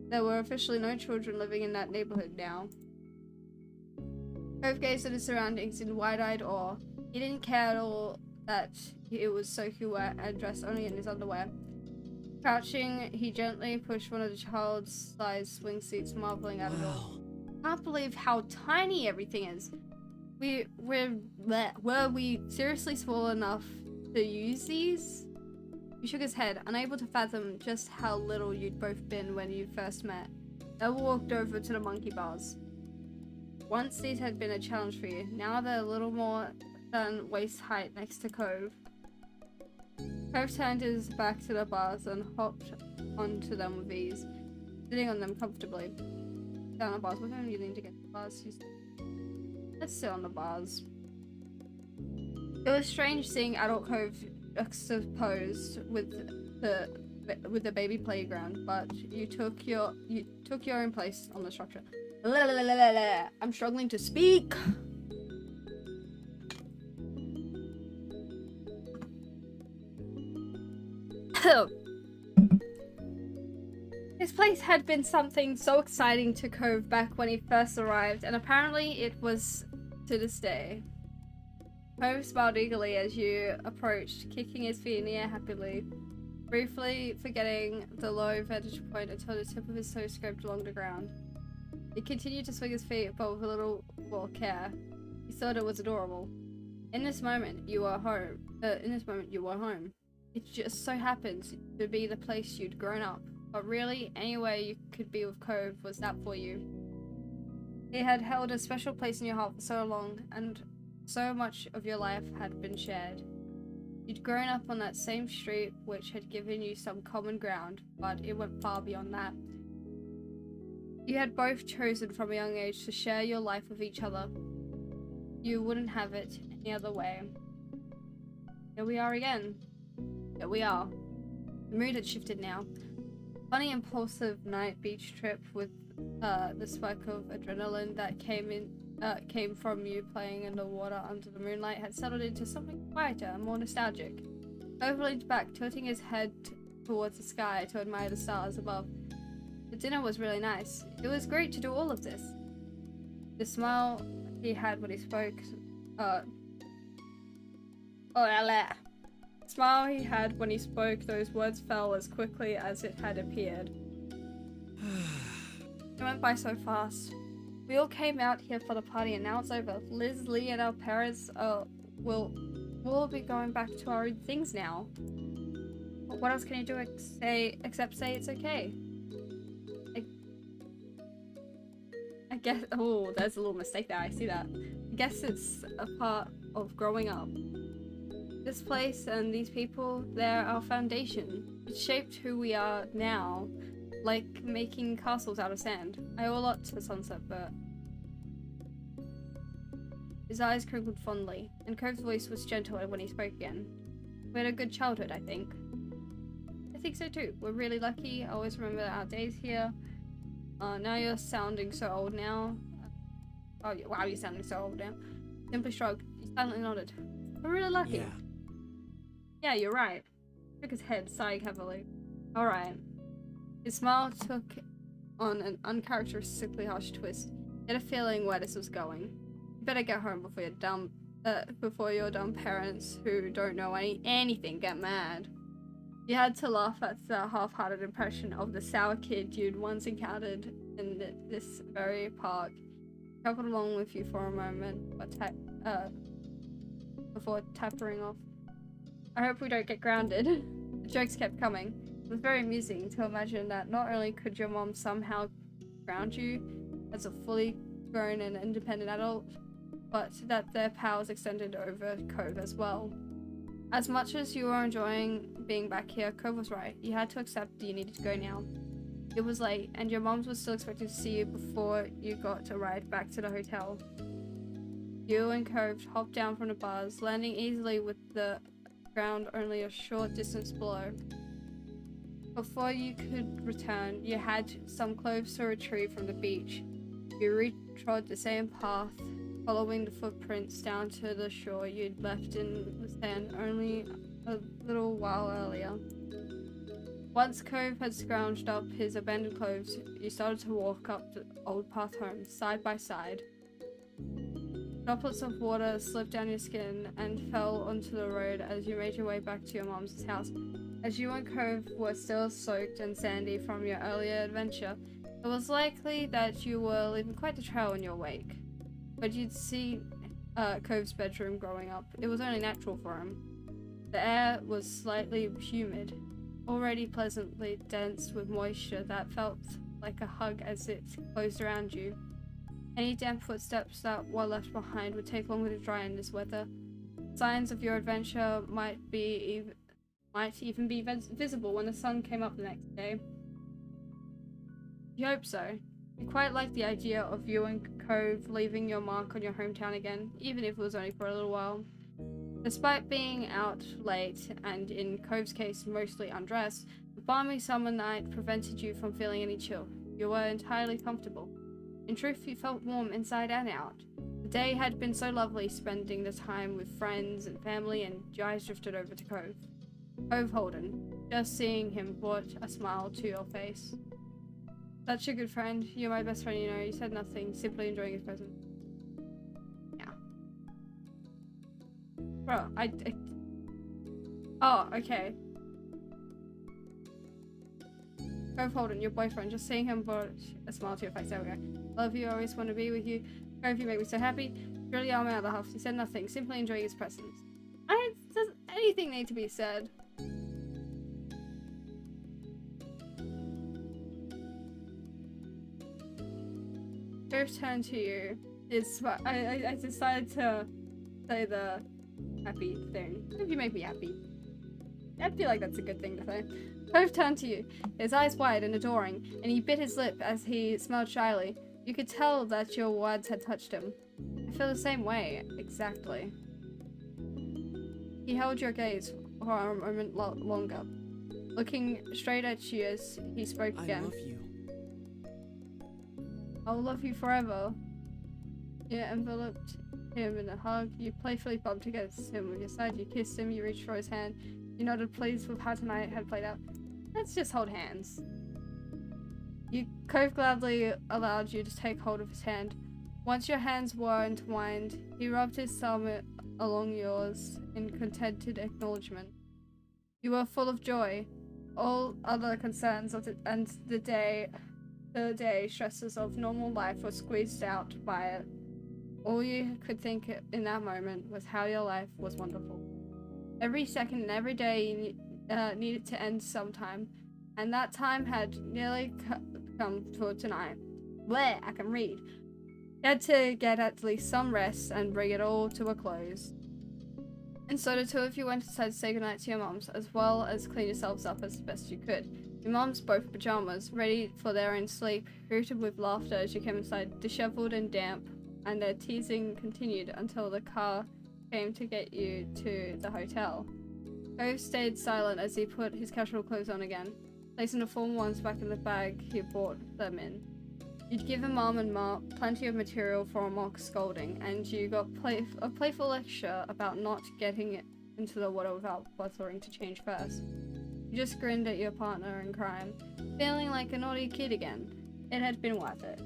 There were officially no children living in that neighborhood now. Cove gazed at his surroundings in wide-eyed awe. He didn't care at all that it was soaking wet and dressed only in his underwear. Crouching, he gently pushed one of the child-sized swing seats, marveling at it all. I can't believe how tiny everything is. Were we seriously small enough to use these? He shook his head, unable to fathom just how little you'd both been when you first met. They walked over to the monkey bars. Once these had been a challenge for you, now they're a little more than waist height next to Cove. Cove turned his back to the bars and hopped onto them with ease, sitting on them comfortably. Down the bars. We're going to need to get the bars. Let's sit on the bars. It was strange seeing adult Cove juxtaposed with the baby playground, but you took your own place on the structure. I'm struggling to speak. This place had been something so exciting to Cove back when he first arrived, and apparently it was to this day. Cove smiled eagerly as you approached, kicking his feet in the air happily, briefly forgetting the low vantage point until the tip of his toe scraped along the ground. He continued to swing his feet, but with a little more care. He thought it was adorable. In this moment, you were home. It just so happens to be the place you'd grown up, but really, anywhere you could be with Cove was that for you. He had held a special place in your heart for so long, and so much of your life had been shared. You'd grown up on that same street, which had given you some common ground, but it went far beyond that. You had both chosen from a young age to share your life with each other. You wouldn't have it any other way. Here we are again. Here we are. The mood had shifted now. Funny impulsive night beach trip with the spike of adrenaline that came from you playing in the water under the moonlight had settled into something quieter and more nostalgic. Cove leaned back, tilting his head towards the sky to admire the stars above. The dinner was really nice. It was great to do all of this. The smile he had when he spoke, smile he had when he spoke, those words fell as quickly as it had appeared. It went by so fast. We all came out here for the party and now it's over. Liz, Lee, and our parents will all be going back to our own things now. But what else can you do except say it's okay? I guess, oh, there's a little mistake there, I see that. I guess it's a part of growing up. This place and these people, they're our foundation. It shaped who we are now, like making castles out of sand. I owe a lot to the sunset, but... His eyes crinkled fondly, and Cove's voice was gentler when he spoke again. We had a good childhood, I think. I think so too. We're really lucky. I always remember our days here. Now you're sounding so old now. Oh, wow, you're sounding so old now. Simply shrugged. He silently nodded. We're really lucky. Yeah, you're right. Shook his head, sighing heavily. Alright. His smile took on an uncharacteristically harsh twist. He had a feeling where this was going. You better get home before your dumb parents who don't know anything get mad. You had to laugh at the half-hearted impression of the sour kid you'd once encountered in this very park. He chuckled along with you for a moment, but before tapering off. I hope we don't get grounded. The jokes kept coming. It was very amusing to imagine that not only could your mom somehow ground you as a fully grown and independent adult, but that their powers extended over Cove as well. As much as you were enjoying being back here, Cove was right. You had to accept that you needed to go now. It was late, and your moms was still expecting to see you before you got a ride back to the hotel. You and Cove hopped down from the bars, landing easily with the ground only a short distance below. Before you could return, you had some clothes to retrieve from the beach. You retrod the same path, following the footprints down to the shore you'd left in the sand only a little while earlier. Once Cove had scrounged up his abandoned clothes, you started to walk up the old path home, side by side. Droplets of water slipped down your skin and fell onto the road as you made your way back to your mom's house. As you and Cove were still soaked and sandy from your earlier adventure, it was likely that you were leaving quite the trail in your wake. But you'd see Cove's bedroom growing up. It was only natural for him. The air was slightly humid, already pleasantly dense with moisture that felt like a hug as it closed around you. Any damp footsteps that were left behind would take longer to dry in this weather. Signs of your adventure might even be visible when the sun came up the next day. You hope so. You quite liked the idea of you and Cove leaving your mark on your hometown again, even if it was only for a little while. Despite being out late, and in Cove's case mostly undressed, the balmy summer night prevented you from feeling any chill. You were entirely comfortable. In truth, you felt warm inside and out. The day had been so lovely spending the time with friends and family, and your eyes drifted over to Cove. Cove Holden. Just seeing him brought a smile to your face. Such a good friend. You're my best friend, you know. You said nothing, simply enjoying his presence. Yeah. Bro, Oh, okay. Cove Holden, your boyfriend. Just seeing him brought a smile to your face. There we go. Love you, always want to be with you. Cove, you make me so happy. Really, I'm out of the house. He said nothing, simply enjoying his presence. Does anything need to be said? Cove's turn to you is I decided to say the happy thing. If you make me happy. I feel like that's a good thing to say. Cove turned to you, his eyes wide and adoring, and he bit his lip as he smiled shyly. You could tell that your words had touched him. I feel the same way, exactly. He held your gaze for a moment longer, looking straight at you as he spoke again. I love you. I'll love you forever. You enveloped him in a hug. You playfully bumped against him with your side. You kissed him. You reached for his hand. You nodded pleased with how tonight had played out. Let's just hold hands. Cove gladly allowed you to take hold of his hand. Once your hands were entwined, he rubbed his thumb along yours in contented acknowledgement. You were full of joy. All other concerns of the day stresses of normal life were squeezed out by it. All you could think in that moment was how your life was wonderful. Every second and every day needed to end sometime, and that time had nearly come for tonight. Bleh, I can read. You had to get at least some rest and bring it all to a close. And so the two of you went inside to say goodnight to your moms, as well as clean yourselves up as best you could. Your moms, both pajamas, ready for their own sleep, hooted with laughter as you came inside, disheveled and damp, and their teasing continued until the car came to get you to the hotel. Cove stayed silent as he put his casual clothes on again, placing the formal ones back in the bag he brought them in. You'd given Mom and Ma plenty of material for a mock scolding, and you got a playful lecture about not getting into the water without bothering to change first. You just grinned at your partner in crime, feeling like a naughty kid again. It had been worth it.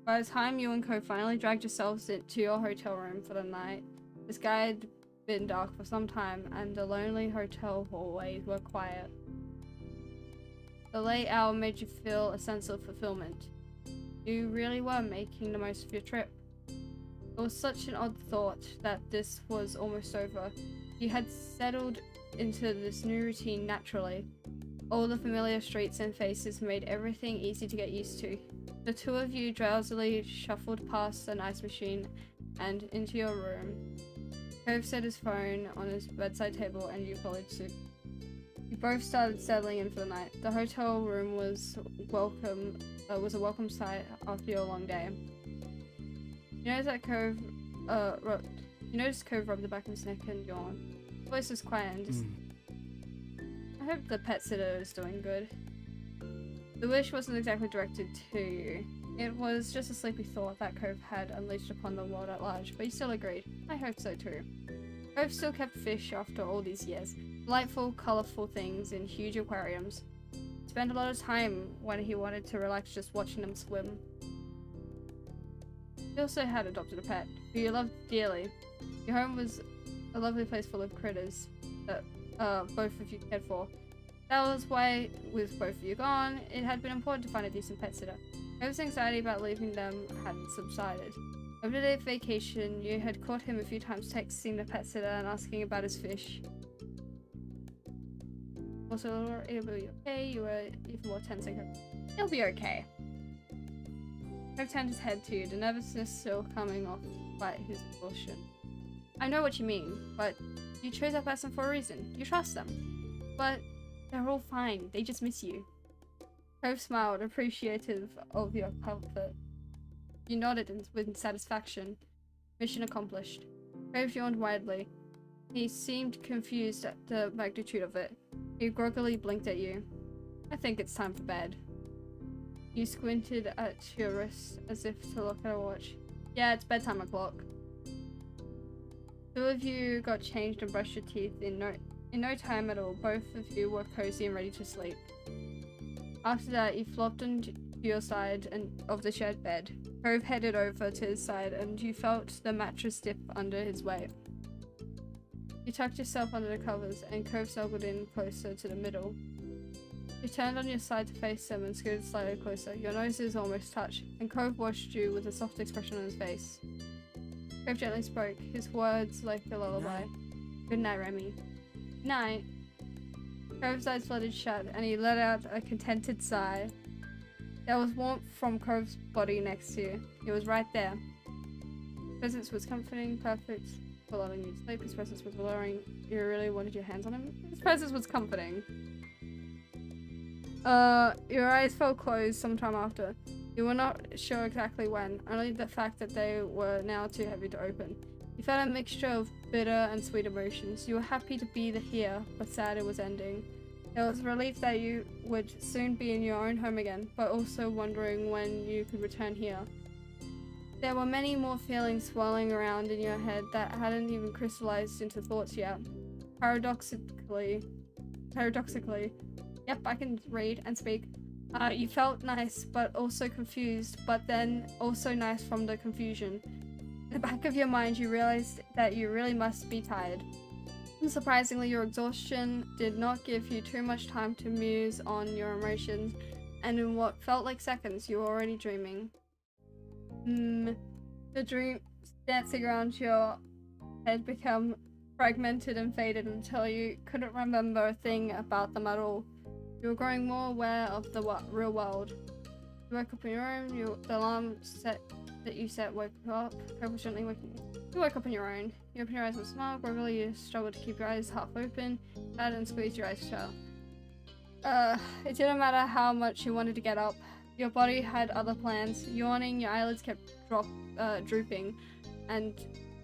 By the time you and Cove finally dragged yourselves to your hotel room for the night, the sky had been dark for some time, and the lonely hotel hallways were quiet. The late hour made you feel a sense of fulfillment. You really were making the most of your trip. It was such an odd thought that this was almost over. You had settled into this new routine naturally. All the familiar streets and faces made everything easy to get used to. The two of you drowsily shuffled past an ice machine and into your room. Cove set his phone on his bedside table and you followed suit. You both started settling in for the night. The hotel room was a welcome sight after your long day. You noticed Cove rubbed the back of his neck and yawned. His voice was quiet and just. I hope the pet sitter is doing good. The wish wasn't exactly directed to you. It was just a sleepy thought that Cove had unleashed upon the world at large, but you still agreed. I hope so too. Cove still kept fish after all these years. Delightful, colourful things in huge aquariums. Spent a lot of time when he wanted to relax just watching them swim. He also had adopted a pet, who you loved dearly. Your home was a lovely place full of critters that both of you cared for. That was why, with both of you gone, it had been important to find a decent pet sitter. Cove's anxiety about leaving them hadn't subsided. Over the vacation, you had caught him a few times texting the pet sitter and asking about his fish. Also, it'll be okay. You were even more tense and Cove. It'll be okay. Cove turned his head to you, the nervousness still coming off despite his exhaustion. I know what you mean, but you chose that person for a reason. You trust them. But they're all fine. They just miss you. Cove smiled, appreciative of your comfort. You nodded with satisfaction. Mission accomplished. Cove yawned widely. He seemed confused at the magnitude of it. He groggily blinked at you. I think it's time for bed. You squinted at your wrist as if to look at a watch. Yeah, it's bedtime o'clock. Two of you got changed and brushed your teeth in no time at all. Both of you were cozy and ready to sleep. After that, you flopped onto your side of the shared bed. Cove headed over to his side and you felt the mattress dip under his weight. You tucked yourself under the covers and Cove snuggled in closer to the middle. You turned on your side to face him and scooted slightly closer. Your noses almost touched, and Cove watched you with a soft expression on his face. Cove gently spoke, his words like a lullaby. Good night, Remy. Night. Cove's eyes fluttered shut, and he let out a contented sigh. There was warmth from Cove's body next to you. He was right there. His presence was comforting, perfect for allowing you to sleep. His presence was alluring. You really wanted your hands on him. His presence was comforting. Your eyes felt closed sometime after. You were not sure exactly when, only the fact that they were now too heavy to open. You felt a mixture of bitter and sweet emotions. You were happy to be here, but sad it was ending. There was relief that you would soon be in your own home again, but also wondering when you could return here. There were many more feelings swirling around in your head that hadn't even crystallized into thoughts yet. Paradoxically, yep, I can read and speak. You felt nice, but also confused, but then also nice from the confusion. In the back of your mind, you realized that you really must be tired. Unsurprisingly, your exhaustion did not give you too much time to muse on your emotions, and in what felt like seconds, you were already dreaming. The dream dancing around your head became fragmented and faded until you couldn't remember a thing about them at all. You were growing more aware of the real world. You woke up in your room, the alarm that you set woke up, gently waking you. You woke up on your own. You opened your eyes and smiled. Gradually, you struggled to keep your eyes half open, and squeezed your eyes shut. It didn't matter how much you wanted to get up. Your body had other plans. Yawning, your eyelids kept drooping, and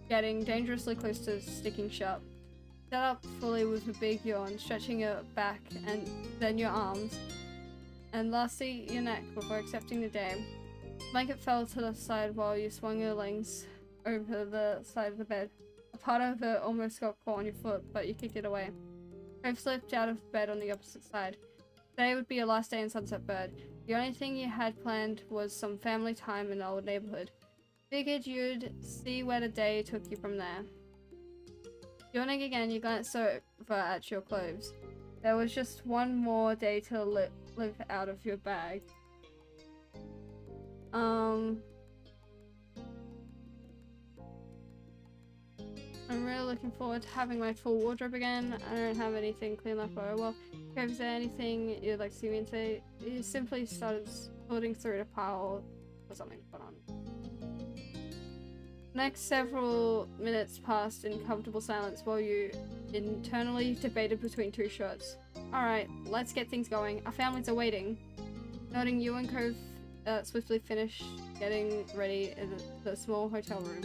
getting dangerously close to sticking shut. Sat up fully with a big yawn, stretching your back and then your arms, and lastly your neck before accepting the day. The blanket fell to the side while you swung your legs over the side of the bed. A part of it almost got caught on your foot, but you kicked it away. Cove slipped out of bed on the opposite side. Today would be your last day in Sunset Bird. The only thing you had planned was some family time in the old neighborhood. Figured you'd see where the day took you from there. Yawning again, you glanced over at your clothes. There was just one more day to live out of your bag. I'm really looking forward to having my full wardrobe again. I don't have anything clean left, but well. Is there anything you'd like to see me into? You simply started sorting through the pile or something to put on. Next several minutes passed in comfortable silence while you internally debated between two shirts. Alright, let's get things going. Our families are waiting. Nodding, you and Cove swiftly finished getting ready in the small hotel room.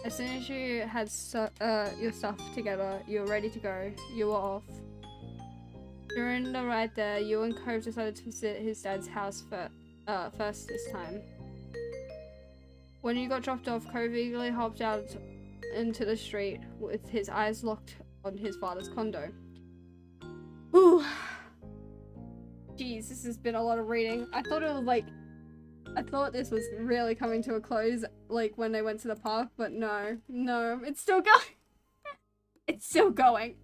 As soon as you had your stuff together, you were ready to go. You were off. During the ride there, you and Cove decided to visit his dad's house first this time. When you got dropped off, Cove eagerly hopped out into the street with his eyes locked on his father's condo. Ooh. Jeez, this has been a lot of reading. I thought this was really coming to a close, like when they went to the park, but no, it's still going. It's still going.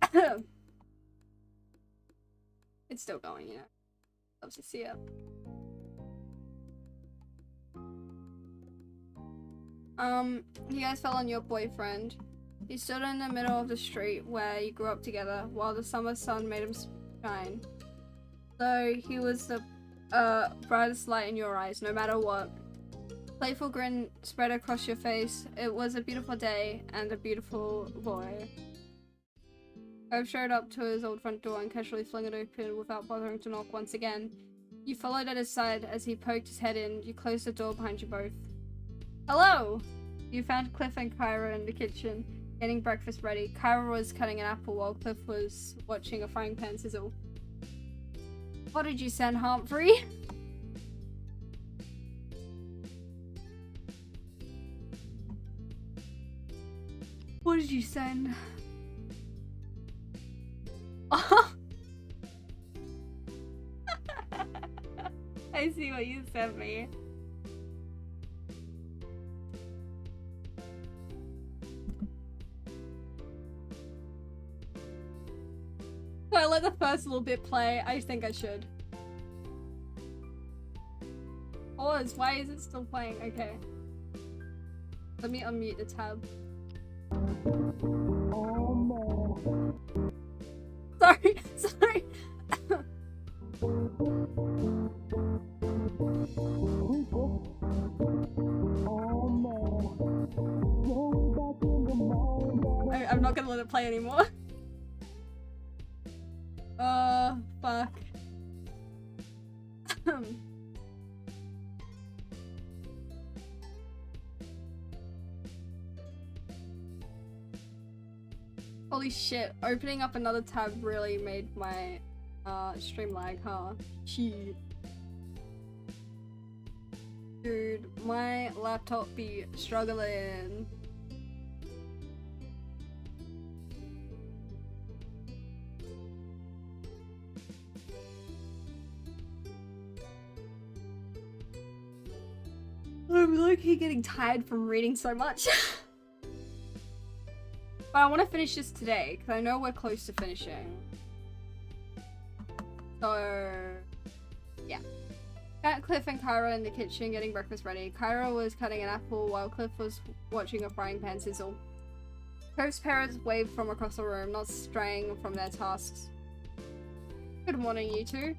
It's still going, you know. Love to see it. You guys fell on your boyfriend. He stood in the middle of the street where you grew up together while the summer sun made him shine. So he was the brightest light in your eyes, no matter what. Playful grin spread across your face. It was a beautiful day and a beautiful boy. Cove showed up to his old front door and casually flung it open without bothering to knock once again. You followed at his side as he poked his head in. You closed the door behind you both. Hello! You found Cliff and Kyra in the kitchen, getting breakfast ready. Kyra was cutting an apple while Cliff was watching a frying pan sizzle. What did you send, Humphrey? What did you send? I see what you sent me. So I let the first little bit play. I think I should. Pause. Why is it still playing? Okay. Let me unmute the tab. Sorry. play anymore. Fuck. Holy shit, opening up another tab really made my stream lag, huh? Shit. Dude, my laptop be struggling. I'm low-key getting tired from reading so much. But I want to finish this today, because I know we're close to finishing. So, yeah. Got Cliff and Kyra in the kitchen getting breakfast ready. Kyra was cutting an apple while Cliff was watching a frying pan sizzle. Cove's parents waved from across the room, not straying from their tasks. Good morning, you two.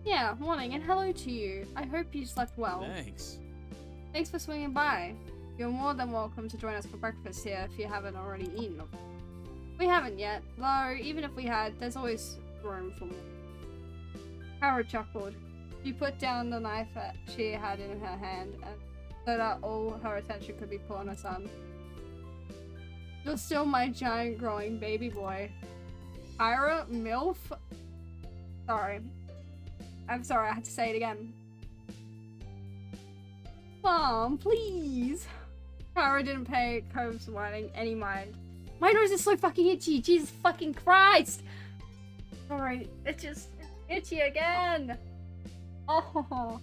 Yeah, morning, and hello to you. I hope you slept well. Thanks. Thanks for swinging by. You're more than welcome to join us for breakfast here if you haven't already eaten. We haven't yet, though even if we had, there's always room for more. Kyra chuckled. She put down the knife that she had in her hand and so that all her attention could be put on her son. You're still my giant growing baby boy. Kyra, MILF? Sorry. I'm sorry, I had to say it again. Mom, please. Kyra didn't pay Cove's whining any mind. My nose is so fucking itchy, Jesus fucking Christ! Alright, it's just itchy again! Oh.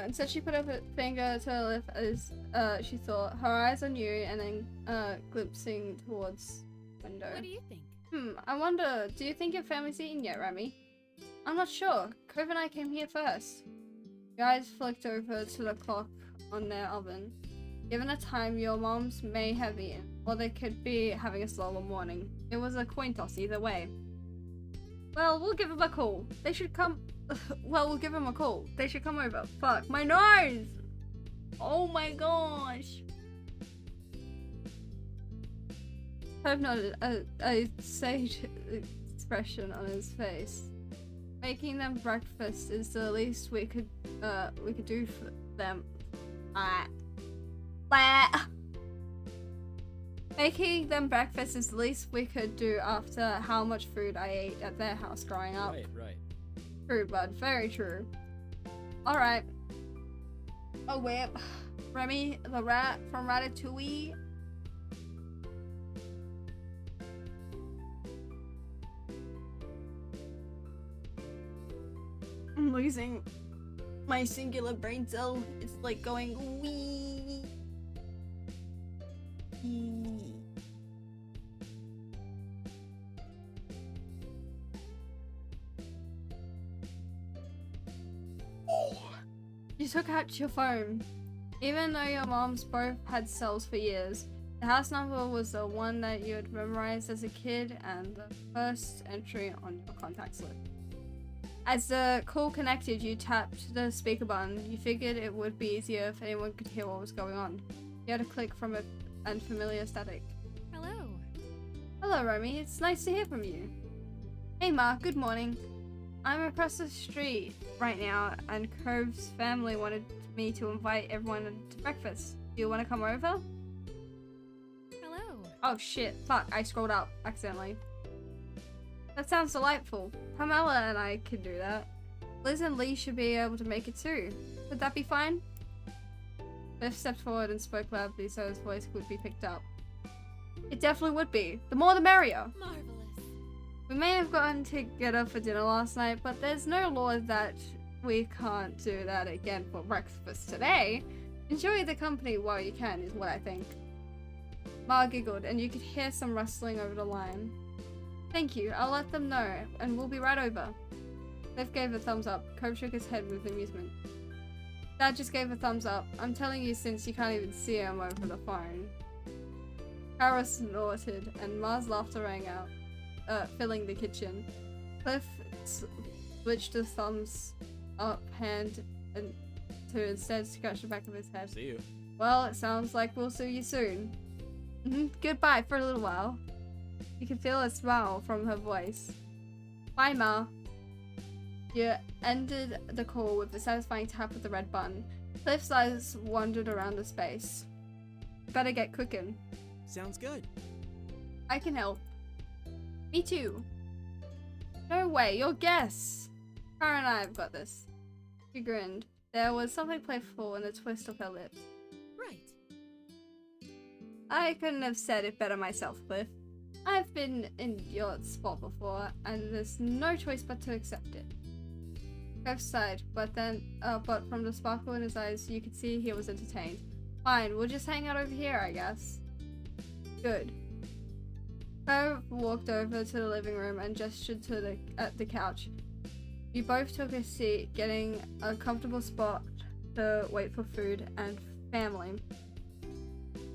Instead she put up a finger to her lip as she thought, her eyes on you and then glimpsing towards the window. What do you think? I wonder, do you think your family's eaten yet, Remy? I'm not sure. Cove and I came here first. Your eyes flicked over to the clock on their oven. Given a time, your moms may have eaten, or they could be having a slower morning. It was a coin toss either way. Well, we'll give them a call. They should come. Well, we'll give them a call. They should come over. Fuck, my nose! Oh my gosh! Cove nodded, a sage expression on his face. Making them breakfast is the least we could do for them. Making them breakfast is the least we could do after how much food I ate at their house growing up. Right. True, bud. Very true. Alright. Oh, wait. Remy the rat from Ratatouille. I'm losing my singular brain cell. It's like going wee. You took out your phone. Even though your moms both had cells for years, the house number was the one that you had memorized as a kid and the first entry on your contacts list. As the call connected, you tapped the speaker button. You figured it would be easier if anyone could hear what was going on. You had a click from an unfamiliar static. Hello. Hello, Romy. It's nice to hear from you. Hey, Ma. Good morning. I'm across the street right now, and Cove's family wanted me to invite everyone to breakfast. Do you want to come over? Hello. Oh shit. Fuck, I scrolled up accidentally. That sounds delightful. Pamela and I could do that. Liz and Lee should be able to make it too. Would that be fine? Biff stepped forward and spoke loudly so his voice would be picked up. It definitely would be. The more the merrier. Marvelous. We may have gotten together for dinner last night, but there's no law that we can't do that again for breakfast today. Enjoy the company while you can, is what I think. Ma giggled, and you could hear some rustling over the line. Thank you, I'll let them know, and we'll be right over. Biff gave a thumbs up. Cove shook his head with amusement. Dad just gave a thumbs up. I'm telling you since you can't even see him over the phone. Kara snorted, and Ma's laughter rang out, filling the kitchen. Cliff switched the thumbs up hand and to instead scratch the back of his head. See you. Well, it sounds like we'll see you soon. Goodbye for a little while. You can feel a smile from her voice. Bye, Ma. You ended the call with a satisfying tap of the red button. Cliff's eyes wandered around the space. Better get cooking. Sounds good. I can help. Me too. No way, your guess. Kara and I have got this. She grinned. There was something playful in the twist of her lips. Right. I couldn't have said it better myself, Cliff. I've been in your spot before, and there's no choice but to accept it. Cliff sighed, but from the sparkle in his eyes, you could see he was entertained. Fine, we'll just hang out over here, I guess. Good. Cliff walked over to the living room and gestured to the couch. You both took a seat, getting a comfortable spot to wait for food and family.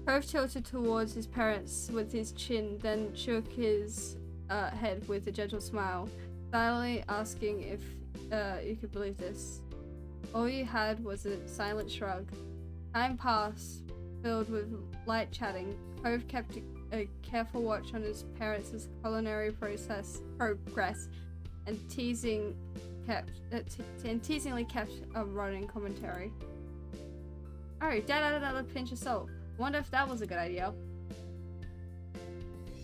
Cove tilted towards his parents with his chin, then shook his head with a gentle smile, silently asking if you could believe this. All you had was a silent shrug. Time passed, filled with light chatting. Cove kept a careful watch on his parents' culinary progress, and teasingly kept a running commentary. Oh, Dad added another pinch of salt. Wonder if that was a good idea.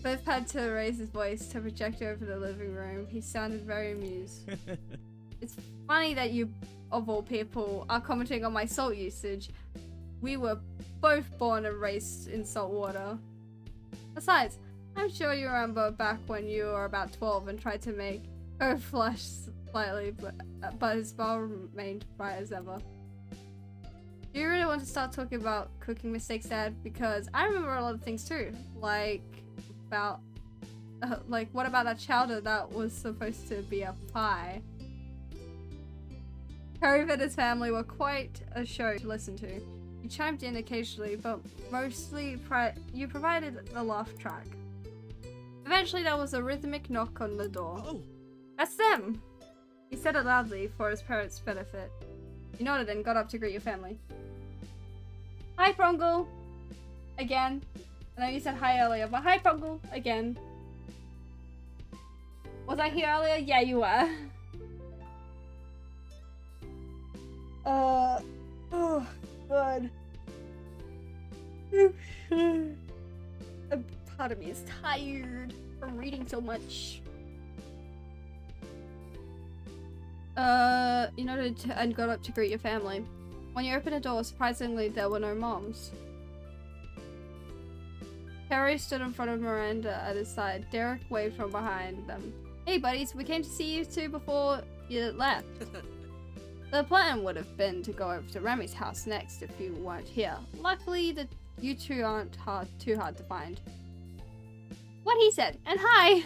Cliff had to raise his voice to project over the living room. He sounded very amused. It's funny that you, of all people, are commenting on my salt usage. We were both born and raised in salt water. Besides, I'm sure you remember back when you were about 12 and tried to make her flush slightly, but his smile remained bright as ever. Do you really want to start talking about cooking mistakes, Dad? Because I remember a lot of things too. Like what about that chowder that was supposed to be a pie? Cove and his family were quite a show to listen to. You chimed in occasionally, but mostly you provided a laugh track. Eventually there was a rhythmic knock on the door. Oh! That's them! He said it loudly for his parents' benefit. You nodded and got up to greet your family. Hi, Prongle! Again. I know you said hi earlier, but hi, Prongle! Again. Was I here earlier? Yeah, you were. Oh, God. A part of me is tired from reading so much. You nodded and got up to greet your family. When you opened the door, surprisingly, there were no moms. Harry stood in front of Miranda at his side. Derek waved from behind them. Hey, buddies, we came to see you two before you left. The plan would have been to go over to Remy's house next if you weren't here. Luckily, you two aren't too hard to find. What he said, and hi!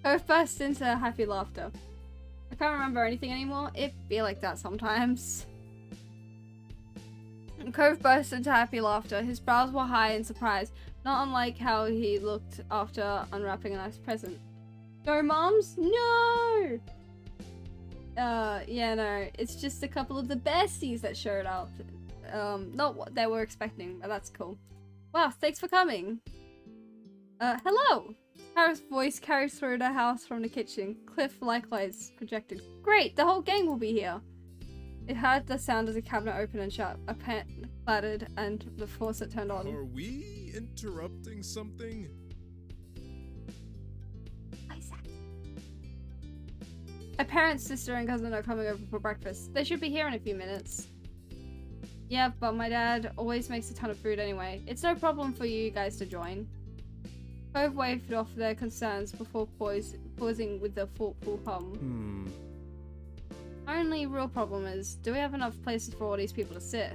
Cove burst into happy laughter. I can't remember anything anymore. It be like that sometimes. Cove burst into happy laughter. His brows were high in surprise, not unlike how he looked after unwrapping a nice present. No moms? No! Yeah, no. It's just a couple of the besties that showed up. Not what they were expecting, but that's cool. Wow, thanks for coming. Hello! Harris' voice carries through the house from the kitchen. Cliff likewise projected. Great, the whole gang will be here. It heard the sound as a cabinet opened and shut. A pan clattered and the faucet turned on. Are we interrupting something? My parents, sister, and cousin are coming over for breakfast. They should be here in a few minutes. Yeah, but my dad always makes a ton of food anyway. It's no problem for you guys to join. Cove waved off their concerns before pausing with a thoughtful hum. Only real problem is, do we have enough places for all these people to sit?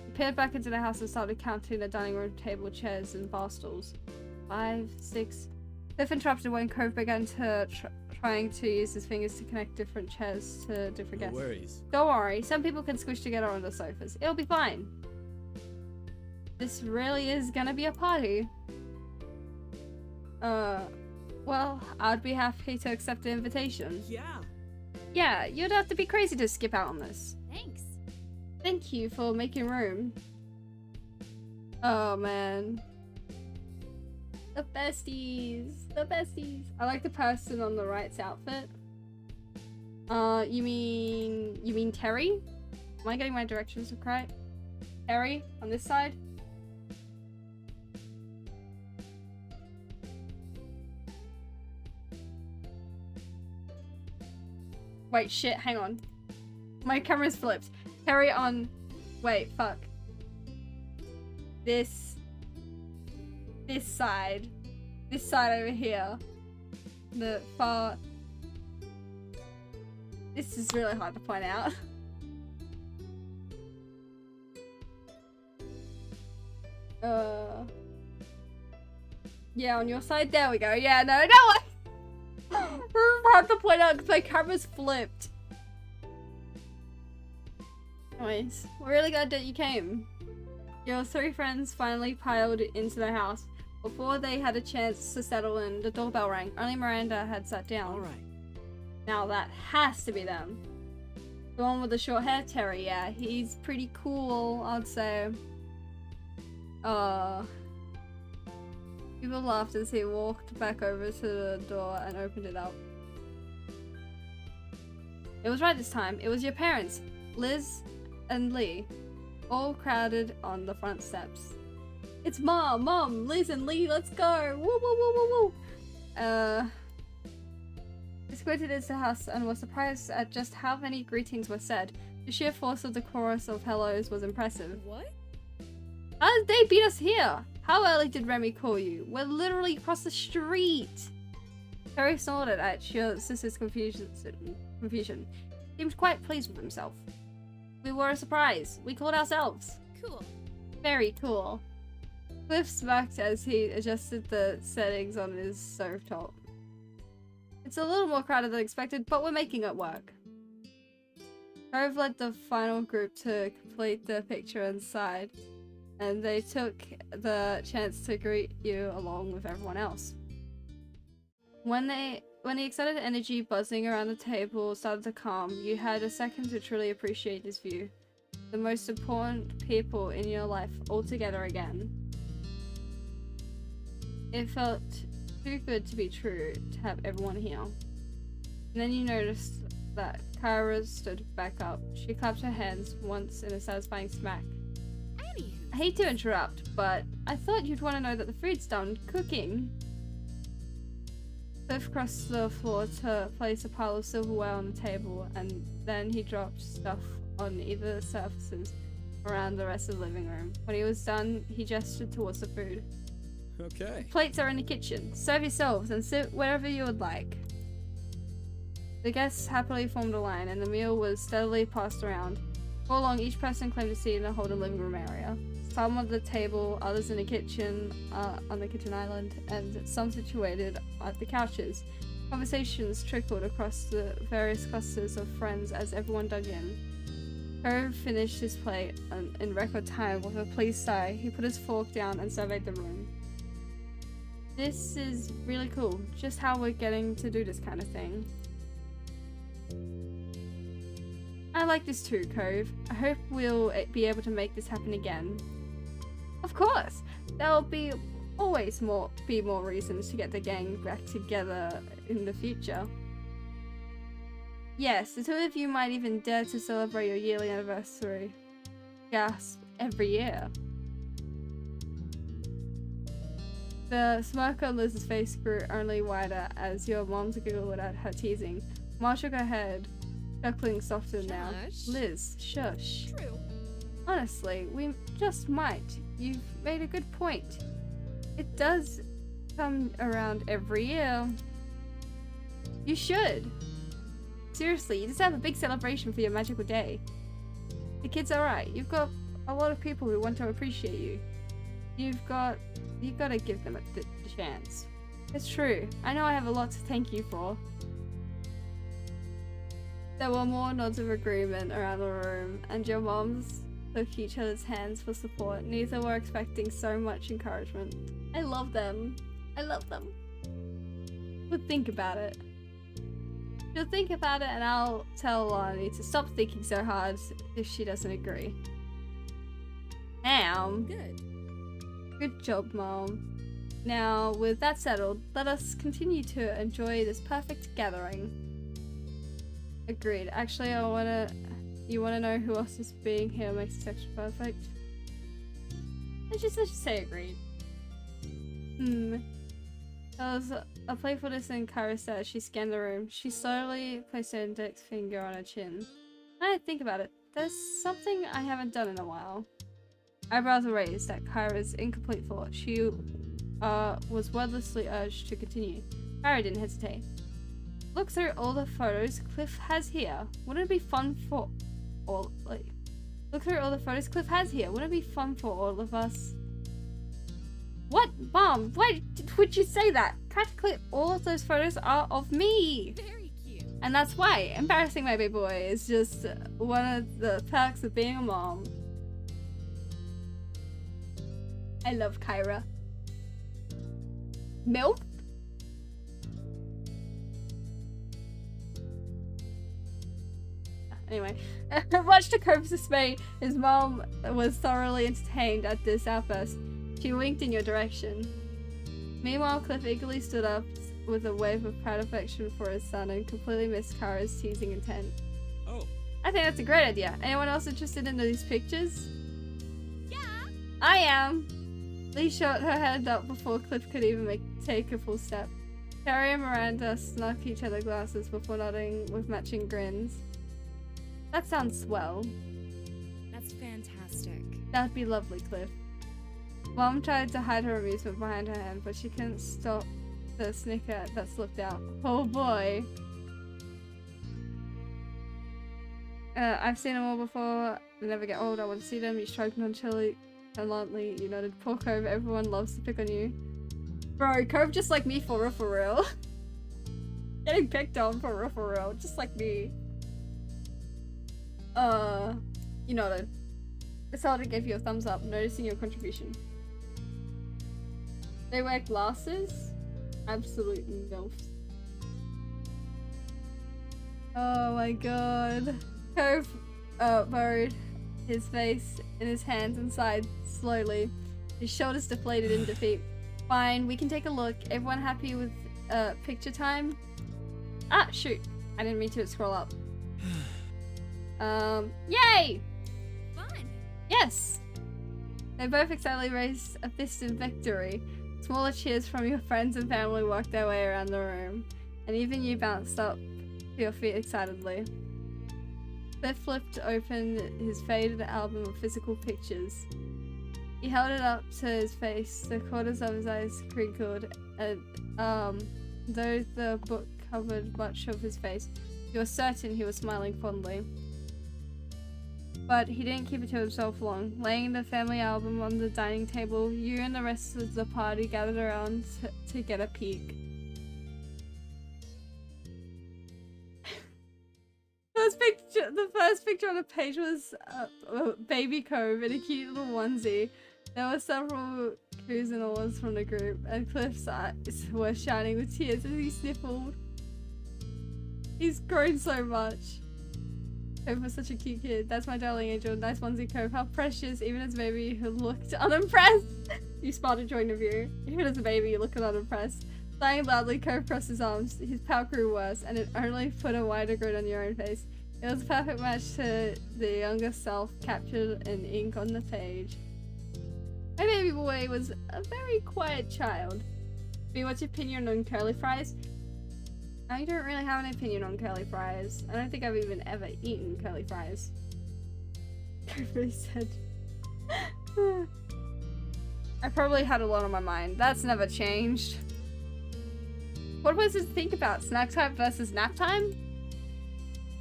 He peered back into the house and started counting the dining room table, chairs, and bar stools. 5, 6... Cliff interrupted when Cove began to trying to use his fingers to connect different chairs to different guests. No worries. Don't worry, some people can squish together on the sofas. It'll be fine. This really is gonna be a party. Well, I'd be happy to accept the invitation. Yeah. Yeah, you'd have to be crazy to skip out on this. Thanks. Thank you for making room. Oh man. The besties. The besties. I like the person on the right's outfit. You mean Terry? Am I getting my directions correct? Terry on this side? Wait, shit, hang on. My camera's flipped. Terry on... Wait, fuck. This side. This side over here. The far... This is really hard to point out. Yeah, on your side. There we go. Yeah, no. This is hard to point out because my camera's flipped. Anyways, we're really glad that you came. Your three friends finally piled into the house. Before they had a chance to settle in, the doorbell rang. Only Miranda had sat down. Alright. Now that has to be them. The one with the short hair, Terry, yeah. He's pretty cool, I'd say. People laughed as he walked back over to the door and opened it up. It was right this time. It was your parents, Liz and Lee, all crowded on the front steps. It's Mom, Liz and Lee, let's go! Woo woo woo woo woo! They squinted into the house and were surprised at just how many greetings were said. The sheer force of the chorus of hellos was impressive. What? How did they beat us here? How early did Remy call you? We're literally across the street! Terry snorted at your sister's confusion. Seemed quite pleased with himself. We were a surprise. We called ourselves. Cool. Very cool. Cliff smirked as he adjusted the settings on his stovetop. It's a little more crowded than expected, but we're making it work. Grove led the final group to complete the picture inside, and they took the chance to greet you along with everyone else. When the excited energy buzzing around the table started to calm, you had a second to truly appreciate this view. The most important people in your life all together again. It felt too good to be true to have everyone here. And then you noticed that Kyra stood back up. She clapped her hands once in a satisfying smack. I hate to interrupt, but I thought you'd want to know that the food's done cooking. Cliff crossed the floor to place a pile of silverware on the table, and then he dropped stuff on either surfaces around the rest of the living room. When he was done, he gestured towards the food. Okay. Plates are in the kitchen. Serve yourselves and sit wherever you would like. The guests happily formed a line, and the meal was steadily passed around. For long, each person claimed a seat in the Holden living room area. Some at the table, others in the kitchen, on the kitchen island, and some situated at the couches. Conversations trickled across the various clusters of friends as everyone dug in. Cove finished his plate in record time with a pleased sigh. He put his fork down and surveyed the room. This is really cool, just how we're getting to do this kind of thing. I like this too, Cove. I hope we'll be able to make this happen again. Of course! There'll be always more reasons to get the gang back together in the future. Yes, the two of you might even dare to celebrate your yearly anniversary. Gasp, every year. The smirk on Liz's face grew only wider as your mom giggled at her teasing. Ma shook her head, chuckling softer now. Liz, shush. True. Honestly, we just might. You've made a good point. It does come around every year. You should. Seriously, you deserve a big celebration for your magical day. The kid's alright. You've got a lot of people who want to appreciate you. You've got to give them the chance. It's true. I know I have a lot to thank you for. There were more nods of agreement around the room, and your moms took each other's hands for support. Neither were expecting so much encouragement. I love them. I love them. But think about it. She'll think about it, and I'll tell Lonnie to stop thinking so hard if she doesn't agree. Good. Good job, Mom. Now, with that settled, let us continue to enjoy this perfect gathering. Agreed. Actually, you wanna know who else is being here makes this extra perfect? Let's just say agreed. There was a playfulness in Kyra's stare as she scanned the room. She slowly placed her index finger on her chin. Now I think about it, there's something I haven't done in a while. Eyebrows were raised at Kyra's incomplete thought. She was wordlessly urged to continue. Kyra didn't hesitate. Look through all the photos Cliff has here. Wouldn't it be fun for all look through all the photos Cliff has here. Wouldn't it be fun for all of us? What? Mom, why would you say that? Practically all of those photos are of me. Very cute. And that's why embarrassing my baby boy is just one of the perks of being a mom. I love Kyra. Milk? Anyway, much to Cope's dismay, his mom was thoroughly entertained at this outburst. She winked in your direction. Meanwhile, Cliff eagerly stood up with a wave of proud affection for his son and completely missed Kyra's teasing intent. Oh. I think that's a great idea. Anyone else interested in these pictures? Yeah! I am! Lee shot her hand up before Cliff could even take a full step. Carrie and Miranda snuck each other glasses before nodding with matching grins. That sounds swell. That's fantastic. That'd be lovely, Cliff. Mom tried to hide her amusement behind her hand, but she couldn't stop the snicker that slipped out. Oh boy. I've seen them all before. They never get old. I want to see them. You stroked nonchalantly. You nodded. Poor Cove. Everyone loves to pick on you. Bro, Cove just like me for real. Getting picked on for real. Just like me. You nodded. Isalda gave you a thumbs up, noticing your contribution. They wear glasses? Absolute MILFs. Oh my god. Cove burrowed his face in his hands and sighed slowly. His shoulders deflated in defeat. Fine, we can take a look. Everyone happy with picture time? Ah, shoot. I didn't mean to scroll up. Yay! Fun! Yes! They both excitedly raised a fist in victory. Smaller cheers from your friends and family worked their way around the room, and even you bounced up to your feet excitedly. Cliff flipped open his faded album of physical pictures. He held it up to his face, the corners of his eyes crinkled, and though the book covered much of his face, you were certain he was smiling fondly. But he didn't keep it to himself long. Laying the family album on the dining table, you and the rest of the party gathered around to get a peek. The first picture on the page was baby Cove in a cute little onesie. There were several coos and aws from the group, and Cliff's eyes were shining with tears as he sniffled. He's grown so much. Cove was such a cute kid. That's my darling angel. Nice onesie, Cove. How precious, even as a baby who looked unimpressed. You spotted join the view. Even as a baby, you looked unimpressed. Sighing loudly, Cove crossed his arms. His pout grew worse, and it only put a wider grin on your own face. It was a perfect match to the younger self captured in ink on the page. My baby boy was a very quiet child. What's your opinion on curly fries? I don't really have an opinion on curly fries. I don't think I've even ever eaten curly fries. I really said. I probably had a lot on my mind. That's never changed. What was it to think about? Snack time versus nap time?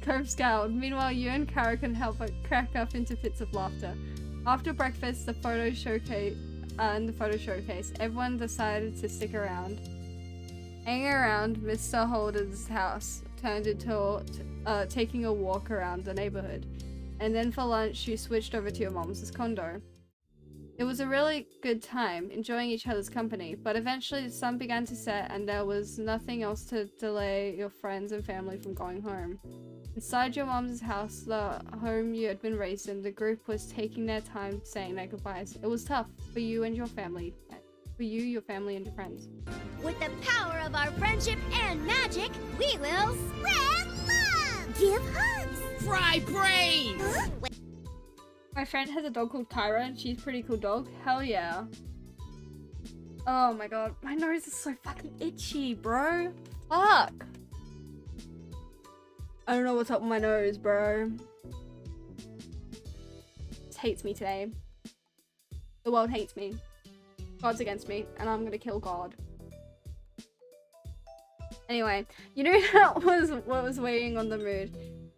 Cove scowled. Meanwhile, you and Kara couldn't help but crack up into fits of laughter. After breakfast, the photo showcase, everyone decided to stick around. Hanging around Mr. Holden's house turned into taking a walk around the neighborhood, and then for lunch you switched over to your mom's condo. It was a really good time, enjoying each other's company, but eventually the sun began to set and there was nothing else to delay your friends and family from going home. Inside your mom's house, the home you had been raised in, the group was taking their time saying their goodbyes. It was tough for you and your family. For you, your family, and your friends. With the power of our friendship and magic, we will spread love! Give hugs! Fry brains! Huh? My friend has a dog called Kyra and she's a pretty cool dog. Hell yeah. Oh my god, my nose is so fucking itchy, bro. Fuck. I don't know what's up with my nose, bro. It hates me today. The world hates me. God's against me, and I'm gonna kill God. Anyway, you know what was weighing on the mood?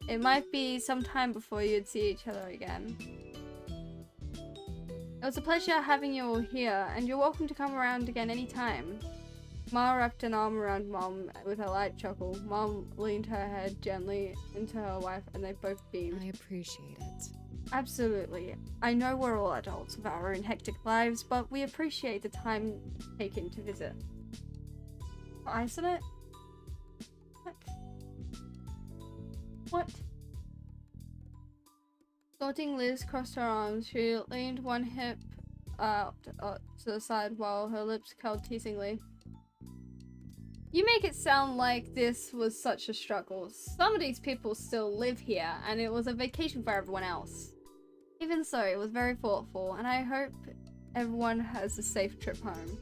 It might be some time before you'd see each other again. It was a pleasure having you all here, and you're welcome to come around again anytime. Ma wrapped an arm around Mom with a light chuckle. Mom leaned her head gently into her wife, and they both beamed. I appreciate it. Absolutely. I know we're all adults with our own hectic lives, but we appreciate the time taken to visit. Ice in it? What? What? Sorting Liz crossed her arms. She leaned one hip out to the side while her lips curled teasingly. You make it sound like this was such a struggle. Some of these people still live here, and it was a vacation for everyone else. Even so, it was very thoughtful, and I hope everyone has a safe trip home.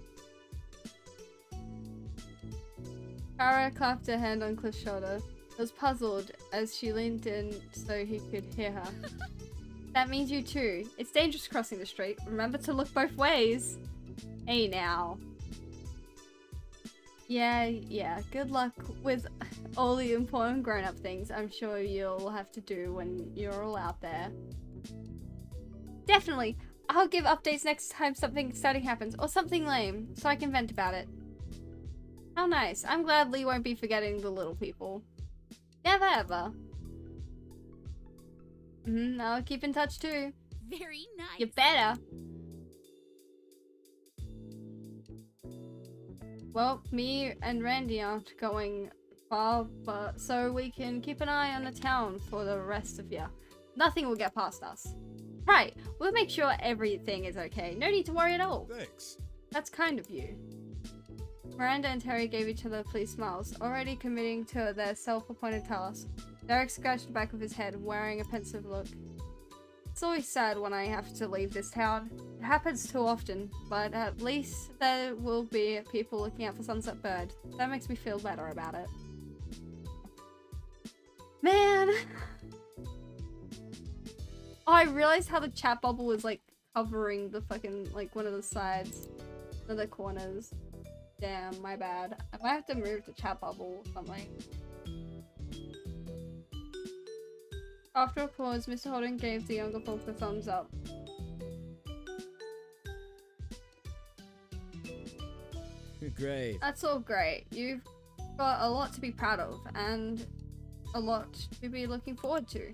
Kara clapped her hand on Cliff's shoulder. He was puzzled as she leaned in so he could hear her. That means you too. It's dangerous crossing the street. Remember to look both ways. Hey now. Yeah, good luck with all the important grown-up things I'm sure you'll have to do when you're all out there. Definitely. I'll give updates next time something exciting happens, or something lame, so I can vent about it. How nice. I'm glad Lee won't be forgetting the little people. Never ever. I'll keep in touch too. Very nice. You better. Well, me and Randy aren't going far, but so we can keep an eye on the town for the rest of you. Nothing will get past us. Right, we'll make sure everything is okay. No need to worry at all. Thanks. That's kind of you. Miranda and Terry gave each other pleased smiles, already committing to their self-appointed task. Derek scratched the back of his head, wearing a pensive look. It's always sad when I have to leave this town. It happens too often, but at least there will be people looking out for Sunset Bird. That makes me feel better about it. Man! Oh, I realized how the chat bubble was like covering the fucking, like one of the sides, one of the corners. Damn, my bad. I might have to move the chat bubble or something. After a pause, Mr. Holden gave the younger folk the thumbs up. Great. That's all great. You've got a lot to be proud of, and a lot to be looking forward to.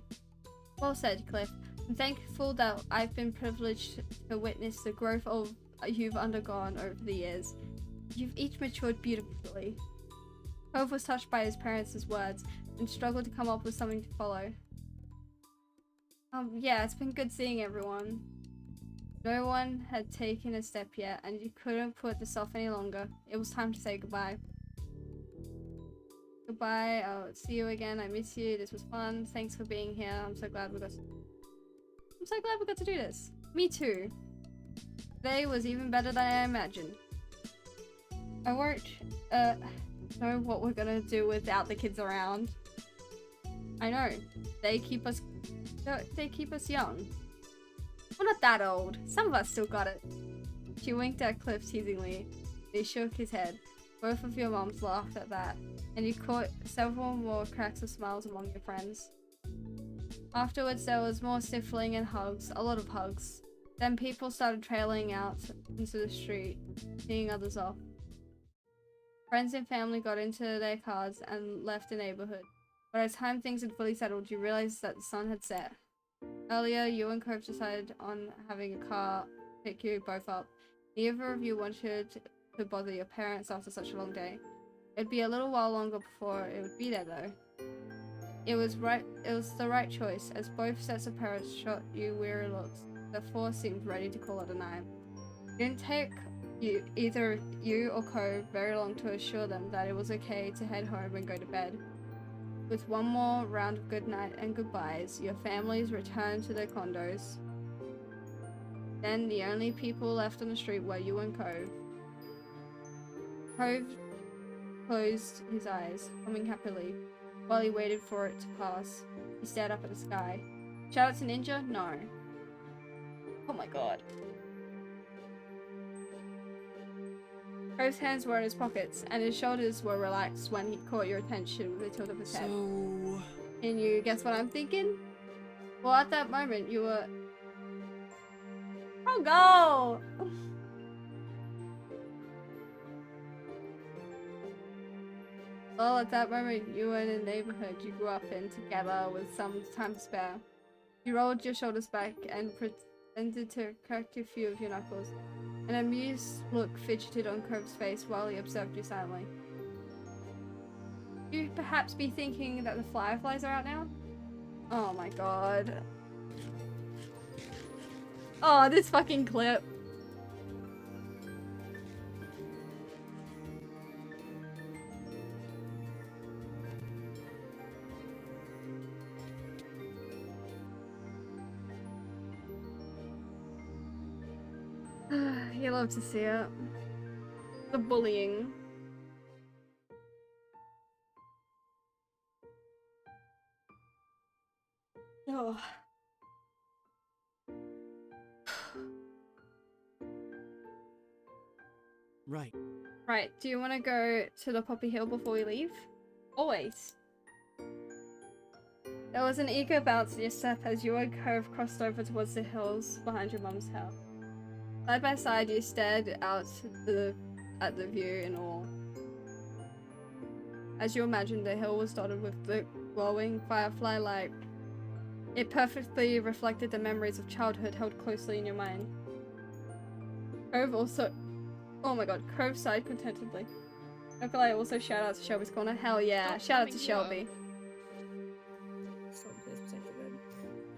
Well said, Cliff. I'm thankful that I've been privileged to witness the growth of you've undergone over the years. You've each matured beautifully. Cove was touched by his parents' words and struggled to come up with something to follow. Yeah, it's been good seeing everyone. No one had taken a step yet, and you couldn't put this off any longer. It was time to say goodbye. Goodbye, I'll see you again. I miss you. This was fun. Thanks for being here. I'm so glad we got to do this. Me too. Today was even better than I imagined. I won't know what we're gonna do without the kids around. I know. They keep us young. We're not that old. Some of us still got it. She winked at Cliff teasingly. He shook his head. Both of your moms laughed at that, and you caught several more cracks of smiles among your friends. Afterwards, there was more sniffling and hugs, a lot of hugs. Then people started trailing out into the street, seeing others off. Friends and family got into their cars and left the neighborhood. By the time things had fully settled, you realized that the sun had set. Earlier, you and Cove decided on having a car pick you both up. Neither of you wanted to bother your parents after such a long day. It'd be a little while longer before it would be there though. It was the right choice, as both sets of parents shot you weary looks. The four seemed ready to call it a night. It didn't take either you or Cove very long to assure them that it was okay to head home and go to bed. With one more round of goodnight and goodbyes, your families returned to their condos. Then the only people left on the street were you and Cove. Cove closed his eyes, humming happily. While he waited for it to pass, he stared up at the sky. Shout out to Ninja? No. Oh my god. Cove's hands were in his pockets, and his shoulders were relaxed when he caught your attention with a tilt of his head. Can you guess what I'm thinking? Well, at that moment, you were... Oh, go! Well, at that moment, you were in the neighborhood you grew up in together with some time to spare. You rolled your shoulders back and pretended to crack a few of your knuckles. An amused look fidgeted on Cove's face while he observed you silently. Could you perhaps be thinking that the fireflies are out now? Oh my god. Oh, this fucking clip. You love to see it. The bullying. Oh. Right. Right, do you want to go to the Poppy Hill before we leave? Always. There was an eager bounce in your step as you and Cove crossed over towards the hills behind your mum's house. Side by side, you stared out at the view in awe. As you imagined, the hill was dotted with the glowing firefly light. It perfectly reflected the memories of childhood held closely in your mind. Cove also... Oh my god, Cove sighed contentedly. I feel like also shout out to Shelby's Corner. Hell yeah, shout out to Shelby.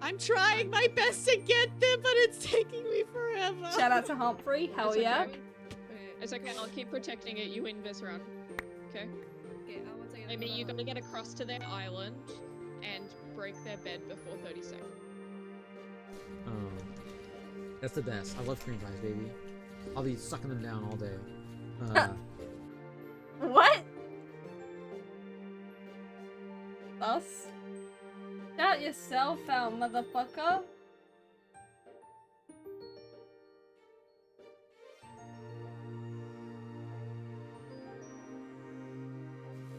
I'm trying my best to get them, but it's taking me forever. Shout out to Humphrey. Hell yeah. It's okay, I'll keep protecting it. You win this round. Okay? I mean, you gotta get across to their island and break their bed before 30 seconds. That's the best. I love cream pies, baby. I'll be sucking them down all day. What? Us? Shout yourself out, motherfucker.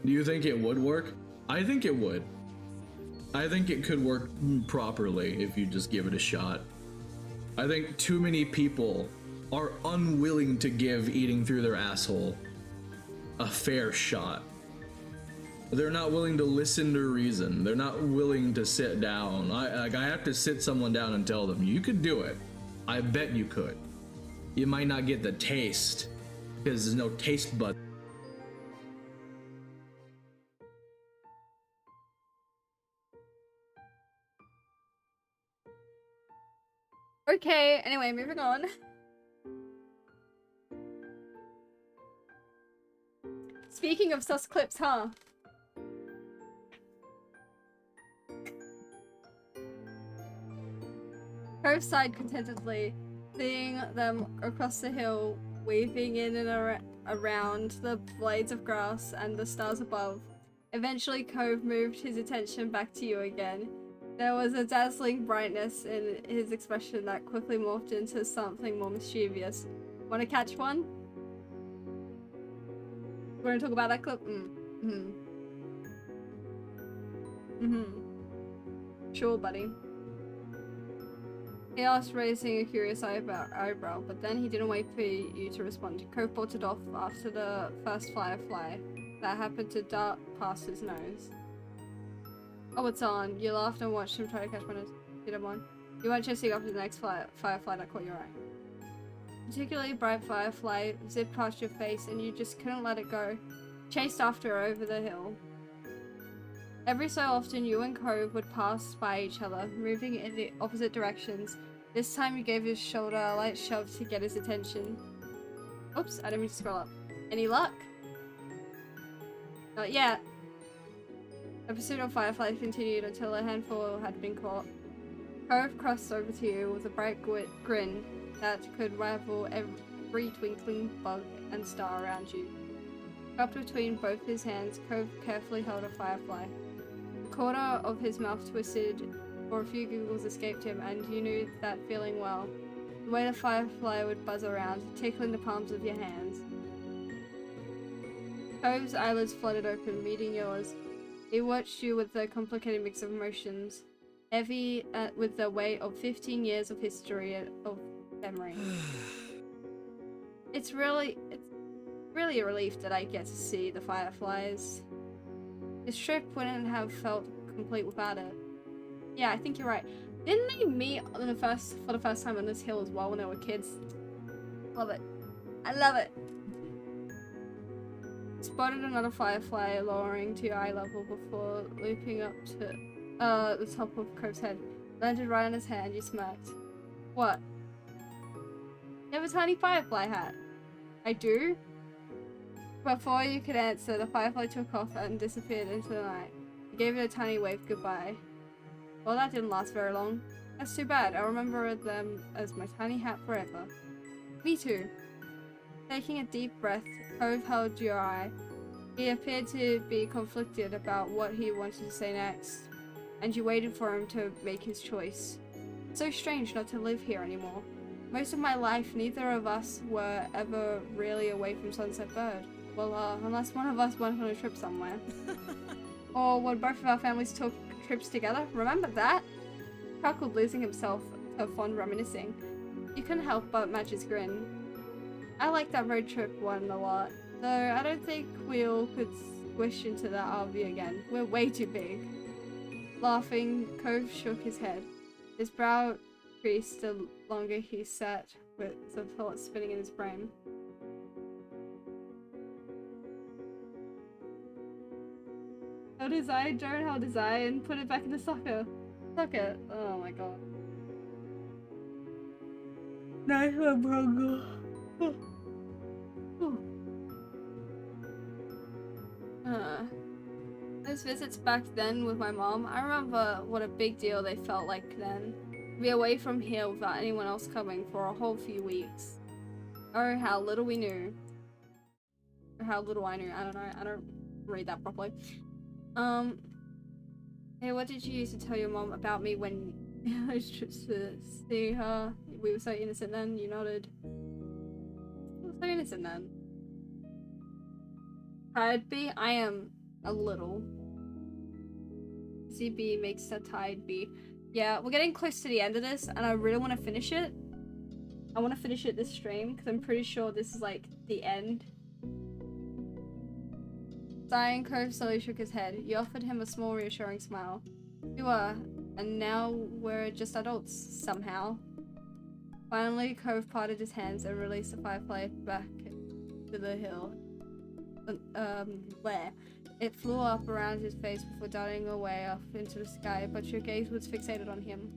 Do you think it would work? I think it would. I think it could work properly if you just give it a shot. I think too many people are unwilling to give eating through their asshole a fair shot. They're not willing to listen to reason. They're not willing to sit down. I have to sit someone down and tell them, you could do it. I bet you could. You might not get the taste, because there's no taste bud. Okay, anyway, moving on. Speaking of sus clips, huh? Cove sighed contentedly, seeing them across the hill, weaving in and around the blades of grass and the stars above. Eventually, Cove moved his attention back to you again. There was a dazzling brightness in his expression that quickly morphed into something more mischievous. Want to catch one? We're gonna talk about that clip? Sure, buddy. He asked, raising a curious eyebrow, but then he didn't wait for you to respond. Cove bolted off after the first firefly that happened to dart past his nose. Oh, it's on. You laughed and watched him try to catch one. Hit him on. You weren't chasing after the next firefly that caught your eye. particularly bright firefly zipped past your face and you just couldn't let it go. Chased after her over the hill. Every so often you and Cove would pass by each other, moving in the opposite directions. This time you gave his shoulder a light shove to get his attention. Oops, I didn't mean to scroll up. Any luck? Not yet. The pursuit of fireflies continued until a handful had been caught. Cove crossed over to you with a bright grin that could rival every twinkling bug and star around you. Cupped between both his hands, Cove carefully held a firefly. The corner of his mouth twisted, or a few giggles escaped him, and you knew that feeling well. The way the firefly would buzz around, tickling the palms of your hands. Cove's eyelids fluttered open, meeting yours. He watched you with a complicated mix of emotions, heavy with the weight of 15 years of history of memory. It's really a relief that I get to see the fireflies. This trip wouldn't have felt complete without it. Yeah, I think you're right. Didn't they meet for the first time on this hill as well when they were kids? Love it. I love it. Spotted another firefly lowering to your eye level before looping up to the top of Cove's head. Landed right on his hand. You smirked. What? You have a tiny firefly hat. I do? Before you could answer, the firefly took off and disappeared into the night. You gave it a tiny wave goodbye. Well, that didn't last very long. That's too bad. I'll remember them as my tiny hat forever. Me too. Taking a deep breath, Cove held your eye. He appeared to be conflicted about what he wanted to say next, and you waited for him to make his choice. It's so strange not to live here anymore. Most of my life, neither of us were ever really away from Sunset Bird. Well, unless one of us went on a trip somewhere. Or when both of our families took trips together. Remember that? Chuckled, losing himself to fond reminiscing. You couldn't help but match his grin. I like that road trip one a lot, though I don't think we all could squish into that RV again. We're way too big. Laughing, Cove shook his head. His brow creased the longer he sat, with some thoughts spinning in his brain. Held his eye, Joan held his eye and put it back in the socket. Oh my god. Nice one, Bronco. Those visits back then with my mom, I remember what a big deal they felt like then. To be away from here without anyone else coming for a whole few weeks. Oh, how little we knew. Or how little I knew. I don't know. I don't read that properly. Hey, what did you use to tell your mom about me when I was trips to see her? We were so innocent then. You nodded. We were so innocent then. Tired bee? I am a little. CB makes a tired bee. Yeah, we're getting close to the end of this, and I really want to finish it. I want to finish it this stream, because I'm pretty sure this is, like, the end. Sighing, Cove slowly shook his head. You offered him a small, reassuring smile. You were, and now we're just adults, somehow. Finally, Cove parted his hands and released the firefly back to the hill. Where? It flew up around his face before darting away off into the sky, but your gaze was fixated on him.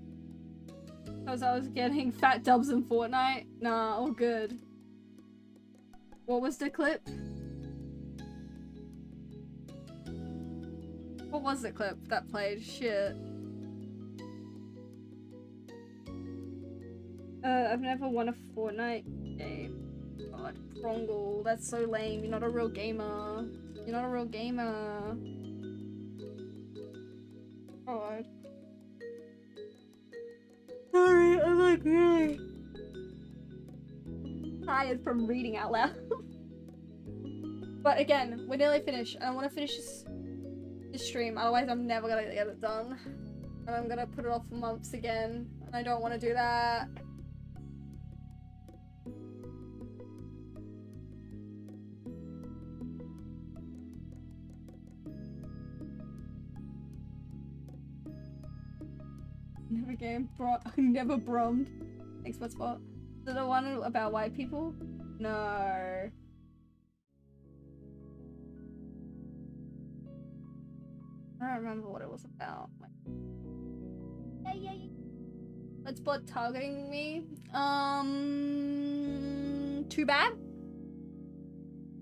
Because I was getting fat dubs in Fortnite? Nah, all good. What was the clip? What was the clip that played? Shit. I've never won a Fortnite game. God, Prongle, that's so lame. You're not a real gamer. You're not a real gamer. God. Sorry, I'm like really tired from reading out loud. But again, we're nearly finished. And I want to finish this stream, otherwise I'm never gonna get it done. And I'm gonna put it off for months again. And I don't want to do that. Never brummed. Thanks, Spot. The one about white people? No. I don't remember what it was about. Let's bot targeting me. Too bad.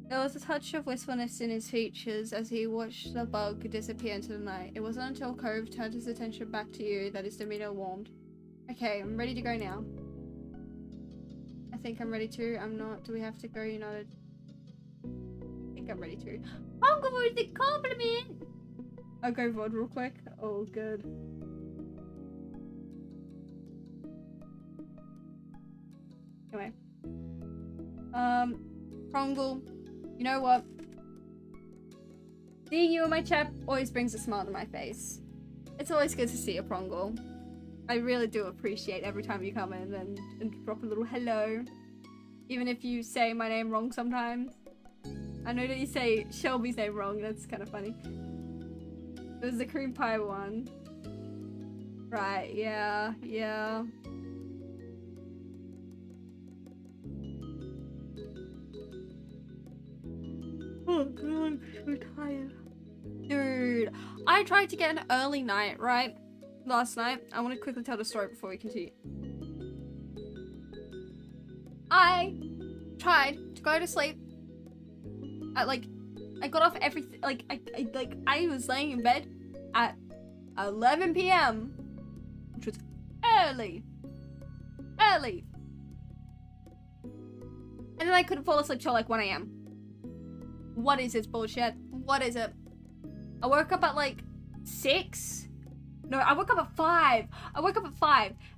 There was a touch of wistfulness in his features as he watched the bug disappear into the night. It wasn't until Cove turned his attention back to you that his demeanor warmed. Okay, I'm ready to go now. I think I'm ready to. I'm not. Do we have to go united? I think I'm ready to. I'm going with the compliment! I'll go VOD real quick. Oh, good. Anyway. Prongle. You know what? Seeing you in my chat always brings a smile to my face. It's always good to see you, Prongle. I really do appreciate every time you come in and drop a little hello. Even if you say my name wrong sometimes. I know that you say Shelby's name wrong, that's kind of funny. It was the cream pie one. Right, yeah. Oh god, I'm so tired. Dude, I tried to get an early night, right? Last night. I want to quickly tell the story before we continue. I tried to go to sleep at I got off everything, I was laying in bed at 11 p.m. which was early. And then I couldn't fall asleep till like 1 a.m. What is this bullshit? What is it? I woke up at like 6. No, I woke up at 5.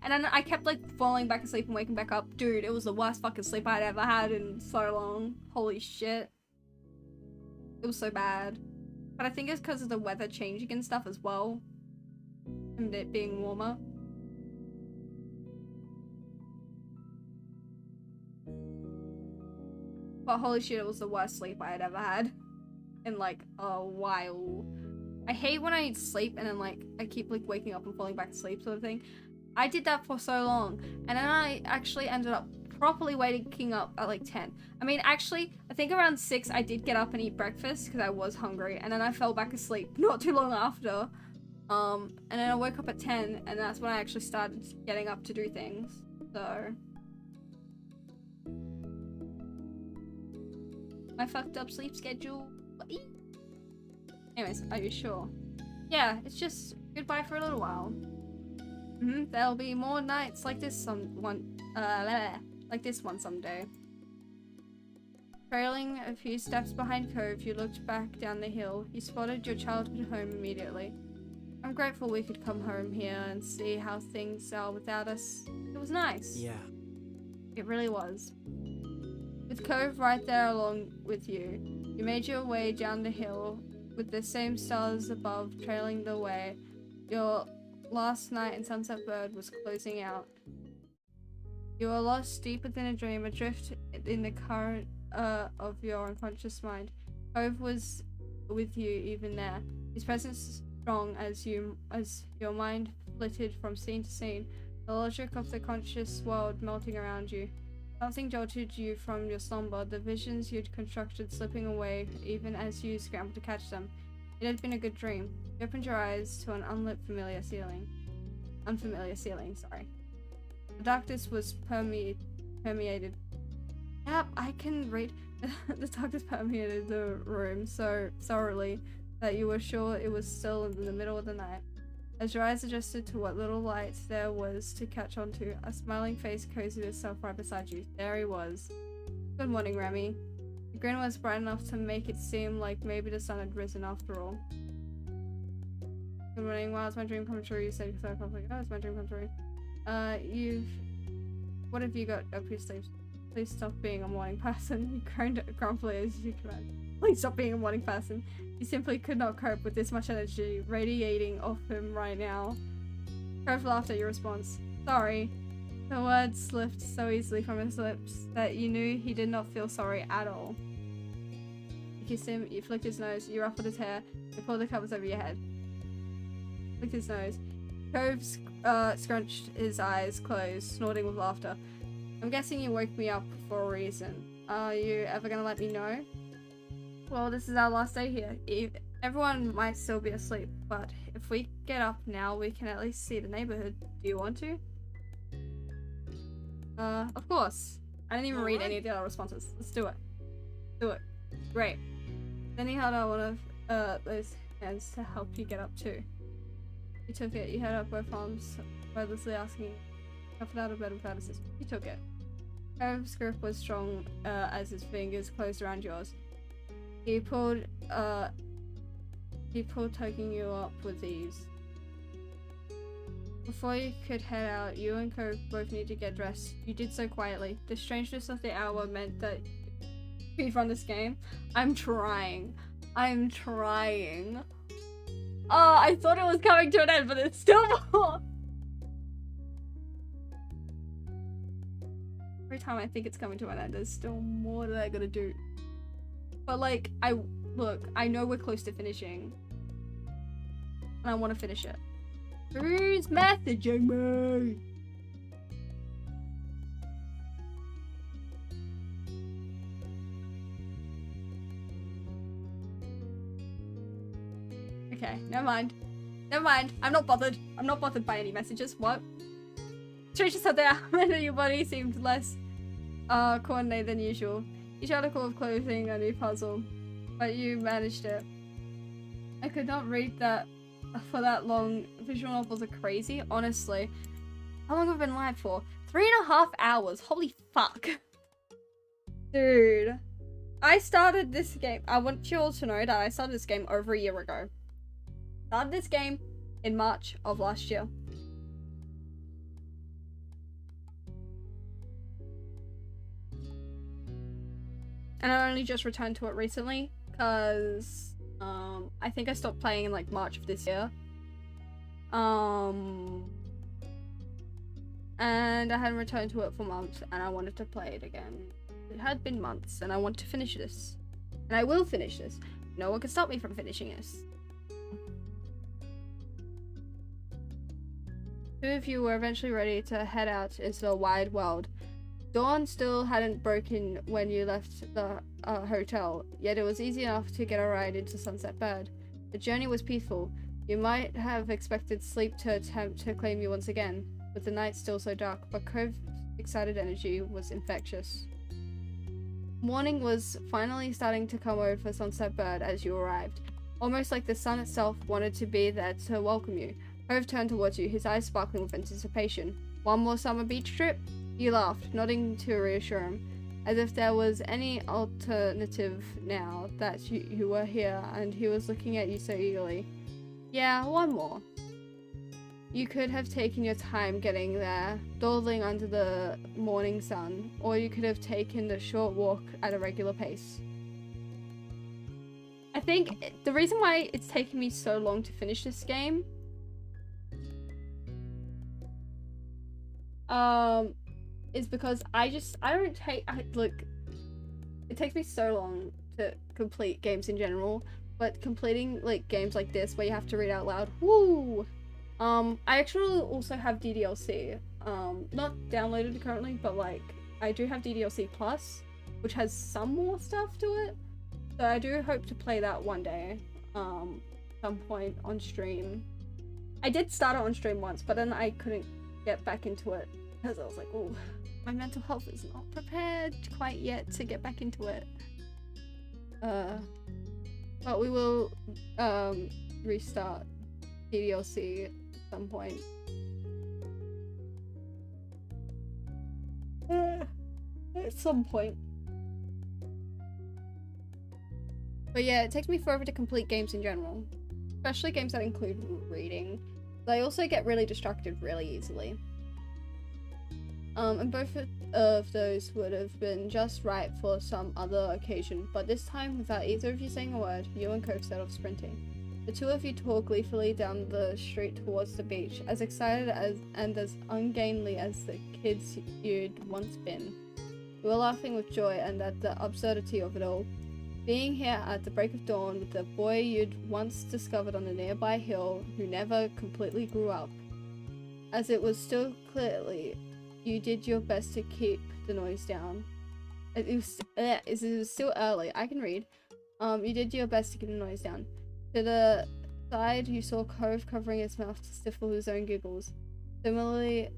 And then I kept like falling back asleep and waking back up. Dude, it was the worst fucking sleep I'd ever had in so long. Holy shit. It was so bad. But I think it's because of the weather changing and stuff as well. And it being warmer. But holy shit, it was the worst sleep I had ever had. In like a while. I hate when I need sleep and then like I keep like waking up and falling back asleep sort of thing. I did that for so long and then I actually ended up properly waking up at like 10. I mean actually I think around 6 I did get up and eat breakfast because I was hungry and then I fell back asleep not too long after. And then I woke up at 10 and that's when I actually started getting up to do things. So my fucked up sleep schedule. Anyways, are you sure? Yeah, it's just goodbye for a little while. There'll be more nights like this one someday. Trailing a few steps behind Cove, you looked back down the hill. You spotted your childhood home immediately. I'm grateful we could come home here and see how things are without us. It was nice. Yeah. It really was. With Cove right there along with you, you made your way down the hill with the same stars above trailing the way. Your last night in Sunset Bird was closing out. You were lost deep within a dream, adrift in the current of your unconscious mind. Cove was with you even there. His presence strong as your mind flitted from scene to scene, the logic of the conscious world melting around you. Something jolted you from your slumber, the visions you'd constructed slipping away even as you scrambled to catch them. It had been a good dream. You opened your eyes to an unlit unfamiliar ceiling, sorry. The darkness was permeated. Yep, I can read. The darkness permeated the room so thoroughly that you were sure it was still in the middle of the night. As your eyes adjusted to what little light there was to catch onto, a smiling face cozied itself right beside you. There he was. Good morning, Remy. The grin was bright enough to make it seem like maybe the sun had risen after all. Good morning. Wow, it's my dream come true. You said so quickly. Oh, it's my dream come true. What have you got up your sleeves? Please stop being a morning person. He groaned grumpily as you command. Please stop being a morning person. He simply could not cope with this much energy radiating off him right now. Cove laughed at your response. Sorry. The words slipped so easily from his lips that you knew he did not feel sorry at all. You kissed him, you flicked his nose, you ruffled his hair, you pulled the covers over your head. Flicked his nose. Cove scrunched his eyes closed, snorting with laughter. I'm guessing you woke me up for a reason. Are you ever gonna let me know? Well, this is our last day here. Everyone might still be asleep, but if we get up now, we can at least see the neighborhood. Do you want to? Of course. I didn't even read any of the other responses. Let's do it. Do it. Great. Then he held out one of those hands to help you get up too. You took it. You held up both arms, wordlessly asking, comfort out of bed without assistance. You took it. Eric's grip was strong as his fingers closed around yours. He pulled, tugging you up with ease. Before you could head out, you and Cove both need to get dressed. You did so quietly. The strangeness of the hour meant that we'd run this game. I'm trying. I'm trying. Oh, I thought it was coming to an end, but it's still more. Every time I think it's coming to an end, there's still more that I gotta do. But like, I know we're close to finishing. And I want to finish it. Who's messaging me? Okay, never mind. Never mind. I'm not bothered. I'm not bothered by any messages. What? Trisha said that your body seemed less coordinated than usual. Each article of clothing a new puzzle, but you managed it. I could not read that for that long. Visual novels are crazy, honestly. How long have I been live for? 3.5 hours. Holy fuck. Dude. I started this game. I want you all to know that I started this game over a year ago. Started this game in March of last year. And I only just returned to it recently, because I think I stopped playing in like March of this year. And I hadn't returned to it for months, and I wanted to play it again. It had been months, and I want to finish this. And I will finish this. No one can stop me from finishing this. Two of you were eventually ready to head out into the wide world. Dawn still hadn't broken when you left the hotel, yet it was easy enough to get a ride into Sunset Bird. The journey was peaceful. You might have expected sleep to attempt to claim you once again, with the night still so dark, but Cove's excited energy was infectious. Morning was finally starting to come over Sunset Bird as you arrived, almost like the sun itself wanted to be there to welcome you. Cove turned towards you, his eyes sparkling with anticipation. One more summer beach trip? You laughed, nodding to reassure him, as if there was any alternative now that you were here, and he was looking at you so eagerly. Yeah, one more. You could have taken your time getting there, dawdling under the morning sun, or you could have taken the short walk at a regular pace. I think the reason why it's taken me so long to finish this game is because look, it takes me so long to complete games in general, but completing like games like this where you have to read out loud, woo! I actually also have DDLC, not downloaded currently, but like I do have DDLC Plus, which has some more stuff to it, so I do hope to play that one day, some point on stream. I did start it on stream once, but then I couldn't get back into it because I was like, oh, my mental health is not prepared quite yet to get back into it. But we will restart DDLC at some point. At some point. But yeah, it takes me forever to complete games in general, especially games that include reading. They also get really distracted really easily. And both of those would have been just right for some other occasion, but this time, without either of you saying a word, you and Cove set off sprinting. The two of you tore gleefully down the street towards the beach, as excited and as ungainly as the kids you'd once been. You were laughing with joy and at the absurdity of it all. Being here at the break of dawn with the boy you'd once discovered on a nearby hill who never completely grew up, as it was still clearly You did your best to keep the noise down. It was still early. I can read. You did your best to keep the noise down. To the side, you saw Cove covering his mouth to stifle his own giggles. Similarly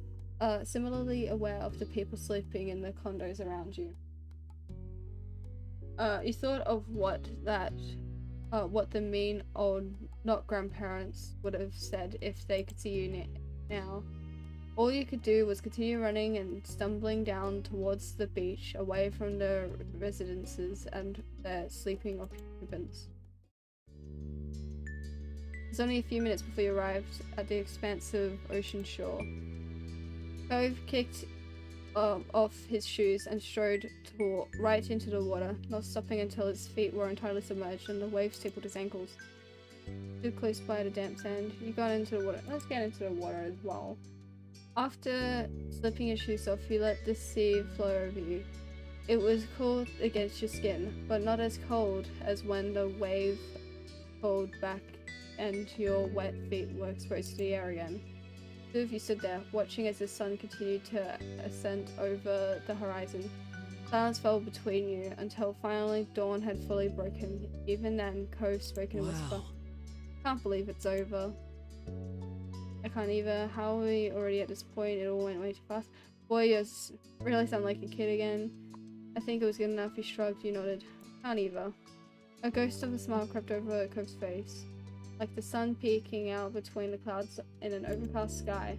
aware of the people sleeping in the condos around you. You thought of what the mean old not grandparents would have said if they could see you now. All you could do was continue running and stumbling down towards the beach, away from the residences and their sleeping occupants. It was only a few minutes before you arrived at the expansive ocean shore. Cove kicked off his shoes and strode right into the water, not stopping until his feet were entirely submerged and the waves tickled his ankles. Too close by the damp sand, you got into the water. Let's get into the water as well. After slipping your shoes off, you let the sea flow over you. It was cold against your skin, but not as cold as when the wave pulled back and your wet feet were exposed to the air again. Two of you stood there, watching as the sun continued to ascend over the horizon. Silence fell between you until finally dawn had fully broken. Even then, Cove spoke in a whisper. Can't believe it's over. I can't either. How are we already at this point? It all went way too fast. Boy, you really sound like a kid again. I think it was good enough. You shrugged, you nodded. Can't either. A ghost of a smile crept over Cove's face, like the sun peeking out between the clouds in an overcast sky.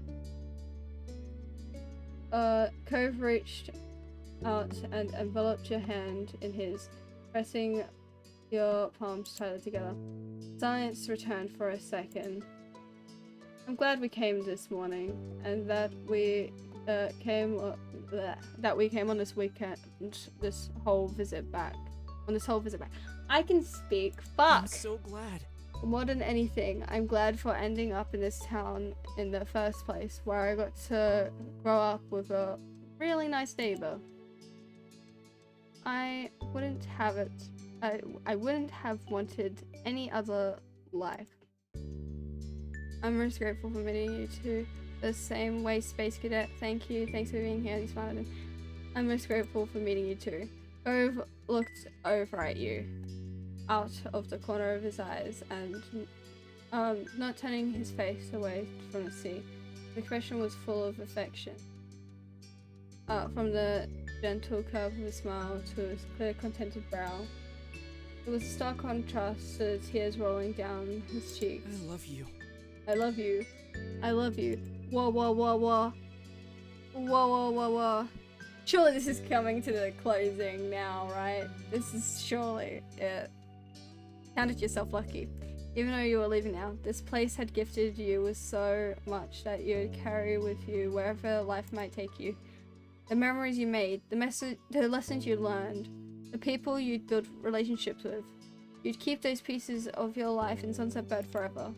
Cove reached out and enveloped your hand in his, pressing your palms tightly together. Silence returned for a second. I'm glad we came this morning, and that we came on this weekend, this whole visit back. I can speak. Fuck. I'm so glad. More than anything, I'm glad for ending up in this town in the first place, where I got to grow up with a really nice neighbor. I wouldn't have it. I wouldn't have wanted any other life. I'm most grateful for meeting you too. The same way, Space Cadet. Thank you. Thanks for being here. He smiled. I'm most grateful for meeting you too. Cove looked over at you, out of the corner of his eyes, and not turning his face away from the sea. The expression was full of affection. From the gentle curve of his smile to his clear, contented brow. It was a stark contrast to the tears rolling down his cheeks. I love you. I love you. I love you. Whoa, whoa, whoa, whoa. Whoa, whoa, whoa, whoa. Surely this is coming to the closing now, right? This is surely it. Counted yourself lucky. Even though you were leaving now, this place had gifted you with so much that you'd carry with you wherever life might take you. The memories you made, the lessons you learned, the people you'd built relationships with. You'd keep those pieces of your life in Sunset Bird forever.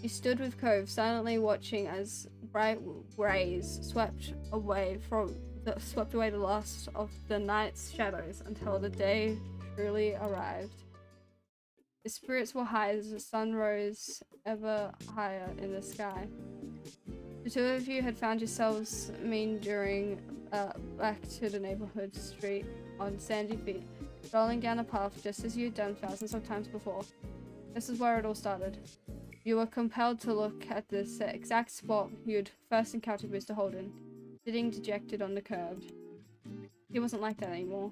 You stood with Cove, silently watching as bright rays swept away the last of the night's shadows until the day truly arrived. The spirits were high as the sun rose ever higher in the sky. The two of you had found yourselves meandering back to the neighborhood street on sandy feet, rolling down a path just as you had done thousands of times before. This is where it all started. You were compelled to look at this exact spot you'd first encountered Mr. Holden, sitting dejected on the curb. He wasn't like that anymore.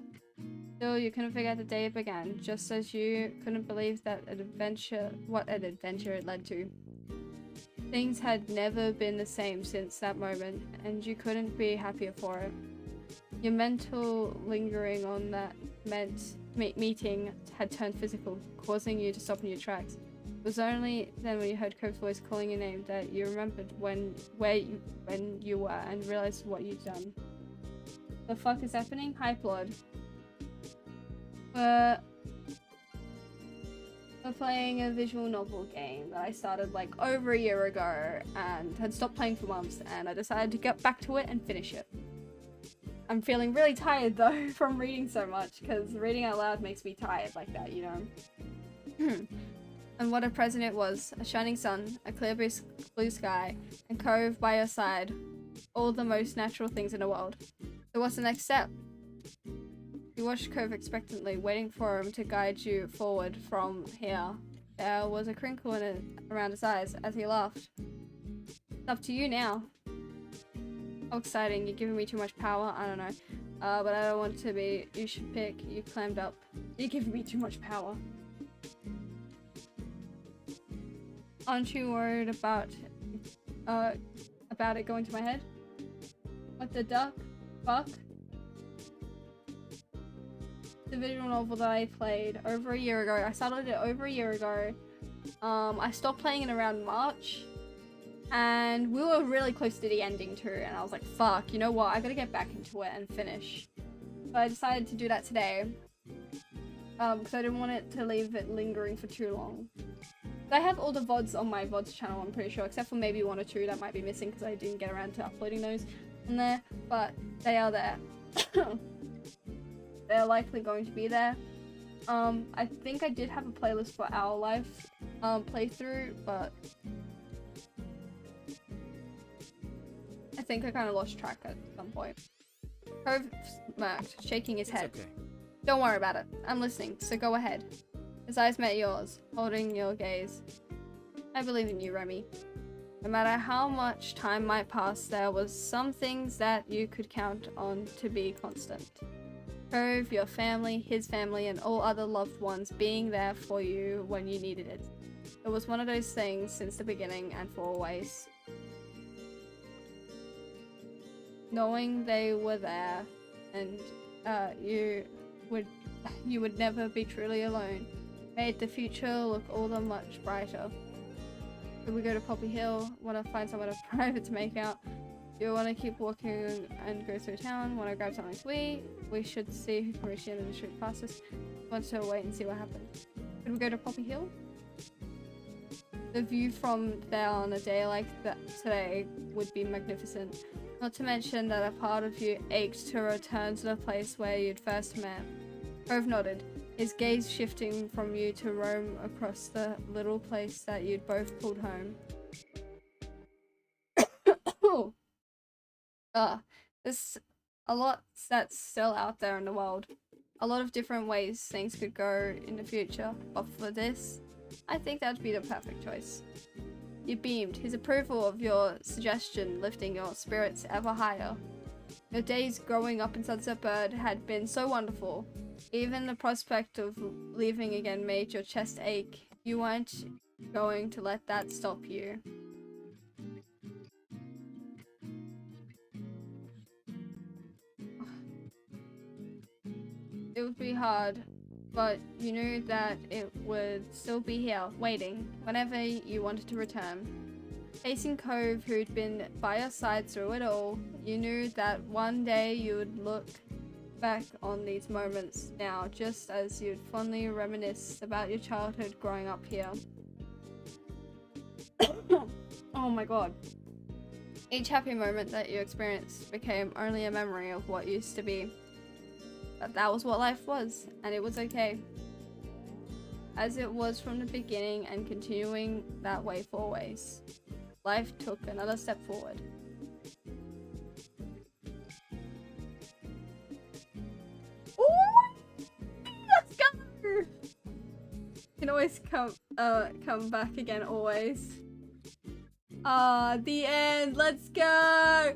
Still, you couldn't forget the day it began, just as you couldn't believe what an adventure it led to. Things had never been the same since that moment, and you couldn't be happier for it. Your mental lingering on that meeting had turned physical, causing you to stop in your tracks. It was only then when you heard Cove's voice calling your name that you remembered when you were and realized what you'd done. The fuck is happening? Hi, Blood. We're playing a visual novel game that I started like over a year ago and had stopped playing for months, and I decided to get back to it and finish it. I'm feeling really tired though from reading so much, because reading out loud makes me tired like that, you know? And what a present it was. A shining sun, a clear blue sky, and Cove by your side. all the most natural things in the world. So what's the next step? You watched Cove expectantly, waiting for him to guide you forward from here. There was a crinkle around his eyes as he laughed. It's up to you now. How exciting, you're giving me too much power, I don't know. But I don't want to be. You should pick. You climbed up. You're giving me too much power. Aren't you worried about it going to my head? What the fuck? The visual novel that I played over a year ago. I started it over a year ago. I stopped playing it around March. And we were really close to the ending too, and I was like, fuck, you know what, I gotta get back into it and finish. So I decided to do that today, because I didn't want it to leave it lingering for too long. So I have all the VODs on my VODs channel, I'm pretty sure, except for maybe 1 or 2 that might be missing because I didn't get around to uploading those on there, but they are there. They're likely going to be there. I think I did have a playlist for Our Life playthrough, but I think I kind of lost track at some point. Cove smirked, shaking his head. It's okay. Don't worry about it. I'm listening, so go ahead. His eyes met yours, holding your gaze. I believe in you, Remy. No matter how much time might pass, there was some things that you could count on to be constant. Cove, your family, his family, and all other loved ones being there for you when you needed it. It was one of those things since the beginning and for always. Knowing they were there, and you would never be truly alone, made the future look all the much brighter. Could we go to Poppy Hill? Want to find somewhere private to make out? Do you want to keep walking and go through town? Want to grab something sweet? We should see who can reach the end of the street fastest. Want to wait and see what happens. Could we go to Poppy Hill? The view from there on a day like that today would be magnificent. Not to mention that a part of you ached to return to the place where you'd first met. Cove nodded, his gaze shifting from you to roam across the little place that you'd both called home. There's a lot that's still out there in the world. A lot of different ways things could go in the future, but for this, I think that'd be the perfect choice. You beamed, his approval of your suggestion lifting your spirits ever higher. Your days growing up in Sunset Bird had been so wonderful. Even the prospect of leaving again made your chest ache. You weren't going to let that stop you. It would be hard, but you knew that it would still be here, waiting, whenever you wanted to return. Facing Cove, who'd been by your side through it all, you knew that one day you would look back on these moments now, just as you'd fondly reminisce about your childhood growing up here. Oh my god. Each happy moment that you experienced became only a memory of what used to be. But that was what life was, and it was okay. As it was from the beginning and continuing that way for always. Life took another step forward. Ooh, let's go! You can always come back again, always. The end, let's go!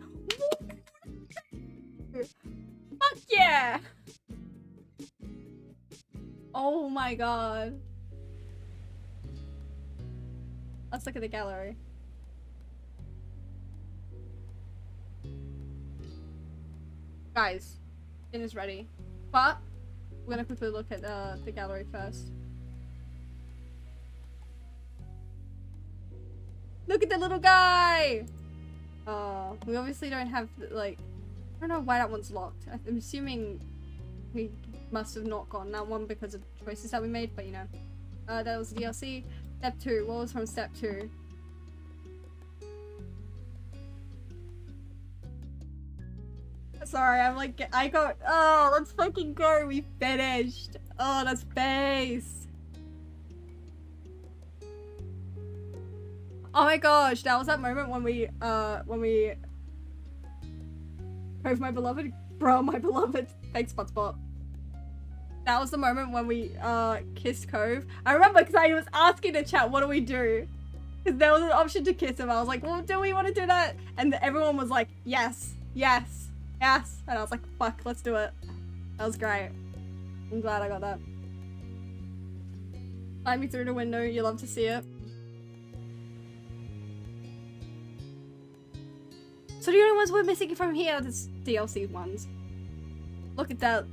Fuck yeah! Oh my god. Let's look at the gallery. Guys, dinner's ready. But we're gonna quickly look at the gallery first. Look at the little guy! We obviously don't have, like, I don't know why that one's locked. I'm assuming we must have not gotten that one because of choices that we made, but you know. That was DLC. Step 2. What was from step 2? Sorry, I'm like, I got, oh, let's fucking go, we finished. Oh, that's base. Oh my gosh, that was that moment when we Cove, my beloved. Bro, my beloved. Thanks, Spot. That was the moment when we kissed Cove. I remember because I was asking the chat, what do we do? Because there was an option to kiss him. I was like, well, do we want to do that? And everyone was like, yes, yes, yes. And I was like, fuck, let's do it. That was great. I'm glad I got that. Slide me through the window. You love to see it. So the only ones we're missing from here are the DLC ones. Look at that.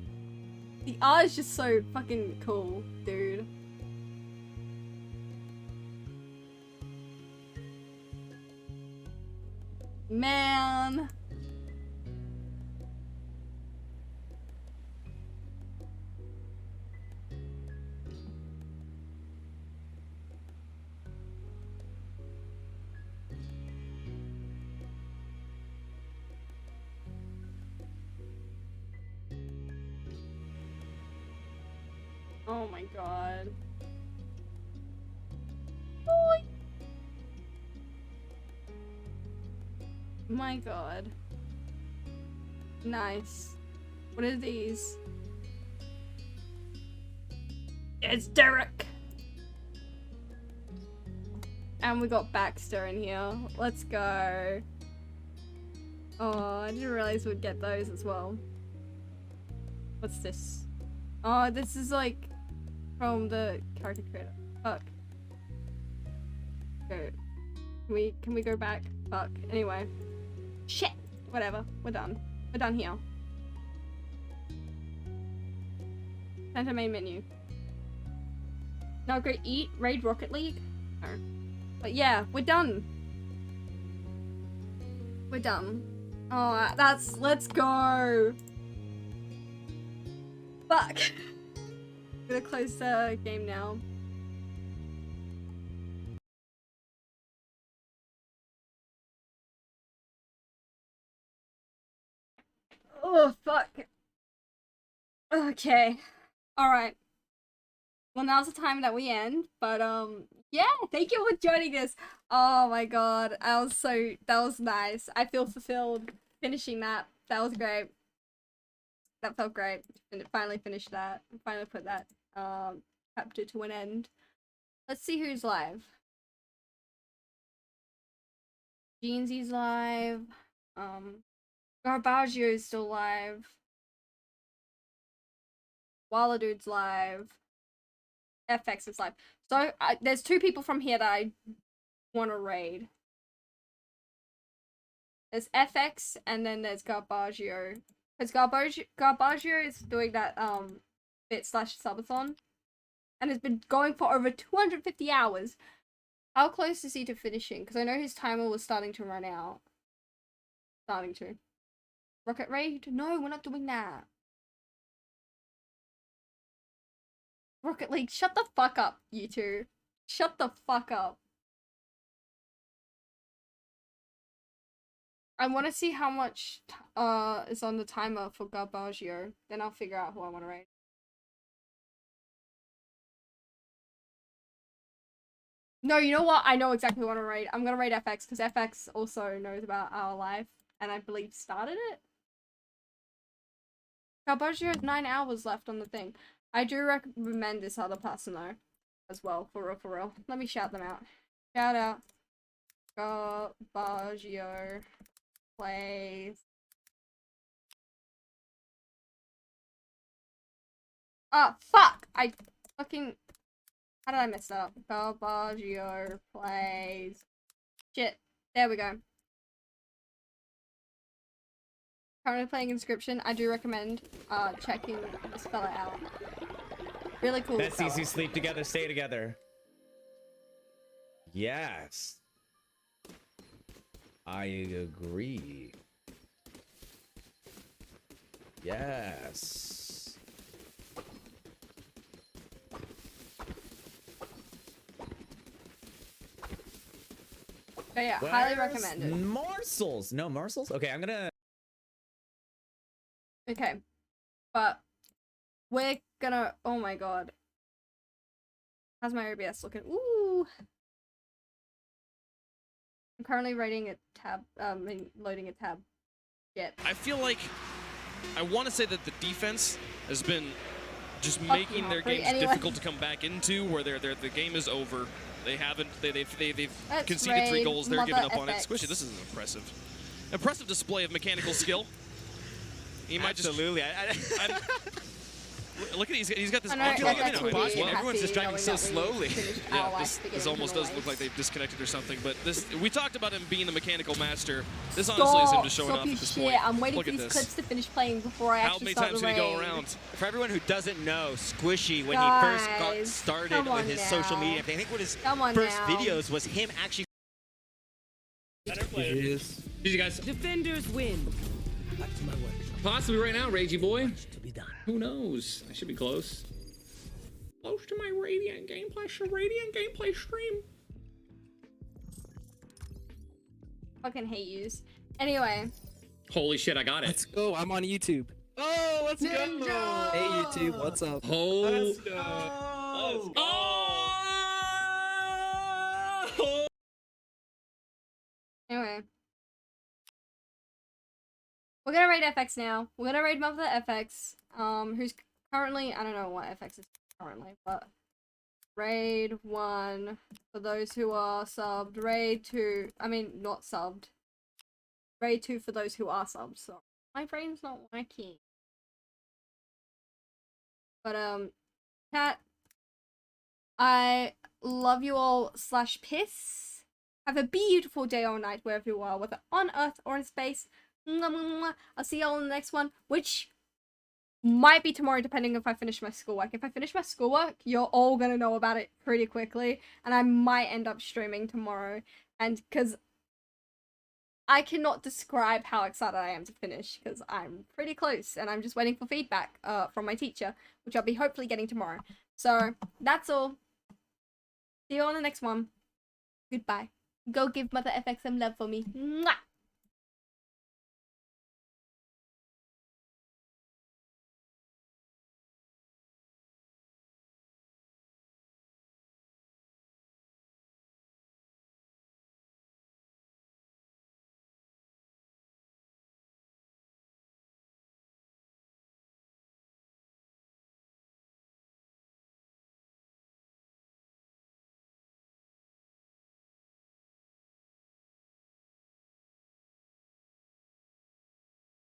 The art is just so fucking cool, dude. Man. Oh my god. Boy. My god. Nice. What are these? It's Derek! And we got Baxter in here. Let's go. Oh, I didn't realize we'd get those as well. What's this? Oh, this is like from the character creator. Fuck. Go. Can we go back? Fuck. Anyway. Shit! Whatever. We're done. We're done here. Center main menu. Now go eat, raid Rocket League? No. But yeah, we're done. We're done. Oh, let's go. Fuck. I'm gonna close the game now. Oh, fuck. Okay. Alright. Well, now's the time that we end, but, yeah, thank you for joining us. Oh my god, that was nice. I feel fulfilled finishing that. That was great. That felt great. And finally finished that. Finally put that, chapter to an end. Let's see who's live. Jeansy's live. Garbaggio's still live. Walladude's live. FX is live. So there's two people from here that I want to raid. There's FX and then there's Garbaggio. Because Garbaggio is doing that bit/subathon. And it's been going for over 250 hours. How close is he to finishing? Because I know his timer was starting to run out. Starting to. Rocket Raid? No, we're not doing that. Rocket League, shut the fuck up, you two. Shut the fuck up. I want to see how much is on the timer for Garbaggio. Then I'll figure out who I want to raid. No, you know what? I know exactly what I want to raid. I'm going to raid FX because FX also knows about our life and I believe started it. Garbaggio has 9 hours left on the thing. I do recommend this other person though, as well, for real, for real. Let me shout them out. Shout out. Garbaggio plays. Oh, fuck! I fucking... How did I mess that up? Garbaggio plays... Shit. There we go. Currently playing Inscription. I do recommend checking this fella out. Really cool. That's easy. Sleep together, stay together. Yes. I agree. Yes. But yeah, highly recommended. Morsels. No morsels? Okay, I'm gonna... Okay. But we're gonna... Oh my god. How's my OBS looking? Ooh! I'm currently writing a tab, loading a tab. Yep. I feel like I want to say that the defense has been just Fuck making you, their Humphrey. games Anyway. difficult to come back into, where the game is over. They haven't. They've Let's conceded 3 raid goals. They're giving up on it. Mother Squishy, this is impressive display of mechanical skill. He might Absolutely. look at he's got this I know, ocular FX to will it be as well. Everyone's just driving knowing so that we slowly. finished Yeah, our this spaghetti almost does look noise. like they've disconnected or something, but we talked about him being the mechanical master. This honestly is him just showing off your at this shit. point. I'm waiting Look for at these this. clips to finish playing before I How actually many start times the did he go raid. around? For everyone who doesn't know, Squishy, when he first got Guys, started come on with his social now. media, I think one of his Come on first now. videos was him actually. GG, guys. Defenders win. Back to my work. Possibly right now, Ragey boy. Who knows? I should be close. Close to my Radiant gameplay stream. Fucking hate yous. Anyway. Holy shit, I got it. Let's go. I'm on YouTube. Oh, let's Hey YouTube, what's up? Oh, Let's go. Anyway. We're gonna raid FX now. We're gonna raid Mother FX, who's currently, I don't know what FX is currently, but raid 1 for those who are subbed, raid 2, I mean, not subbed. Raid 2 for those who are subbed, so my brain's not working. But, chat, I love you all / piss. Have a beautiful day or night wherever you are, whether on Earth or in space. Mwah, mwah, mwah. I'll see y'all in the next one, which might be tomorrow depending if I finish my schoolwork. If I finish my schoolwork, you're all gonna know about it pretty quickly, and I might end up streaming tomorrow, and because I cannot describe how excited I am to finish, because I'm pretty close, and I'm just waiting for feedback from my teacher, which I'll be hopefully getting tomorrow. So, that's all. See you on the next one. Goodbye. Go give Mother FX some love for me. Mwah!